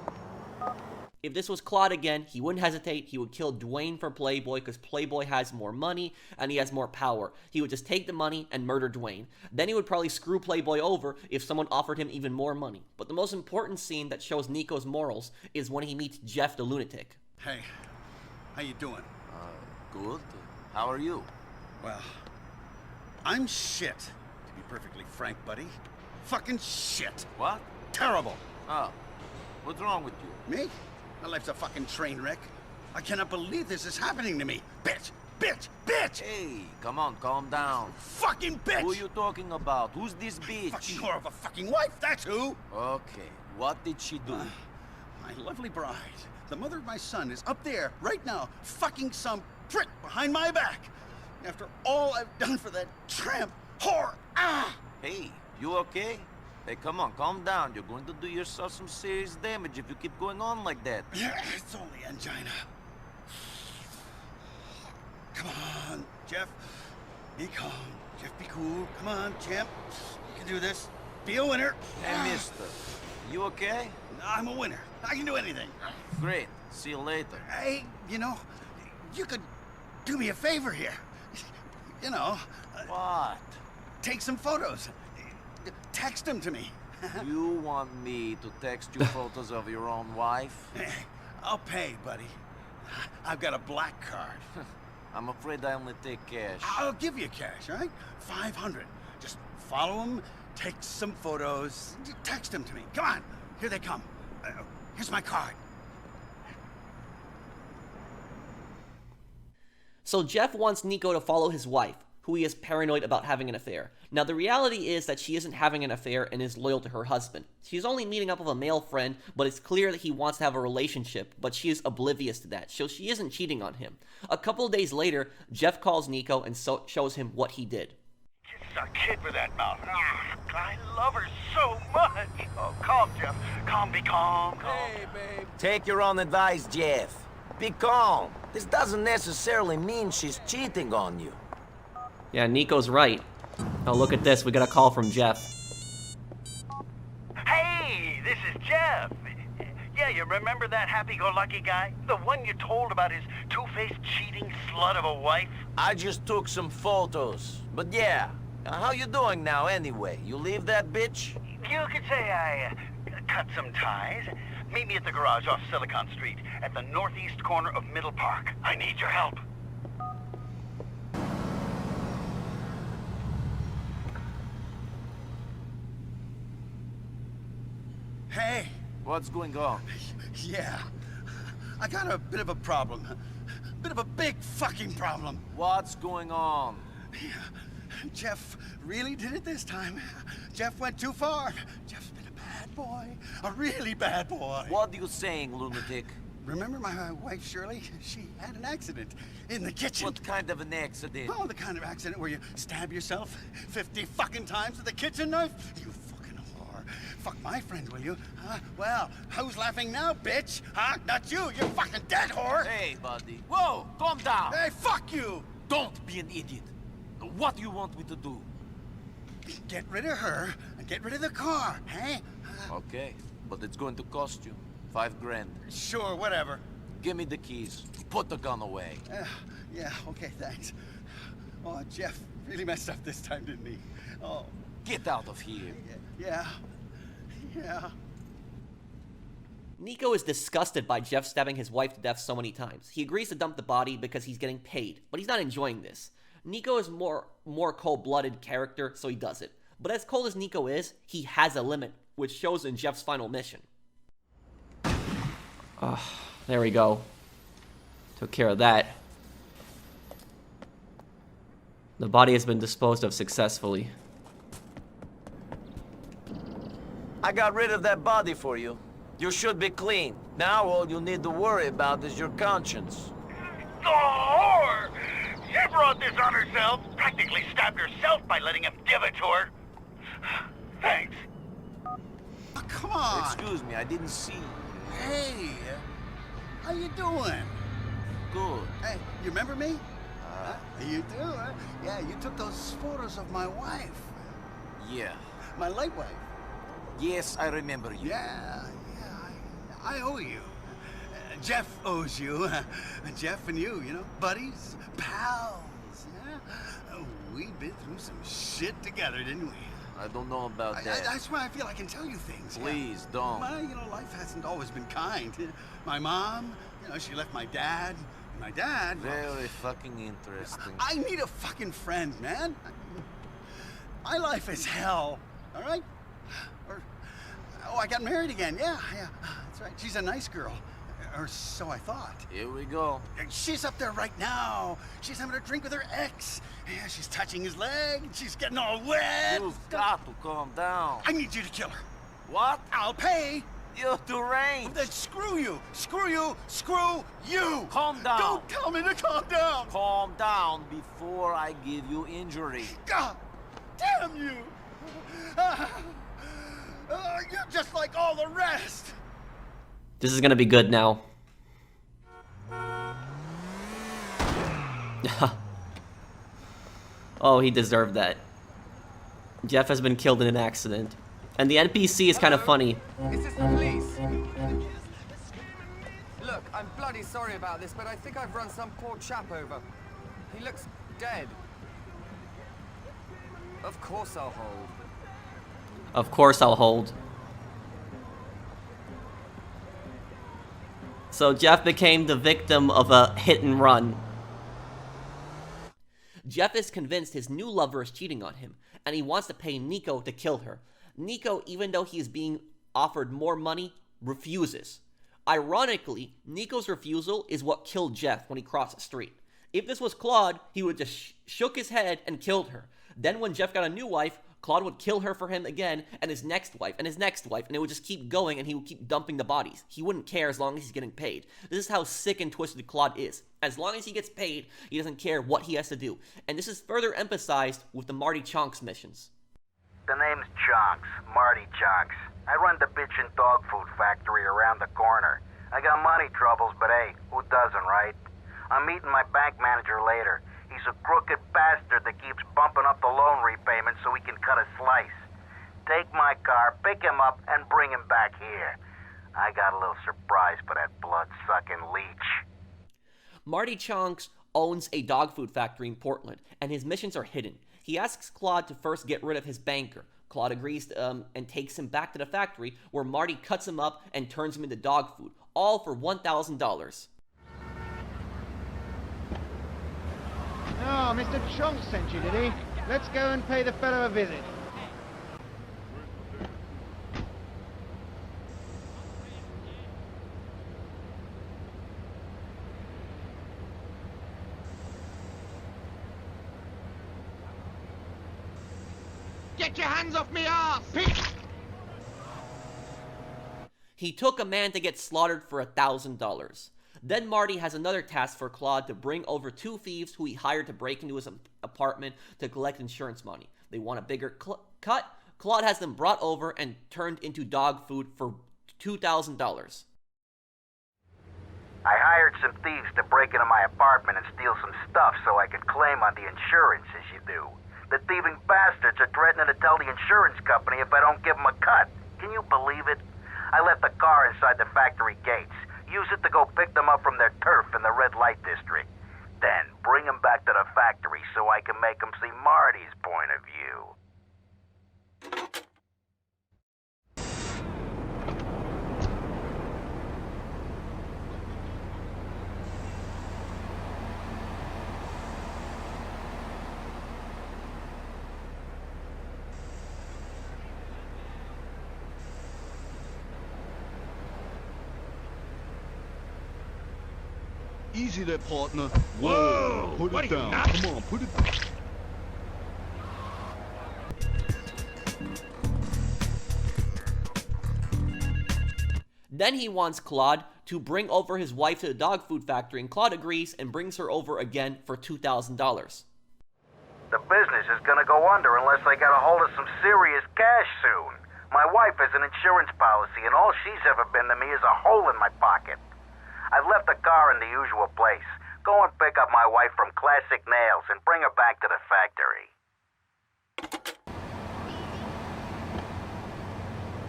Speaker 1: If this was Claude again, he wouldn't hesitate. He would kill Dwayne for Playboy because Playboy has more money and he has more power. He would just take the money and murder Dwayne. Then he would probably screw Playboy over if someone offered him even more money. But the most important scene that shows Niko's morals is when he meets Jeff the lunatic.
Speaker 4: Hey, how you doing?
Speaker 22: Good. How are you?
Speaker 4: Well, I'm shit, to be perfectly frank, buddy. Fucking shit.
Speaker 22: What?
Speaker 4: Terrible.
Speaker 22: Oh. What's wrong with you?
Speaker 4: Me? My life's a fucking train wreck. I cannot believe this is happening to me. Bitch! Bitch! Bitch!
Speaker 22: Hey, come on, calm down.
Speaker 4: Fucking bitch!
Speaker 22: Who are you talking about? Who's this bitch?
Speaker 4: Fucking whore of a fucking wife, that's who!
Speaker 22: Okay, what did she do?
Speaker 4: My lovely bride, the mother of my son, is up there, right now, fucking some prick behind my back. After all I've done for that tramp whore. Ah!
Speaker 22: Hey, you okay? Hey, come on, calm down. You're going to do yourself some serious damage if you keep going on like that.
Speaker 4: Yeah, it's only angina. Come on, Jeff. Be calm. Jeff, be cool. Come on, champ. You can do this. Be a winner.
Speaker 22: Hey, mister. You okay?
Speaker 4: I'm a winner. I can do anything.
Speaker 22: Great. See you later.
Speaker 4: Hey, you know, you could do me a favor here. You know.
Speaker 22: What?
Speaker 4: Take some photos. Text them to me.
Speaker 22: You want me to text you photos of your own wife?
Speaker 4: I'll pay, buddy. I've got a black card.
Speaker 22: I'm afraid I only take cash.
Speaker 4: I'll give you cash, all right? 500. Just follow them, take some photos, text them to me. Come on, here they come. Here's my card.
Speaker 1: So Jeff wants Niko to follow his wife, who he is paranoid about having an affair. Now the reality is that she isn't having an affair and is loyal to her husband. She's only meeting up with a male friend, but it's clear that he wants to have a relationship, but she is oblivious to that, so she isn't cheating on him. A couple of days later, Jeff calls Niko and shows him what he did.
Speaker 14: It's a kid with that mouth. I love her so much. Oh, calm, Jeff. Calm, be calm.
Speaker 22: Hey, babe. Take your own advice, Jeff. Be calm. This doesn't necessarily mean she's cheating on you.
Speaker 1: Yeah, Niko's right. Oh, look at this. We got a call from Jeff.
Speaker 14: Hey, this is Jeff. Yeah, you remember that happy-go-lucky guy? The one you told about his two-faced cheating slut of a wife?
Speaker 22: I just took some photos. But yeah, how you doing now anyway? You leave that bitch?
Speaker 14: You could say I cut some ties. Meet me at the garage off Silicon Street at the northeast corner of Middle Park. I need your help.
Speaker 4: Hey.
Speaker 22: What's going on?
Speaker 4: Yeah. I got a bit of a problem. A bit of a big fucking problem.
Speaker 22: What's going on?
Speaker 4: Jeff really did it this time. Jeff went too far. Jeff's been a bad boy. A really bad boy.
Speaker 22: What are you saying, lunatic?
Speaker 4: Remember my wife, Shirley? She had an accident in the kitchen.
Speaker 22: What kind of an accident?
Speaker 4: Oh, the kind of accident where you stab yourself 50 fucking times with a kitchen knife. You fucking whore. Fuck my friend, will you? Huh? Well, who's laughing now, bitch? Huh? Not you. You're fucking dead, whore.
Speaker 22: Hey, buddy. Whoa, calm down.
Speaker 4: Hey, fuck you.
Speaker 22: Don't be an idiot. What do you want me to do?
Speaker 4: Get rid of her and get rid of the car, hey?
Speaker 22: Okay, but it's going to cost you $5 grand.
Speaker 4: Sure, whatever.
Speaker 22: Give me the keys. Put the gun away.
Speaker 4: Yeah, okay, thanks. Oh, Jeff really messed up this time, didn't he? Oh.
Speaker 22: Get out of here.
Speaker 4: Yeah.
Speaker 1: Niko is disgusted by Jeff stabbing his wife to death so many times. He agrees to dump the body because he's getting paid, but he's not enjoying this. Niko is more cold-blooded character, so he does it. But as cold as Niko is, he has a limit, which shows in Jeff's final mission. There we go. Took care of that. The body has been disposed of successfully.
Speaker 22: I got rid of that body for you. You should be clean. Now all you need to worry about is your conscience.
Speaker 14: The whore! She brought this on herself. Practically stabbed herself by letting him give it to her. Thanks.
Speaker 4: Oh, come on.
Speaker 22: Excuse me, I didn't see you.
Speaker 4: Hey, how you doing?
Speaker 22: Good.
Speaker 4: Hey, you remember me? You do, huh? Yeah, you took those photos of my wife.
Speaker 22: Yeah.
Speaker 4: My late wife.
Speaker 22: Yes, I remember you.
Speaker 4: Yeah, I owe you. Jeff owes you. Jeff and you know, buddies, pals, yeah? We've been through some shit together, didn't we?
Speaker 22: I don't know about that.
Speaker 4: That's why I feel I can tell you things.
Speaker 22: Please, don't.
Speaker 4: Life hasn't always been kind. My mom, she left my dad. My dad...
Speaker 22: Very fucking interesting.
Speaker 4: I need a fucking friend, man. My life is hell, all right? I got married again. Yeah, that's right. She's a nice girl. Or so I thought.
Speaker 22: Here we go.
Speaker 4: She's up there right now. She's having a drink with her ex. Yeah, she's touching his leg. She's getting all wet.
Speaker 22: You've got to calm down.
Speaker 4: I need you to kill her.
Speaker 22: What?
Speaker 4: I'll pay.
Speaker 22: You're deranged.
Speaker 4: Then screw you. Screw you. Screw you.
Speaker 22: Calm down.
Speaker 4: Don't tell me to calm down.
Speaker 22: Calm down before I give you injury.
Speaker 4: God damn you. You're just like all the rest.
Speaker 1: This is gonna be good now. Oh, he deserved that. Jeff has been killed in an accident. And the NPC is kind of funny.
Speaker 10: Is this the police? Look, I'm bloody sorry about this, but I think I've run some poor chap over. He looks dead. Of course I'll hold.
Speaker 1: Of course I'll hold. So Jeff became the victim of a hit and run. Jeff is convinced his new lover is cheating on him, and he wants to pay Niko to kill her. Niko, even though he is being offered more money, refuses. Ironically, Niko's refusal is what killed Jeff when he crossed the street. If this was Claude, he would just shook his head and killed her. Then when Jeff got a new wife, Claude would kill her for him again, and his next wife, and his next wife, and it would just keep going, and he would keep dumping the bodies. He wouldn't care as long as he's getting paid. This is how sick and twisted Claude is. As long as he gets paid, he doesn't care what he has to do. And this is further emphasized with the Marty Chonks missions.
Speaker 5: The name's Chonks, Marty Chonks. I run the bitchin' dog food factory around the corner. I got money troubles, but hey, who doesn't, right? I'm meeting my bank manager later. He's a crooked bastard that keeps bumping up the loan repayments so he can cut a slice. Take my car, pick him up, and bring him back here. I got a little surprise for that blood-sucking leech.
Speaker 1: Marty Chonks owns a dog food factory in Portland, and his missions are hidden. He asks Claude to first get rid of his banker. Claude agrees and takes him back to the factory, where Marty cuts him up and turns him into dog food, all for $1,000.
Speaker 15: Oh, Mr. Chonks sent you, did he? Let's go and pay the fellow a visit. Get your hands off me ass!
Speaker 1: He took a man to get slaughtered for $1,000. Then Marty has another task for Claude to bring over two thieves who he hired to break into his apartment to collect insurance money. They want a bigger cut. Claude has them brought over and turned into dog food for $2,000.
Speaker 5: I hired some thieves to break into my apartment and steal some stuff so I could claim on the insurance as you do. The thieving bastards are threatening to tell the insurance company if I don't give them a cut. Can you believe it? I left the car inside the factory gates. Use it to go pick them up from their turf in the red light district. Then bring them back to the factory so I can make them see Marty's point of view.
Speaker 3: Easy there, partner. Whoa! Put it down. Come on, put it down.
Speaker 1: Then he wants Claude to bring over his wife to the dog food factory, and Claude agrees and brings her over again for $2,000.
Speaker 5: The business is gonna go under unless I get a hold of some serious cash soon. My wife has an insurance policy, and all she's ever been to me is a hole in my pocket. I've left the car in the usual place. Go and pick up my wife from Classic Nails and bring her back to the factory.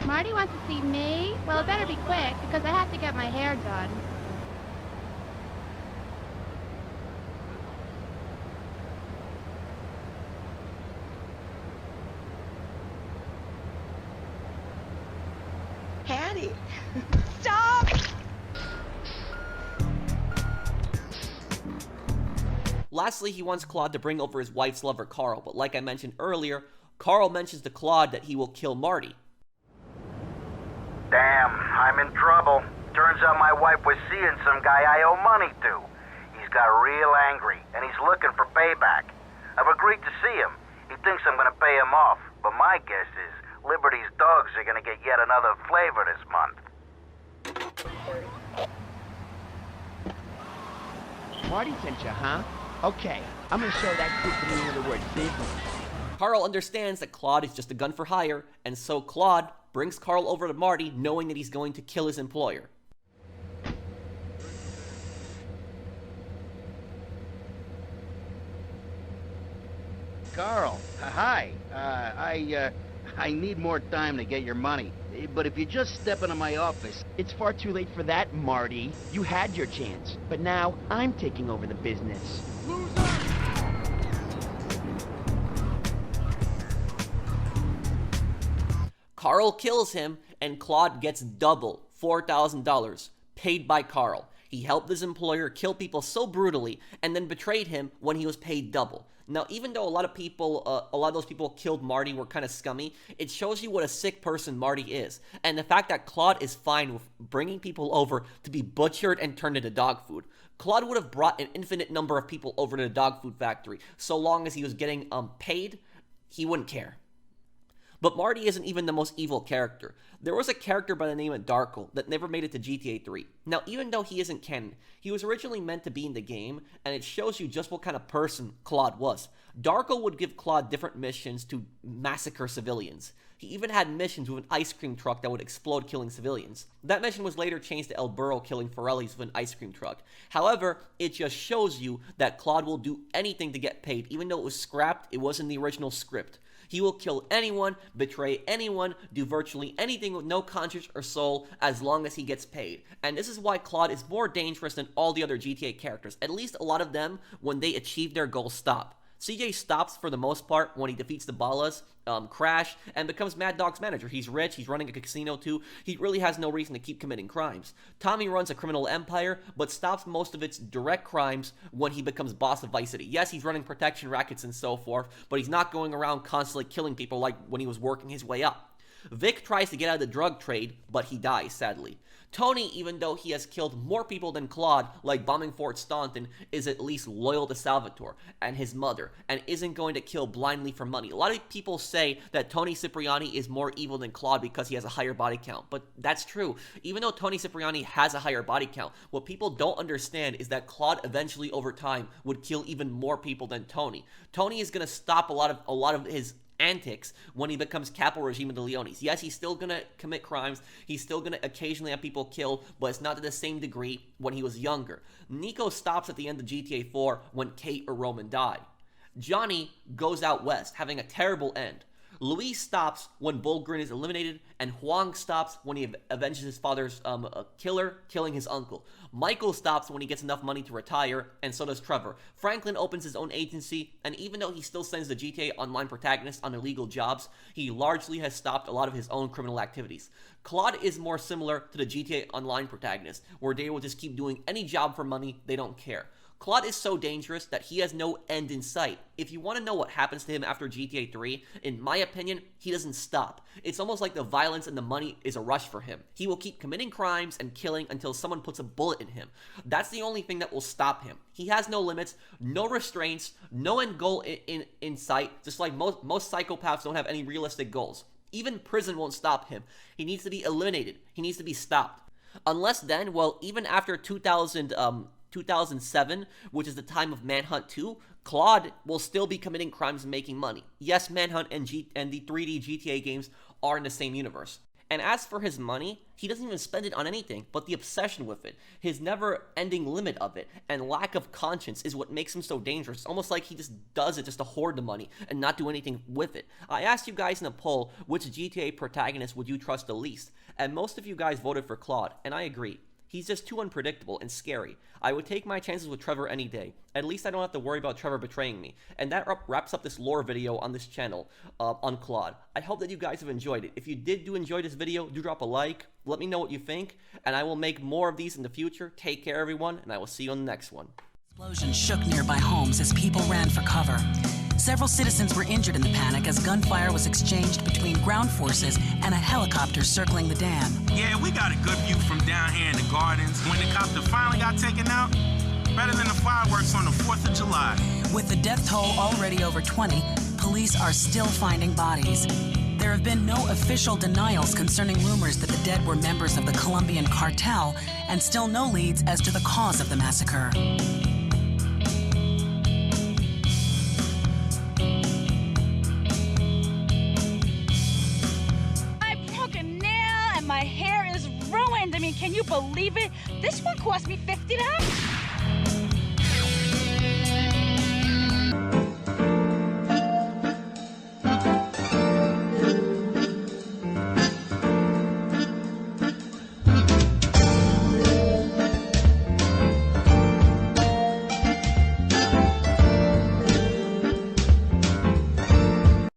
Speaker 17: Marty wants to see me? Well, it better be quick, because I have to get my hair done.
Speaker 19: Patty, stop!
Speaker 1: Lastly, he wants Claude to bring over his wife's lover, Carl, but like I mentioned earlier, Carl mentions to Claude that he will kill Marty.
Speaker 5: Damn, I'm in trouble. Turns out my wife was seeing some guy I owe money to. He's got real angry, and he's looking for payback. I've agreed to see him. He thinks I'm gonna pay him off, but my guess is Liberty's dogs are gonna get yet another flavor this month.
Speaker 6: Marty sent you, huh? Okay, I'm gonna show that kid the meaning of the word business.
Speaker 1: Carl understands that Claude is just a gun for hire, and so Claude brings Carl over to Marty, knowing that he's going to kill his employer.
Speaker 6: Carl, hi. I need more time to get your money. But if you just step into my office... It's far too late for that, Marty. You had your chance. But now, I'm taking over the business.
Speaker 1: Carl kills him, and Claude gets double, $4,000, paid by Carl. He helped his employer kill people so brutally, and then betrayed him when he was paid double. Now, even though a lot of those people killed Marty were kind of scummy, it shows you what a sick person Marty is. And the fact that Claude is fine with bringing people over to be butchered and turned into dog food. Claude would have brought an infinite number of people over to the dog food factory. So long as he was getting paid, he wouldn't care. But Marty isn't even the most evil character. There was a character by the name of Darkel that never made it to GTA 3. Now, even though he isn't canon, he was originally meant to be in the game, and it shows you just what kind of person Claude was. Darkel would give Claude different missions to massacre civilians. He even had missions with an ice cream truck that would explode, killing civilians. That mission was later changed to El Burro killing Forellis with an ice cream truck. However, it just shows you that Claude will do anything to get paid. Even though it was scrapped, it was in the original script. He will kill anyone, betray anyone, do virtually anything with no conscience or soul as long as he gets paid. And this is why Claude is more dangerous than all the other GTA characters. At least a lot of them, when they achieve their goal, stop. CJ stops for the most part when he defeats the Ballas, Crash, and becomes Mad Dog's manager. He's rich, he's running a casino too, he really has no reason to keep committing crimes. Tommy runs a criminal empire, but stops most of its direct crimes when he becomes boss of Vice City. Yes, he's running protection rackets and so forth, but he's not going around constantly killing people like when he was working his way up. Vic tries to get out of the drug trade, but he dies, sadly. Toni, even though he has killed more people than Claude, like bombing Fort Staunton, is at least loyal to Salvatore and his mother, and isn't going to kill blindly for money. A lot of people say that Toni Cipriani is more evil than Claude because he has a higher body count, but that's true. Even though Toni Cipriani has a higher body count, what people don't understand is that Claude eventually, over time, would kill even more people than Toni. Toni is going to stop a lot of his antics when he becomes Capo Regime of the Leones. Yes, he's still gonna commit crimes, he's still gonna occasionally have people killed, but it's not to the same degree when he was younger. Niko stops at the end of GTA 4 when Kate or Roman die. Johnny goes out west, having a terrible end. Luis stops when Bulgrin is eliminated, and Huang stops when he avenges his father's killer, killing his uncle. Michael stops when he gets enough money to retire, and so does Trevor. Franklin opens his own agency, and even though he still sends the GTA Online protagonists on illegal jobs, he largely has stopped a lot of his own criminal activities. Claude is more similar to the GTA Online protagonists, where they will just keep doing any job for money, they don't care. Claude is so dangerous that he has no end in sight. If you want to know what happens to him after GTA 3, in my opinion, he doesn't stop. It's almost like the violence and the money is a rush for him. He will keep committing crimes and killing until someone puts a bullet in him. That's the only thing that will stop him. He has no limits, no restraints, no end goal in sight, just like most psychopaths don't have any realistic goals. Even prison won't stop him. He needs to be eliminated. He needs to be stopped. Unless then, well, even after 2007, which is the time of Manhunt 2, Claude will still be committing crimes and making money. Yes, Manhunt and the 3D GTA games are in the same universe. And as for his money, he doesn't even spend it on anything, but the obsession with it, his never-ending limit of it, and lack of conscience is what makes him so dangerous. It's almost like he just does it just to hoard the money and not do anything with it. I asked you guys in a poll, which GTA protagonist would you trust the least? And most of you guys voted for Claude, and I agree. He's just too unpredictable and scary. I would take my chances with Trevor any day. At least I don't have to worry about Trevor betraying me. And that wraps up this lore video on this channel on Claude. I hope that you guys have enjoyed it. If you do enjoy this video, do drop a like. Let me know what you think, and I will make more of these in the future. Take care, everyone, and I will see you on the next one.
Speaker 2: Explosion shook nearby homes as people ran for cover. Several citizens were injured in the panic as gunfire was exchanged between ground forces and a helicopter circling the dam.
Speaker 20: Yeah, we got a good view from down here in the gardens. When the copter finally got taken out, better than the fireworks on the 4th of July.
Speaker 2: With the death toll already over 20, police are still finding bodies. There have been no official denials concerning rumors that the dead were members of the Colombian Cartel, and still no leads as to the cause of the massacre.
Speaker 19: My hair is ruined. I mean, can you believe it? This one cost me $50.